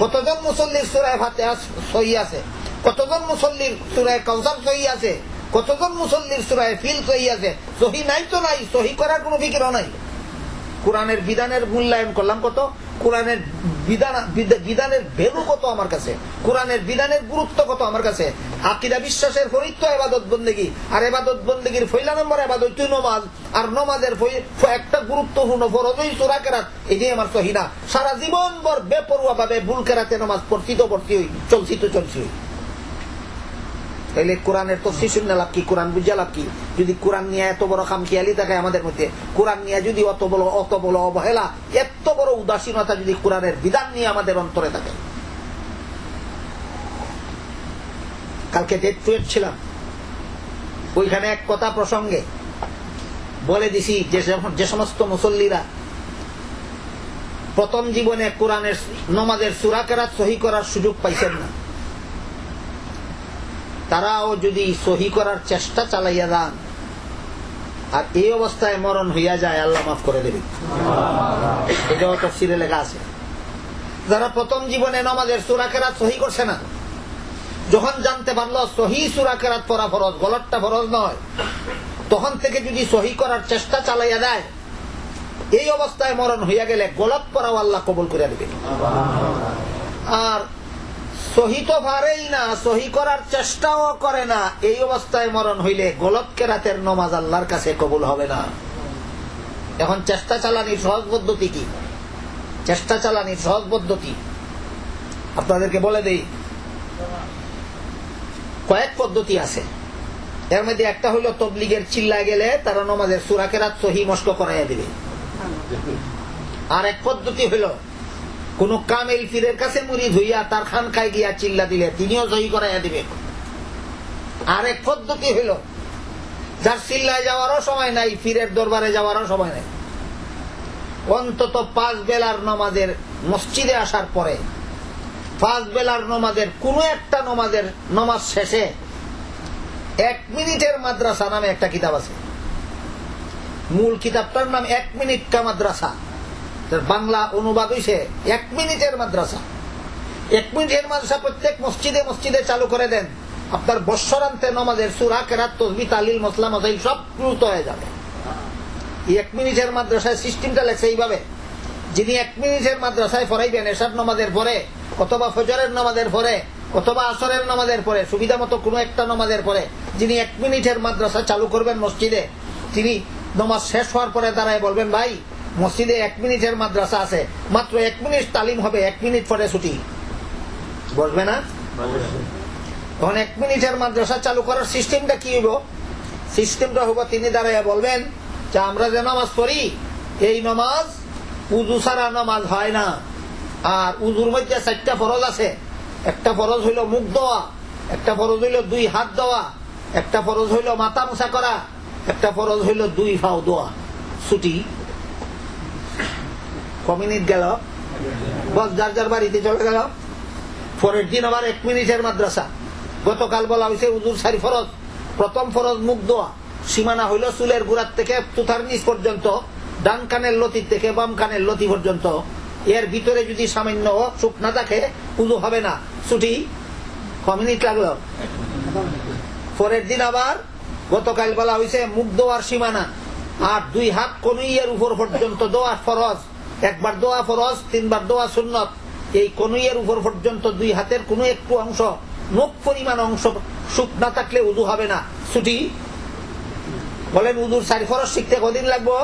কতজন মুসল্লির সূরা ফাতিহা সহি আছে? কতজন মুসল্লির সূরা কাউসার সহি আছে? কতজন মুসল্লির সূরা ফিল সহি আছে? সহি নাই তো নাই, সহি করার কোনো ফিকিরও নাই। কোরআনের বিধানের মূল্যায়ন করলাম কত, কোরআনের বিধানের ভ্যালু কত আমার কাছে, কোরআনের বিধানের গুরুত্ব কত আমার কাছে। আকীদা বিশ্বাসের ফরিদ তো ইবাদত বন্দেগী, আর ইবাদত বন্দেগীর পয়লা নম্বর ইবাদত নমাজ, আর নমাজের একটা গুরুত্বপূর্ণ ফরজই সূরা কেরাত। এটাই আমার সহি না। সারা জীবন ভর বেপরোয়া ভাবে ভুল কেরাতে নমাজ পড়ছি তো পড়ছি হই, চলছি তো চলছি হই। তাইলে কোরআনের তফসির শুনে লাভ কি? কোরআন বুঝা লাভ কি? যদি কোরআন নিয়ে এত বড় খামখেয়ালি থাকে আমাদের মধ্যে, কোরআন নিয়ে যদি অত বড় অবহেলা, এত বড় উদাসীনতা যদি কোরআনের বিধান নিয়ে আমাদের অন্তরে থাকে। কালকে ডেট টুয়েট ছিলাম, ওইখানে এক কথা প্রসঙ্গে বলে দিছি যে সমস্ত মুসল্লিরা প্রথম জীবনে কোরআনের নমাজের সূরা কেরাত সহি করার সুযোগ পাইছেন না, তারাও যদি সহি করার চেষ্টা চালাইয়া যান আর এই অবস্থায় মরণ হইয়া যায়, আল্লাহ মাফ করে দেবে। এটাও তাফসীরে লেখা আছে। যারা প্রথম জীবনে নামাজের সূরা কেরাত সহি করছে না, যখন জানতে পারলো সহি সূরা কেরাত পড়া ফরজ, গলতটা ফরজ নয়, তখন থেকে যদি সহি করার চেষ্টা চালাইয়া যায়, এই অবস্থায় মরণ হইয়া গেলে গলত পড়াও আল্লাহ কবুল করে দেবে। আর সহি তো পারেই না, সহি করার চেষ্টাও করে না, এই অবস্থায় মরণ হইলে গলত কেরাতের নামাজ আল্লাহর কাছে কবুল হবে না। এখন চেষ্টা চালানির সহজ পদ্ধতি কি? চেষ্টা চালানির সহজ পদ্ধতি আপনাদেরকে বলে দেই। কয়েক পদ্ধতি আছে, এর মধ্যে একটা হইল তবলিগের চিল্লায় গেলে তারা নামাজের সূরা কেরাত সহি মস্ক করাইয়া দিবে। আর এক পদ্ধতি হইল কোন কামেল পীরের কাছে মুরিদ হইয়া তার খানকায় গিয়া চিল্লা দিলে তিনিও সহি করাইয়া দিবে। আরেক পদ্ধতি হইল যার চিল্লায় যাওয়ারও সময় নাই, পীরের দরবারে যাওয়ারও সময় নাই, অন্তত 5 বেলার নামাজের মসজিদে আসার পরে 5 বেলার নামাজের কোন একটা নামাজ শেষে 1 মিনিটের মাদ্রাসা নামে একটা কিতাব আছে। মূল কিতাবটার নাম 1 মিনিট কা মাদ্রাসা, বাংলা অনুবাদ হইছে 1 মিনিটের মাদ্রাসা। 1 মিনিটের মাদ্রাসা প্রত্যেক মসজিদে মসজিদে চালু করে দেন, আপনার বৎসরান্তে নামাজের সূরা, কেরাত, তাসবিহ, তাহলিল, মসলা মাসাইল সব দ্রুত হয়ে যাবে। 1 মিনিটের মাদ্রাসায় সিস্টেমটা লেখছে এইভাবে, যিনি 1 মিনিটের মাদ্রাসায় পড়াইবেন এশার নামাজের পরে অথবা ফজরের নামাজের পরে অথবা আসরের নামাজের পরে, সুবিধা মতো কোনো একটা নামাজের পরে যিনি 1 মিনিটের মাদ্রাসা চালু করবেন মসজিদে, তিনি নামাজ শেষ হওয়ার পরে দাঁড়ায় বলবেন, ভাই মসজিদে 1 মিনিটের মাদ্রাসা আছে, মাত্র 1 মিনিট তালিম হবে, 1 মিনিট পরে ছুটি। বসবে না? তখন 1 মিনিটের মাদ্রাসা চালু করার সিস্টেমটা কি হইব? সিস্টেমটা হইব তিনি দাঁড়াইয়া বলবেন যে আমরা যে নামাজ পড়ি এই নামাজ উযু ছাড়া নামাজ হয় না, আর উযুর মধ্যে 4টা ফরজ আছে। একটা ফরজ হইল মুখ ধোয়া, একটা ফরজ হইল 2 হাত ধোয়া, একটা ফরজ হইল মাথা মোছা করা, একটা ফরজ হইল 2 পাও ধোয়া। ছুটি। কমিনিট গেল, বস যার যার বাড়িতে চলে গেল। পরের দিন আবার 1 মিনিটের মাদ্রাসা। গতকাল বলা হয়েছে উযুর 4 ফরজ। প্রথম ফরজ মুখ ধোয়া, সীমানা হইল চুলের গোড়ার থেকে তুথার নিচ পর্যন্ত, ডান কানের লতি থেকে বাম কানের লতি পর্যন্ত। এর ভিতরে যদি সামান্য চুপ না থাকে উযু হবে না, ছুটি। কমিনিট লাগলো। পরের দিন আবার গতকাল বলা হয়েছে মুখ ধোয়ার সীমানা আর 2 হাত কনুইয়ের উপর পর্যন্ত দোয়া ফরজ। একবার দোয়া ফরজ, 3 বার দোয়া সুন্নত। এই কনুইয়ের উপর পর্যন্ত 2 হাতের কোনো একটু অংশ, মুখ পরিমাণ অংশ সুপ না থাকলে উযু হবে না, ছুটি। বলেন উযুর 4 ফরজ শিখতে কদিন লাগবো?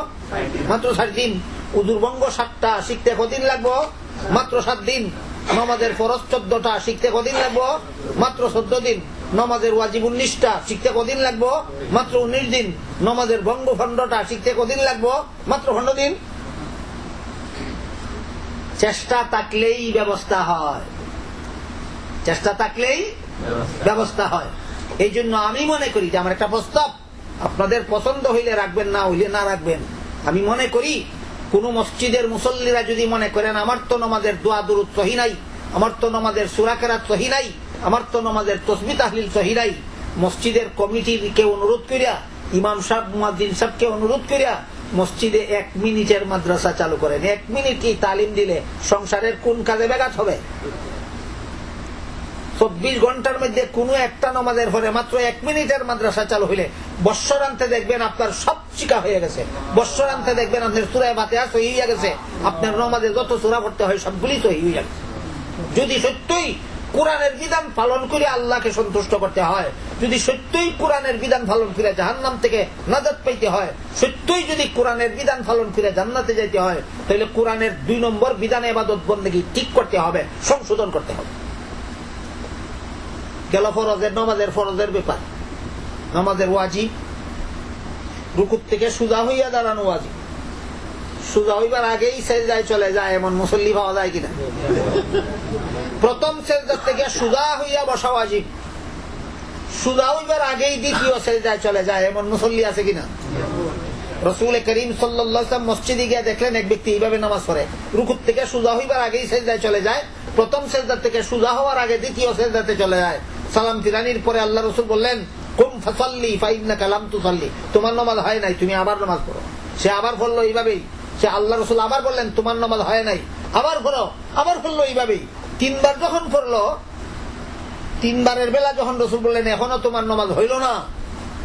মাত্র 4 দিন। উযুর ভঙ্গ 7টা শিখতে কদিন লাগবো? মাত্র 7 দিন। নামাজের ফরজ 14টা শিখতে কদিন লাগবো? মাত্র 14 দিন। নামাজের ওয়াজিব 19টা শিখতে কদিন লাগবো? মাত্র 19 দিন। নামাজের ভঙ্গ 15টা শিখতে কদিন লাগবো? মাত্র 15 দিন। চেষ্টা থাকলেই ব্যবস্থা হয়, চেষ্টা থাকলেই ব্যবস্থা হয়। এই জন্য আমি মনে করি যে আমার একটা প্রস্তাব, আপনাদের পছন্দ হইলে রাখবেন, না হইলে না রাখবেন। আমি মনে করি কোন মসজিদের মুসল্লিরা যদি মনে করেন আমার তো নামাজের দোয়া দুরূদ সহি নাই, আমার তো নামাজের সূরা কেরাত সহি নাই, আমার তো নামাজের তাসবিহ তাহলিল সহি নাই, মসজিদের কমিটিকে অনুরোধ করিয়া, ইমাম সাহেব মুয়াজ্জিন সাহেবকে অনুরোধ করিয়া মসজিদে 1 মিনিটের মাদ্রাসা চালু করেন। 1 মিনিট এই তালিম দিলে সংসারের কোন কাজে ব্যাঘাত হবে? 24 ঘন্টার মধ্যে কোনো একটা নামাজের পরে মাত্র 1 মিনিটের মাদ্রাসা চালু হইলে বৎসরান্তে দেখবেন আপনার সব শিক্ষা হয়ে গেছে। বৎসরান্তে দেখবেন আপনার সূরা ফাতিহা সহি হয়ে গেছে, আপনার নামাজে যত সূরা পড়তে হয় সবগুলি সহি হয়ে গেছে। যদি সত্যই কোরআনের বিধান পালন করে আল্লাহকে সন্তুষ্ট করতে হয়, যদি সত্যই কোরআনের বিধান পালন করে জাহান্নাম থেকে নাজাত পাইতে হয়, সত্যই যদি কোরআনের বিধান পালন করে জান্নাতে যাইতে হয়, তাহলে কোরআনের 2 নম্বর বিধান ইবাদত বন্দেগী ঠিক করতে হবে, সংশোধন করতে হবে। গেল ফরজের নামাজের ফরজের ব্যাপার। নামাজের ওয়াজিব রুকুর থেকে সুজা হইয়া দাঁড়ানো ওয়াজিব। সুজা হইবার আগেই সেজদায় চলে যায় এমন মুসল্লি পাওয়া যায় কিনা? প্রথম সেজদা থেকে সুজা হইয়া বসা ওয়াজিব। সুজা হইবার আগেই দ্বিতীয় সেজদায় চলে যায় এমন মুসল্লি আছে কিনা? রাসূল করিম সাল্লাল্লাহু আলাইহি ওয়াসাল্লাম মসজিদে গিয়ে দেখলেন এক ব্যক্তি এইভাবে নামাজ পড়ে, রুকুর থেকে সুজা হইবার আগেই সেজদায় চলে যায়, প্রথম সেজদা থেকে সুজা হওয়ার আগে দ্বিতীয় সেজদাতে চলে যায়। সালাম ফিরানির পরে আল্লাহ রাসূল বললেন, কুম ফাসাল্লি ফাইন্নাকা লাম তুসাল্লি, তোমার নামাজ হয় নাই, তুমি আবার নামাজ পড়ো। সে আবার পড়লো এইভাবেই। সে আল্লাহ রাসূল আবার বললেন, তোমার নামাজ হয় নাই, আবার পড়ো। আবার পড়লো এইভাবেই। 3 বার যখন পড়লো, 3 বারের বেলা যখন রাসূল বললেন এখনো তোমার নামাজ হইল না,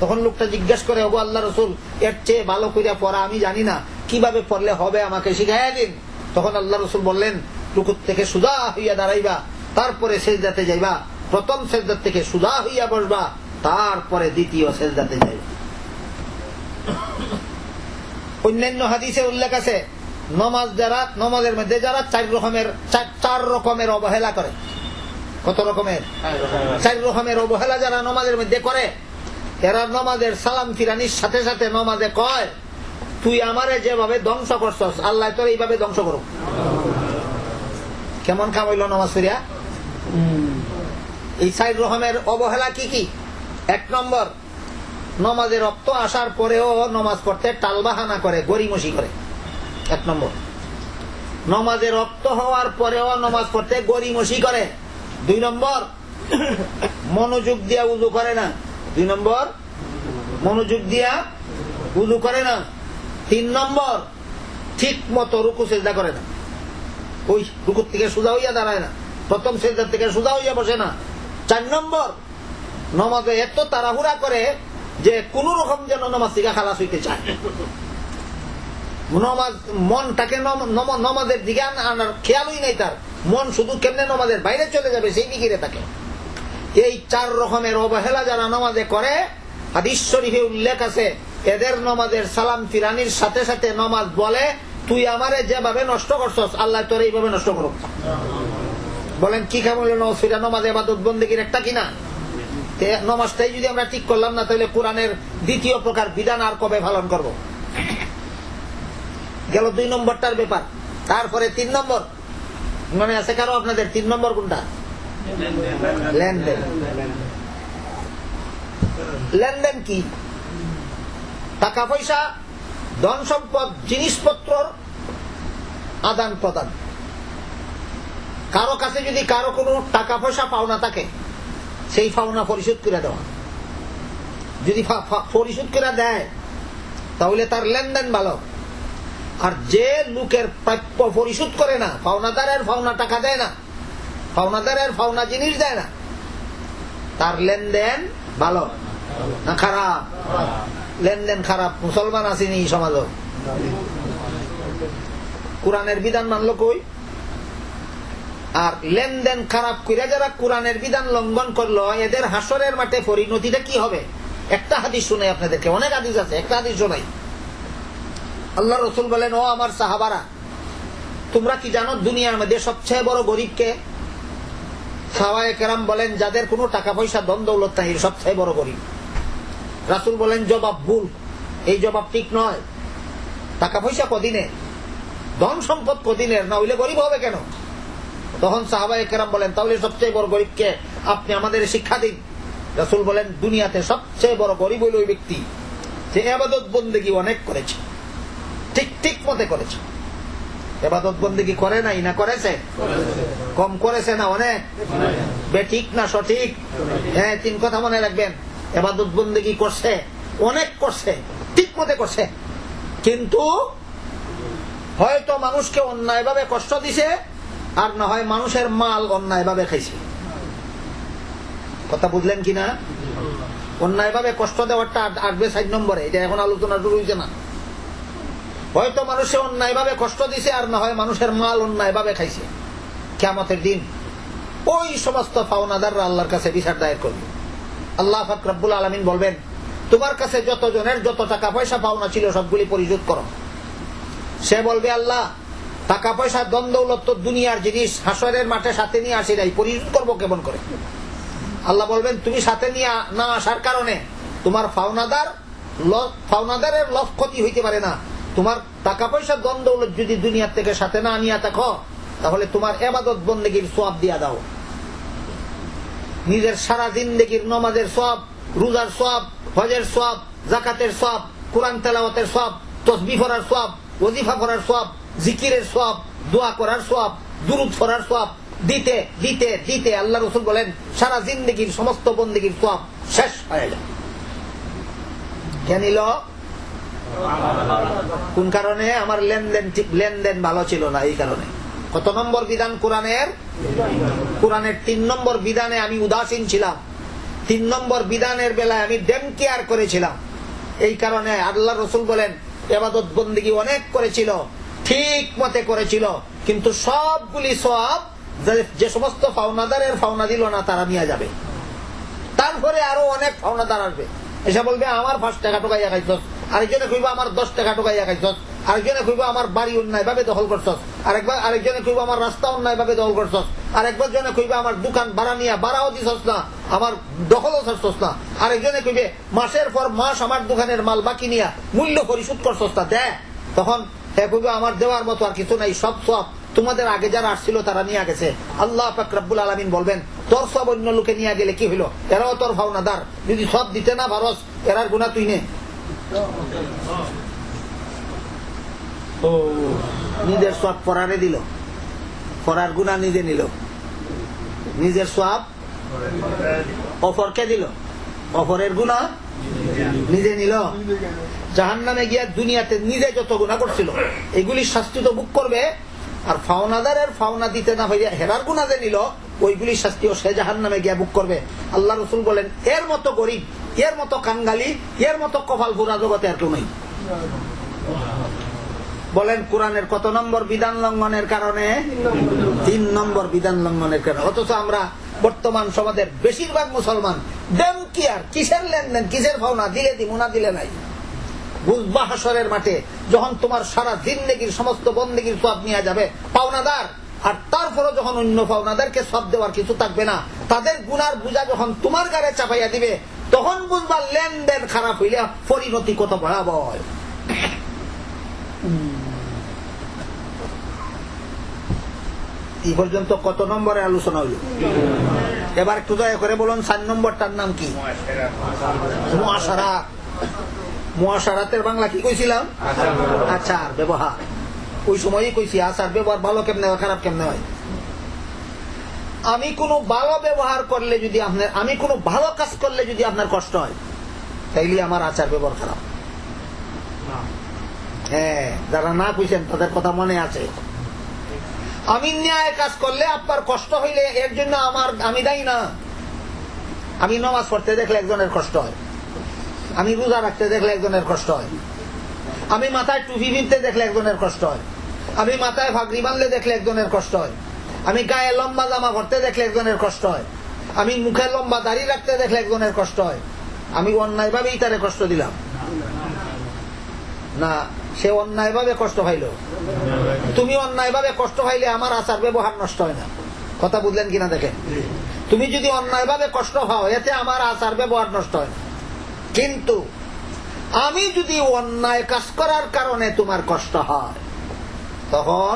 তখন লোকটা জিজ্ঞাসা করে, ওগো আল্লাহ রাসূল, এর চেয়ে ভালো করে পড়া আমি জানি না, কিভাবে পড়লে হবে আমাকে শিখাইয়া দিন। তখন আল্লাহ রাসূল বললেন, রুকুর থেকে সুজা হইয়া দাঁড়াইবা, তারপরে সেজদাতে যাইবা, প্রথম সেজদা থেকে সুজা হইয়া বসবা, তারপরে দ্বিতীয় সেজদাতে যাইবা। অন্যান্য হাদিসে উল্লেখ আছে, নামাজের মধ্যে যারা 4 রকমের অবহেলা করে। কত রকমের? 4 রকমের অবহেলা যারা নামাজের মধ্যে করে, এরা নামাজের সালাম ফিরানির সাথে সাথে নামাজে কয়, তুই আমারে যেভাবে ধ্বংস করছস আল্লাহ তোর এইভাবে ধ্বংস করুক। কেমন কাম হইল নামাজ ফিরিয়া? এই 4 রকমের অবহেলা কি কি? এক নম্বর, নমাজের রক্ত আসার পরেও নমাজ পড়তে টালবাহানা করে, গড়িমসি করে। এক নম্বর, নমাজের রক্ত হওয়ার পরেও নমাজ পড়তে গড়িমসি করে। 2 নম্বর, মনোযোগ দিয়া উযু করে না। 2 নম্বর, মনোযোগ দিয়া উযু করে না। 3 নম্বর, ঠিক মতো রুকু সিজদা করে না। ওই রুকুর থেকে সোজা হইয়া দাঁড়ায় না, প্রথম সিজদা থেকে সোজা হইয়া বসে না। 4 নম্বর, নমাজে এত তাড়াহুড়া করে যে কোন রকম যেন নমাজ থেকে খালাস হইতে চায়। নমাজ মনটাকে নমাজের দিকে আনার খেয়ালই নেই তার, মন শুধু কেমনে নমাজের বাইরে চলে যাবে সেই দিকে থাকে। এই 4 রকমের অবহেলা যারা নমাজে করে, হাদিস শরীফে উল্লেখ আছে, এদের নমাজের সালাম ফিরানির সাথে সাথে নমাজ বলে, তুই আমারে যেভাবে নষ্ট করছস আল্লাহ তোর এইভাবে নষ্ট করুক। বলেন কি কেমন সেটা নমাজ ইবাদত বন্দেগীর একটা কিনা? নমাজটাই যদি আমরা ঠিক করলাম না, তাহলে কোরআনের দ্বিতীয় প্রকার বিধান আর কবে পালন করব? গেল 2 নম্বরটার ব্যাপার। তারপরে 3 নম্বর, মনে আছে কারো আপনাদের 3 নম্বর কোনটা? লেনদেন। লেনদেন কি? টাকা পয়সা, ধন সম্পদ, জিনিসপত্র আদান প্রদান। কারো কাছে যদি কারো কোনো টাকা পয়সা পাওনা থাকে, সেই পাওনা পরিশোধ করে দেওয়া। যদি পরিশোধ করে দেয় তাহলে তার লেনদেন ভালো। আর যে লোকের প্রাপ্য পরিশোধ করে না, পাওনাদারের পাওনা টাকা দেয় না, পাওনাদারের পাওনা জিনিস দেয় না, তার লেনদেন ভালো না খারাপ? লেনদেন খারাপ। মুসলমান আসেনি সমাজ। কোরআনের বিধান মানলো কই? আর লেনদেন খারাপ করে যারা কোরআনের বিধান লঙ্ঘন করলো, এদের হাসরের মাঠে পরিণতিটা কি হবে? একটা হাদিস শুনাই আপনাদেরকে, অনেক হাদিস আছে, একটা হাদিস শোনাই। আল্লাহ রসুল বলেন, ও আমার সাহাবারা, তোমরা কি জানো দুনিয়ার মধ্যে সবচেয়ে বড় গরিবকে? সাহাবায়ে কেরাম বলেন, যাদের কোনো টাকা পয়সা ধন দৌলত নাই, সবচেয়ে বড় গরিব। রাসূল বলেন, জবাব ভুল, এই জবাব ঠিক নয়। টাকা পয়সা কদিনের, ধন সম্পদ কদিনের, না হইলে গরিব হবে কেন? তখন সাহাবায়ে কেরাম বলেন, তাহলে সবচেয়ে বড় গরিবকে আপনি আমাদের শিক্ষা দিন। রাসূল বলেন, দুনিয়াতে সবচেয়ে বড় গরিব হইল ওই ব্যক্তি যে ইবাদত বন্দেগী অনেক করেছে, ঠিক মতে করেছে। ইবাদত বন্দেগী করে নাই না করেছে? কম করেছে না অনেক? বেঠিক না সঠিক? হ্যাঁ, 3 কথা মনে রাখবেন। ইবাদত বন্দেগী করছে, অনেক করছে, ঠিক মতে করছে, কিন্তু হয়তো মানুষকে অন্যায়ভাবে কষ্ট দিছে, আর না হয় মানুষের মাল অন্যায়ভাবে খাইছে। কথা বুঝলেন কিনা? অন্যায়ভাবে কষ্ট দেওয়ারটা আসবে 4 নম্বরে, এটা এখন আলোচনা শুরু হয়েছে না। হয়তো মানুষে অন্যায়ভাবে কষ্ট দিছে, আর না হয় মানুষের মাল অন্যায়ভাবে খাইছে। কিয়ামতের দিন ওই সমস্ত পাওনাদাররা আল্লাহর কাছে বিচার দায়ের করবে। আল্লাহ পাক রব্বুল আলামিন বলবেন, তোমার কাছে যত জনের যত টাকা পয়সা পাওনা ছিল সবগুলি পরিশোধ করো। সে বলবে, আল্লাহ, টাকা পয়সা ধন দৌলত তো দুনিয়ার জিনিস, হাসরের মাঠে সাথে নিয়ে আসি নাই, পরিশোধ করবো কেমন করে? আল্লাহ বলবেন, তুমি সাথে নিয়ে না আসার কারণে তোমার পাওনাদারের লস ক্ষতি হইতে পারে না। তোমার টাকা পয়সা ধন দৌলত যদি দুনিয়ার থেকে সাথে না নিয়ে থাকো, তাহলে তোমার ইবাদত বন্দেগীর সওয়াব দিয়া দাও। নিজের সারা জিন্দেগীর নমাজের সওয়াব, রোজার সওয়াব, হজের সওয়াব, যাকাতের সওয়াব, কোরআন তেলাওয়াতের সওয়াব, তাসবিহ পড়ার সওয়াব, ওয়াজিফা পড়ার সওয়াব, জিকিরের সওয়াব, দোয়া করার সওয়াব, দুরূদ পড়ার সওয়াব দিতে দিতে দিতে আল্লাহ রাসূল বলেন, সারা জিন্দেগীর সমস্ত বন্দেগীর সওয়াব শেষ হয়ে যায়। কেন নিল? কোন কারণে? আমার লেনদেন ভালো ছিল না, এই কারণে। কত নম্বর বিধান কোরআনের? কোরআনের 3 নম্বর বিধানে আমি উদাসীন ছিলাম। 3 নম্বর বিধানের বেলায় আমি ডেম কেয়ার করেছিলাম। এই কারণে আল্লাহ রসুল বলেন, ইবাদত বন্দেগী অনেক করেছিল, ঠিক মতে করেছিল, কিন্তু সবগুলি সওয়াব যে সমস্ত পাওনাদারের পাওনা দিল না তারা নিয়ে যাবে। তারপরে আরো অনেক পাওনাদার আসবে, এসে বলবে, আমার 5 টাকা টোকাইয়া খাইছ, আরেকজনে কইবা আমার 10 টাকা টোকাইয়া খাইছ, আরেকজনে কইবা আমার বাড়ি অন্যায় ভাবে দখল করছ, আরেকজনে কইবা আমার রাস্তা অন্যায় ভাবে দখল করছ, আরেকবার জনে কইবা আমার দোকান ভাড়া নিয়ে ভাড়াও দিছস না, আমার দখলও ছাড়ছস না, আরেকজনে কইবে মাসের পর মাস আমার দোকানের মাল বাকি নিয়ে মূল্য পরিশোধ করছস না, দে। তখন কইবা আমার দেওয়ার মতো আর কিছু নাই, সব তোমাদের আগে যারা আসছিল তারা নিয়ে গেছে। আল্লাহ পাক রব্বুল আলামিন বলবেন তোর সব অন্য লোকে নিয়ে গেলে কি হইলো, এরাও তোর ভাওনাদার, যদি সব দিতে না পারস এরার গুনাহ তুই নে। নিজের সব পরারে দিল, পরার গুনাহ নিজে নিল, নিজের সব অপরকে দিল, অপরের গুনাহ নিজে নিল। জাহান্নামে গিয়া দুনিয়াতে নিজে যত গুনাহ করছিল এগুলির শাস্তি তো ভোগ করবে, আর ফাওনাদারের ফাওনা দিতে না হইয়া হেরার গুনাহ যে নিল ওইগুলির শাস্তিও সে জাহান্নামে গিয়া ভোগ করবে। আল্লাহ রাসূল বলেন এর মতো গরিব, এর মতো কাঙ্গালি, এর মতো কপাল পুরা জগতে আর কেউ নেই। বলেন কোরআনের কত নম্বর বিধান লঙ্ঘনের কারণে? 3 নম্বর বিধান লঙ্ঘনের কারণে। অথচ আমরা বর্তমান সমাজের বেশিরভাগ মুসলমান দেম কি আর কিসের লেনদেন, কিসের ভাবনা, দিলে দিব না দিলে নাই। বুঝবা হাসরের মাঠে যখন তোমার সারা জিন্দেগির সমস্ত বন্দেগির সব নিয়ে যাবে পাওনাদার, আর তারপরে যখন অন্য পাওনাদারকে সব দেওয়ার কিছু থাকবে না, তাদের গুনার বোঝা যখন তোমার গাড়ে চাপাইয়া দিবে, তখন বুঝবা লেনদেন খারাপ হইলে পরিণতি কত ভয়াবহ হয়। এই পর্যন্ত কত নম্বরে আলোচনা হইল? এবার একটু দয়া করে বলুন 4 নম্বরটার নাম কি? মুআশারা। মুআশারাতের বাংলা কি কইছিলাম? আচার ব্যবহার। ওই সময়ই কইছি আচার ব্যবহার ভালো কেমনে হয়, খারাপ কেমনে হয়। আমি কোনো ভালো ব্যবহার করলে যদি আপনার, আমি কোনো ভালো কাজ করলে যদি আপনার কষ্ট হয়, তাইলে আমার আচার ব্যবহার খারাপ। হ্যাঁ, যারা না কইছেন তাদের কথা মনে আছে। আমি ন্যায় কাজ করলে আপনার কষ্ট হইলে এর জন্য আমি দায়ী না। আমি নামাজ পড়তে দেখলে একজনের কষ্ট হয়, আমি রোজা রাখতে দেখলে একজনের কষ্ট হয়, আমি মাথায় টুপি বিনতে দেখলে একজনের কষ্ট হয়, আমি মাথায় ফাগড়ি বাঁধলে দেখলে একজনের কষ্ট হয়, আমি গায়ে লম্বা জামা পরতে দেখলে একজনের কষ্ট হয়, আমি মুখে লম্বা দাড়ি রাখতে দেখলে একজনের কষ্ট হয়। আমি অন্যায় ভাবেই তারে কষ্ট দিলাম না, সে অন্যায় ভাবে কষ্ট পাইল। তুমি অন্যায় ভাবে কষ্ট পাইলে আমার আচার ব্যবহার নষ্ট হয় না। কথা বুঝলেন কিনা দেখেন। তুমি যদি অন্যায় ভাবে কষ্ট পাও এতে আমার আচার ব্যবহার নষ্ট হয় না, কিন্তু আমি যদি অন্যায় কাজ করার কারণে তোমার কষ্ট হয় তখন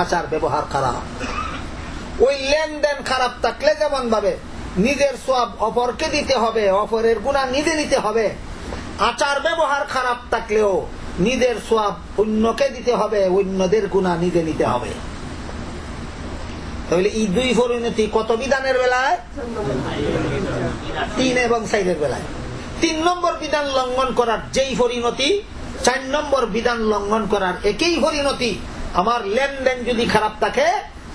আচার ব্যবহার খারাপ। ওই লেনদেন খারাপ থাকলে যেমন ভাবে নিজের সওয়াব অপরকে দিতে হবে, অপরের গুনাহ নিজে নিতে হবে, আচার ব্যবহার খারাপ থাকলেও নিজের সওয়াব অন্যকে দিতে হবে, অন্যদের গুনাহ নিজে নিতে হবে। তাহলে এই 2 পরিণতি কত বিধানের বেলায়? 3 এবং 4 বেলায়। 3 নম্বর বিধান লঙ্ঘন করার যেই পরিণতি, 4 নম্বর বিধান লঙ্ঘন করার একই পরিণতি। আমার লেনদেন যদি খারাপ থাকে,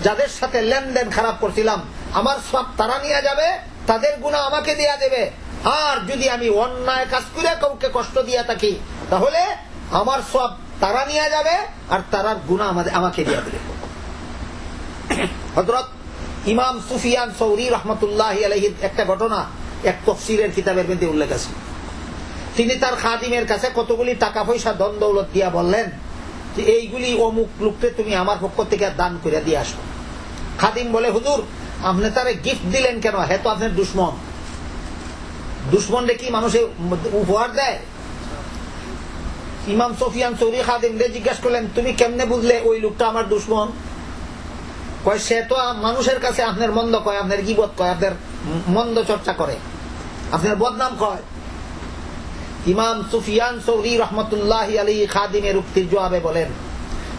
যাদের সাথে লেনদেন খারাপ করছিলাম আমার সব তারা নিয়ে যাবে, তাদের গুনাহ আমাকে দেয়া দেবে। আর যদি আমি অন্যায় কাজ করে কাউকে কষ্ট দিয়ে থাকি তাহলে আমার সব তারা নিয়ে যাবে আর তারার গুনাহ আমাকে দিয়ে দেবে। হযরত ইমাম সুফিয়ান সৌরি রাহমাতুল্লাহি আলাইহির একটা ঘটনা এক তাফসীরের কিতাবের মধ্যে উল্লেখ আছে। তিনি তার খাদিমের কাছে কতগুলি টাকা পয়সা ধন দৌলত দিয়া বললেন যে এইগুলি অমুক লোককে তুমি আমার পক্ষ থেকে দান করে দিয়ে আসো। খাদিম বলে, হুজুর আপনি তারে গিফট দিলেন কেন? হে তো আপনার দুশমন। দুশমন রে কি মানুষে উপহার দেয়? ইমাম সুফিয়ান সৌরি খাদিম রে জিজ্ঞাসা করলেন, তুমি কেমনে বুঝলে ওই লোকটা আমার দুশমন? কয়, সে তো মানুষের কাছে আপনার মন্দ কয়, আপনার গীবত কয়, আপনার মন্দ চর্চা করে, আপনার বদনাম কয়। ইমাম সুফিয়ান সৌরি রহমতুল্লাহি আলাইহি খাদিমের উক্তির জবাবে বলেন,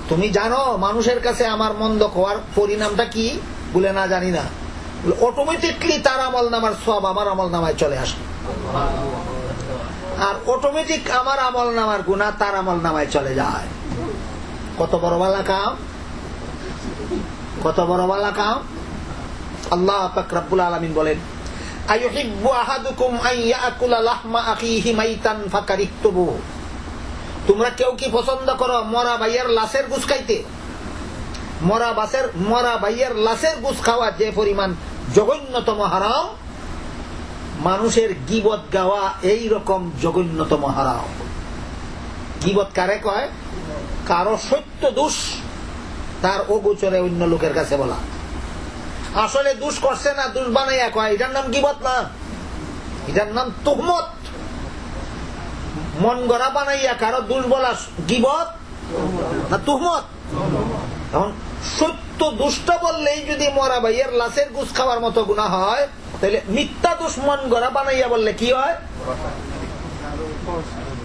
তুমি জানো মানুষের কাছে আমার মন্দ কওয়ার পরিণামটা কি? বলে, না জানি না। অটোমেটিকলি তার আমল নামার সওয়াব আমার আমল নামায় চলে আসে, আর অটোমেটিক আমার আমল নামার গুনাহ তার আমল নামায় চলে যায়। কত বড় ভালো কাম, কত বড় ভালো কাম। আল্লাহ পাক রব্বুল আলামিন বলেন, আইয়ুহিব্বু আহাদুকুম আন ইয়াকুলা লাহমা আখিহি মাইতান ফাকারিহতুবু। তোমরা কেউ কি পছন্দ করো মরা ভাইয়ের লাশের গোশত খাইতে? মরা ভাইয়ের লাশের গোশত খাওয়া যে পরিমাণ জঘন্যতম হারাম, মানুষের গীবত গাওয়া এই রকম জঘন্যতম হারাম। গীবত কারে কয়? কারো সত্য দোষ তার অগোচরে অন্য লোকের কাছে বলা। আসলে দোষ করছে না, দোষ বানাইয়া কয়, এটার নাম গীবত না, এটার নাম তুহমত। মন গড়া বানাইয়া কারো দোষ বলা গীবত না তুহমত? এখন সত্য দুষ্টা বললেই যদি মরা ভাইয়ের লাশের ঘুষ খাওয়ার মতো গুনাহ হয়, তাহলে মিথ্যা দুশ্মন গড়া বানাইয়া বললে কি হয়?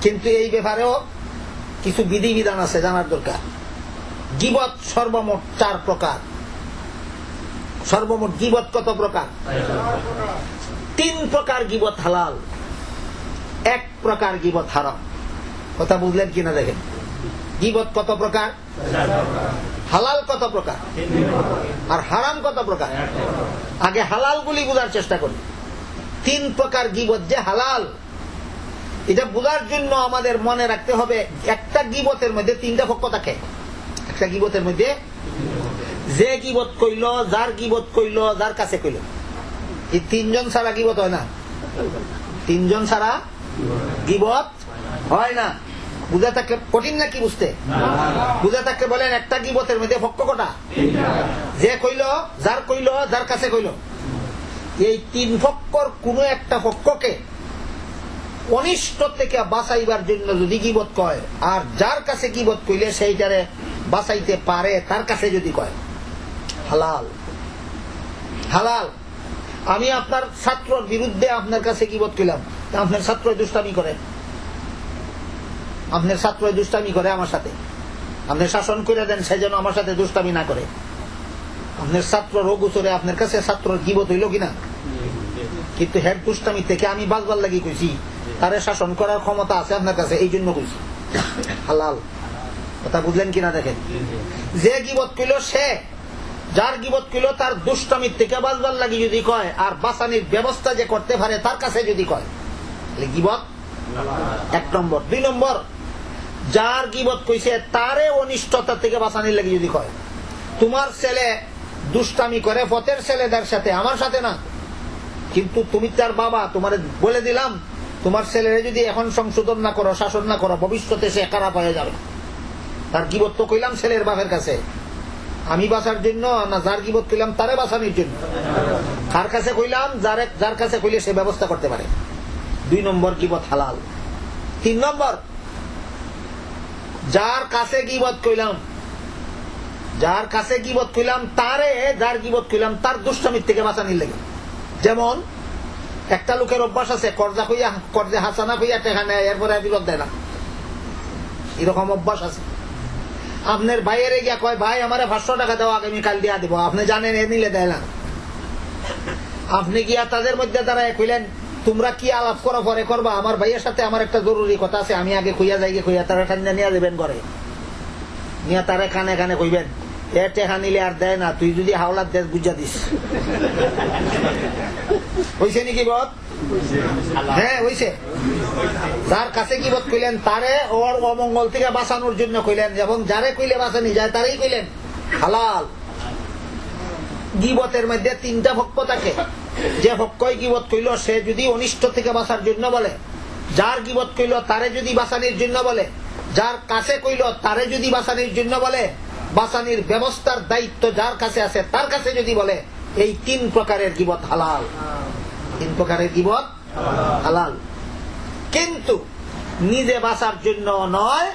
কিন্তু এই ব্যাপারেও কিছু বিধিবিধান আছে, জানার দরকার। গীবত সর্বমোট 4 প্রকার। সর্বমোট গীবত কত প্রকার? 3 প্রকার গীবত হালাল, 1 প্রকার গীবত হারাম। কথা বুঝলেন কিনা দেখেন। গীবত কত প্রকার? হালাল কত প্রকার? আর হারাম কত প্রকার? আগে হালাল গুলি বোঝার চেষ্টা করি। 3 প্রকার গীবত যে হালাল, এটা বোঝার জন্য আমাদের মনে রাখতে হবে একটা গীবতের মধ্যে 3টা পক্ষ থাকে। একটা গীবতের মধ্যে যে গীবত কইল, যার গীবত কইল, যার কাছে কইল, এই 3 জন ছাড়া গীবত হয় না। 3 জন ছাড়া গীবত হয় না। বুঝা থাকলে কঠিন নাকি বুঝতে? বুঝা থাকলে বলেন একটা গীবতের মধ্যে পক্ষ কটা? যে কইল, যার কইল, যার কাছে কইল। এই 3 পক্ষর কোন একটা পক্ষকে অনিষ্ট থেকে বাঁচাইবার জন্য যদি গীবত কয়, আর যার কাছে গীবত কইলে সেইটারে বাঁচাইতে পারে তার কাছে যদি কয়, হালাল। হালাল। আমি আপনার ছাত্রর বিরুদ্ধে আপনার কাছে গীবত কইলাম, আপনার ছাত্র দুষ্টামি করে, আপনার ছাত্র দুষ্টামি করে আমার সাথে, আপনি শাসন করে দেন সে যেন আমার সাথে দুষ্টামি না করে। আপনার ছাত্র রোগুচরে আপনার কাছে ছাত্রর গীবত হইল কিনা? কিন্তু হেড দুষ্টামি থেকে আমি বাঁচবার লাগি কইছি, তারে শাসন করার ক্ষমতা আছে আপনার কাছে, এই জন্য কইছি হালাল। কথা বুঝলেন কিনা দেখেন। যে গীবত কইল সে, যার গীবত কইল তার দুষ্টামির থেকে বাঁচবার লাগি যদি কয়, আর বাঁচানির ব্যবস্থা যে করতে পারে তার কাছে যদি কয়, তাহলে গীবত 1 নম্বর। 2 নম্বর, যার গীবত কইছে তারে অনিষ্টতা থেকে বাঁচানির লাগি যদি কয়, তোমার ছেলে দুষ্টামি করে পথের ছেলেদের সাথে, আমার সাথে না, কিন্তু তুমি তার বাবা, তোমার বলে দিলাম তোমার ছেলেরে যদি এখন সংশোধন না করো, শাসন না করো, ভবিষ্যতে সে খারাপ হয়ে যাবে। তার গীবত তো কইলাম ছেলের বাপের কাছে, আমি বাঁচার জন্য না, যার গীবত কইলাম তারে বাঁচানোর জন্য। কার কাছে কইলাম? যার কাছে কইলে সে ব্যবস্থা করতে পারে। 2 নম্বর গীবত হালাল। 3 নম্বর, যার কাছে গীবত কইলাম, যার কাছে গীবত কইলাম তারে, যার গীবত কইলাম তার দুষ্টামির থেকে বাঁচানির লাগে। যেমন একটা লোকের অভ্যাস আছে কর্জা কইয়া, কর্জে হাসানা কইয়া টেকা নেয়, এরপরে বিরোধ দেয় না। এরকম অভ্যাস আছে। আপনার ভাইয়ের গিয়া কয়, ভাই আমারে 500 টাকা দেওয়া, আগামীকাল দিয়া দিব, আপনি জানেন এ নিলে দেয় না। আপনি গিয়া তাদের মধ্যে দাঁড়ায় কইলেন, তোমরা কি আলাপ করো পরে করবা, আমার ভাইয়ের সাথে আমার একটা জরুরি কথা আছে, আমি আগে কইয়া যাই, কইয়া তারা ঠান্ডা নিয়ে দেবেন ঘরে, নিয়ে তারা কানে কানে কইবেন, এ টেকা নিলে আর দেয় না, তুই যদি হাওলার দেশ বুঝা দিস। হইছে নাকি বদ? হ্যাঁ হইছে। যার কাছে কি বদ কইলেন তারে ওর অমঙ্গল থেকে বাঁচানোর জন্য কইলেন, এবং যারে কইলে বাঁচানি যায় তারই কইলেন হালাল। গীবতের মধ্যে 3টা পক্ষ থাকে। যে পক্ষই গীবত কইল সে যদি অনিষ্ট থেকে বাঁচার জন্য বলে, যার গীবত কইল তারে যদি বাঁচানির জন্য বলে, যার কাছে কইল তারে যদি বাঁচানির জন্য বলে, বাঁচানির ব্যবস্থার দায়িত্ব যার কাছে আছে তার কাছে যদি বলে, এই 3 প্রকারের গীবত হালাল। 3 প্রকারের গীবত হালাল। কিন্তু নিজে বাঁচার জন্য নয়,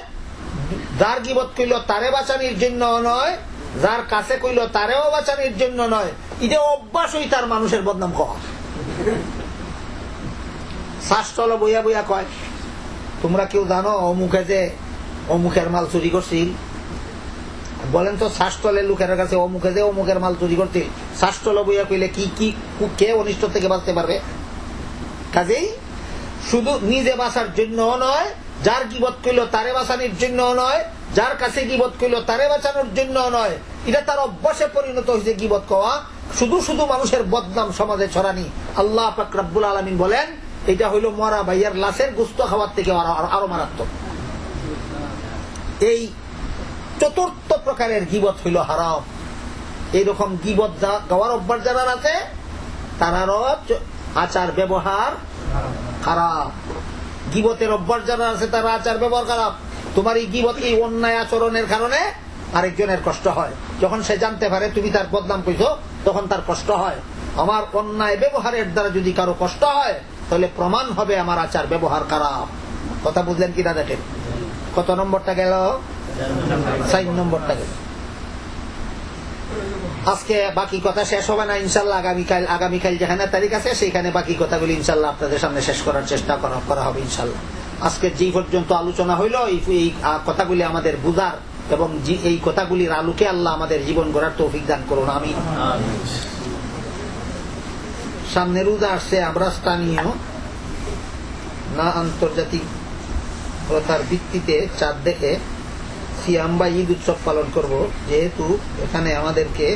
যার গীবত কইল তারে বাঁচানির জন্য নয়, যার কাছে কইল তারেও বাঁচানির জন্য নয়। এটা অভ্যাস হই তার মানুষের বদনাম করা। শাস্ত্রল বইয়া বইয়া কয়, তোমরা কেউ জানো অমুখে যে অমুখের মাল চুরি করছিল? বলেন তো শাস্ত্রলের লোকের কাছে অমুখে যে অমুখের মাল চুরি করছিল, শাস্ত্রল বইয়া কইলে কি কি কে অনিষ্ট থেকে বাঁচতে পারবে? কাজেই শুধু নিজে বাঁচার জন্য নয়, যার গীবত কইল তারে বাঁচানোর জন্য নয়, যার কাছে গীবত কইল তারে বাঁচানোর জন্য নয়। এটা তার অভ্যাসে পরিণত হয়েছে গীবত কওয়া, শুধু শুধু মানুষের বদনাম সমাজে ছড়ানি। আল্লাহ পাক রব্বুল আলামিন বলেন, এটা হইল মরা ভাইয়ার লাশের গোশত খাওয়ার থেকে আরো মারাত্মক। এই 4th প্রকারের গীবত হইল হারাম। এইরকম গীবত গাওয়ার অভ্যাস যারা আছে তারারও আচার ব্যবহার খারাপ। গীবতের অভ্যাস যারা আছে তারা আচার ব্যবহার খারাপ। তোমার এই গীবত, এই অন্যায় আচরণের কারণে আরেকজনের কষ্ট হয়। যখন সে জানতে পারে তুমি তার বদনাম কইছো, তখন তার কষ্ট হয়। আমার অন্যায় ব্যবহারের দ্বারা যদি কারো কষ্ট হয়, তাহলে প্রমাণ হবে আমার আচার ব্যবহার খারাপ। কথা বুঝলেন কিনা দেখেন। কত নম্বরটা গেল? 4 নম্বরটা গেল। আজকে বাকি কথা শেষ হবে না ইনশাল্লাহ। আগামীকাল যেখানে তারিখ আছে সেইখানে বাকি কথাগুলি ইনশাল্লাহ আপনাদের সামনে শেষ করার চেষ্টা করা হবে ইনশাল্লাহ। আজকে যেই পর্যন্ত আলোচনা হইল এই কথাগুলি আমাদের বুঝার এবং এই কথাগুলির আলোকে আল্লাহ আমাদের জীবন গড়ার তৌফিক দান করুন, আমিন। সামনে রোজা আসছে, আমরা স্থানীয় না আন্তর্জাতিক প্রথার ভিত্তিতে চাঁদ দেখে সিয়াম বা ঈদ উৎসব পালন করব। যেহেতু এখানে আমাদেরকে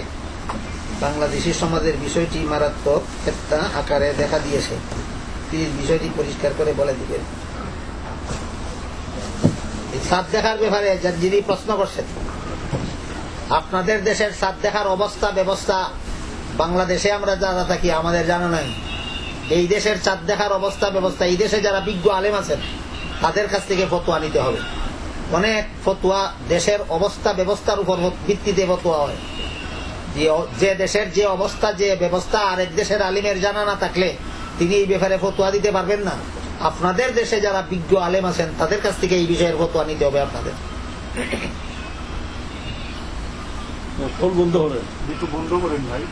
বাংলাদেশি সমাজের বিষয়টি মারাত্মক একটা আকারে দেখা দিয়েছে, প্লিজ বিষয়টি পরিষ্কার করে বলে দিবেন। এই চাঁদ দেখার ব্যাপারে যিনি প্রশ্ন করছেন, আপনাদের দেশের চাঁদ দেখার অবস্থা ব্যবস্থা বাংলাদেশে আমরা যারা থাকি আমাদের জানা নাই। এই দেশের চাঁদ দেখার অবস্থা ব্যবস্থা এই দেশে যারা বিজ্ঞ আলেম আছেন তাদের কাছ থেকে ফতোয়া নিতে হবে। অনেক ফতোয়া দেশের অবস্থা ব্যবস্থার উপর ভিত্তিতে ফতোয়া হয়। যে দেশের যে অবস্থা যে ব্যবস্থা আরেক দেশের আলিমের জানা না থাকলে তিনি এই ব্যাপারে ফতোয়া দিতে পারবেন না। আপনাদের দেশে যারা বিজ্ঞ আলেম আছেন তাদের কাছ থেকে এই বিষয়ের ফতোয়া নিতে হবে আপনাদের। ফোন বন্ধ করেন, একটু বন্ধ করেন ভাই।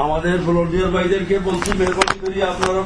আমাদের ভলান্টিয়ার ভাইদেরকে বলছি মেহরবানি করি আপনারা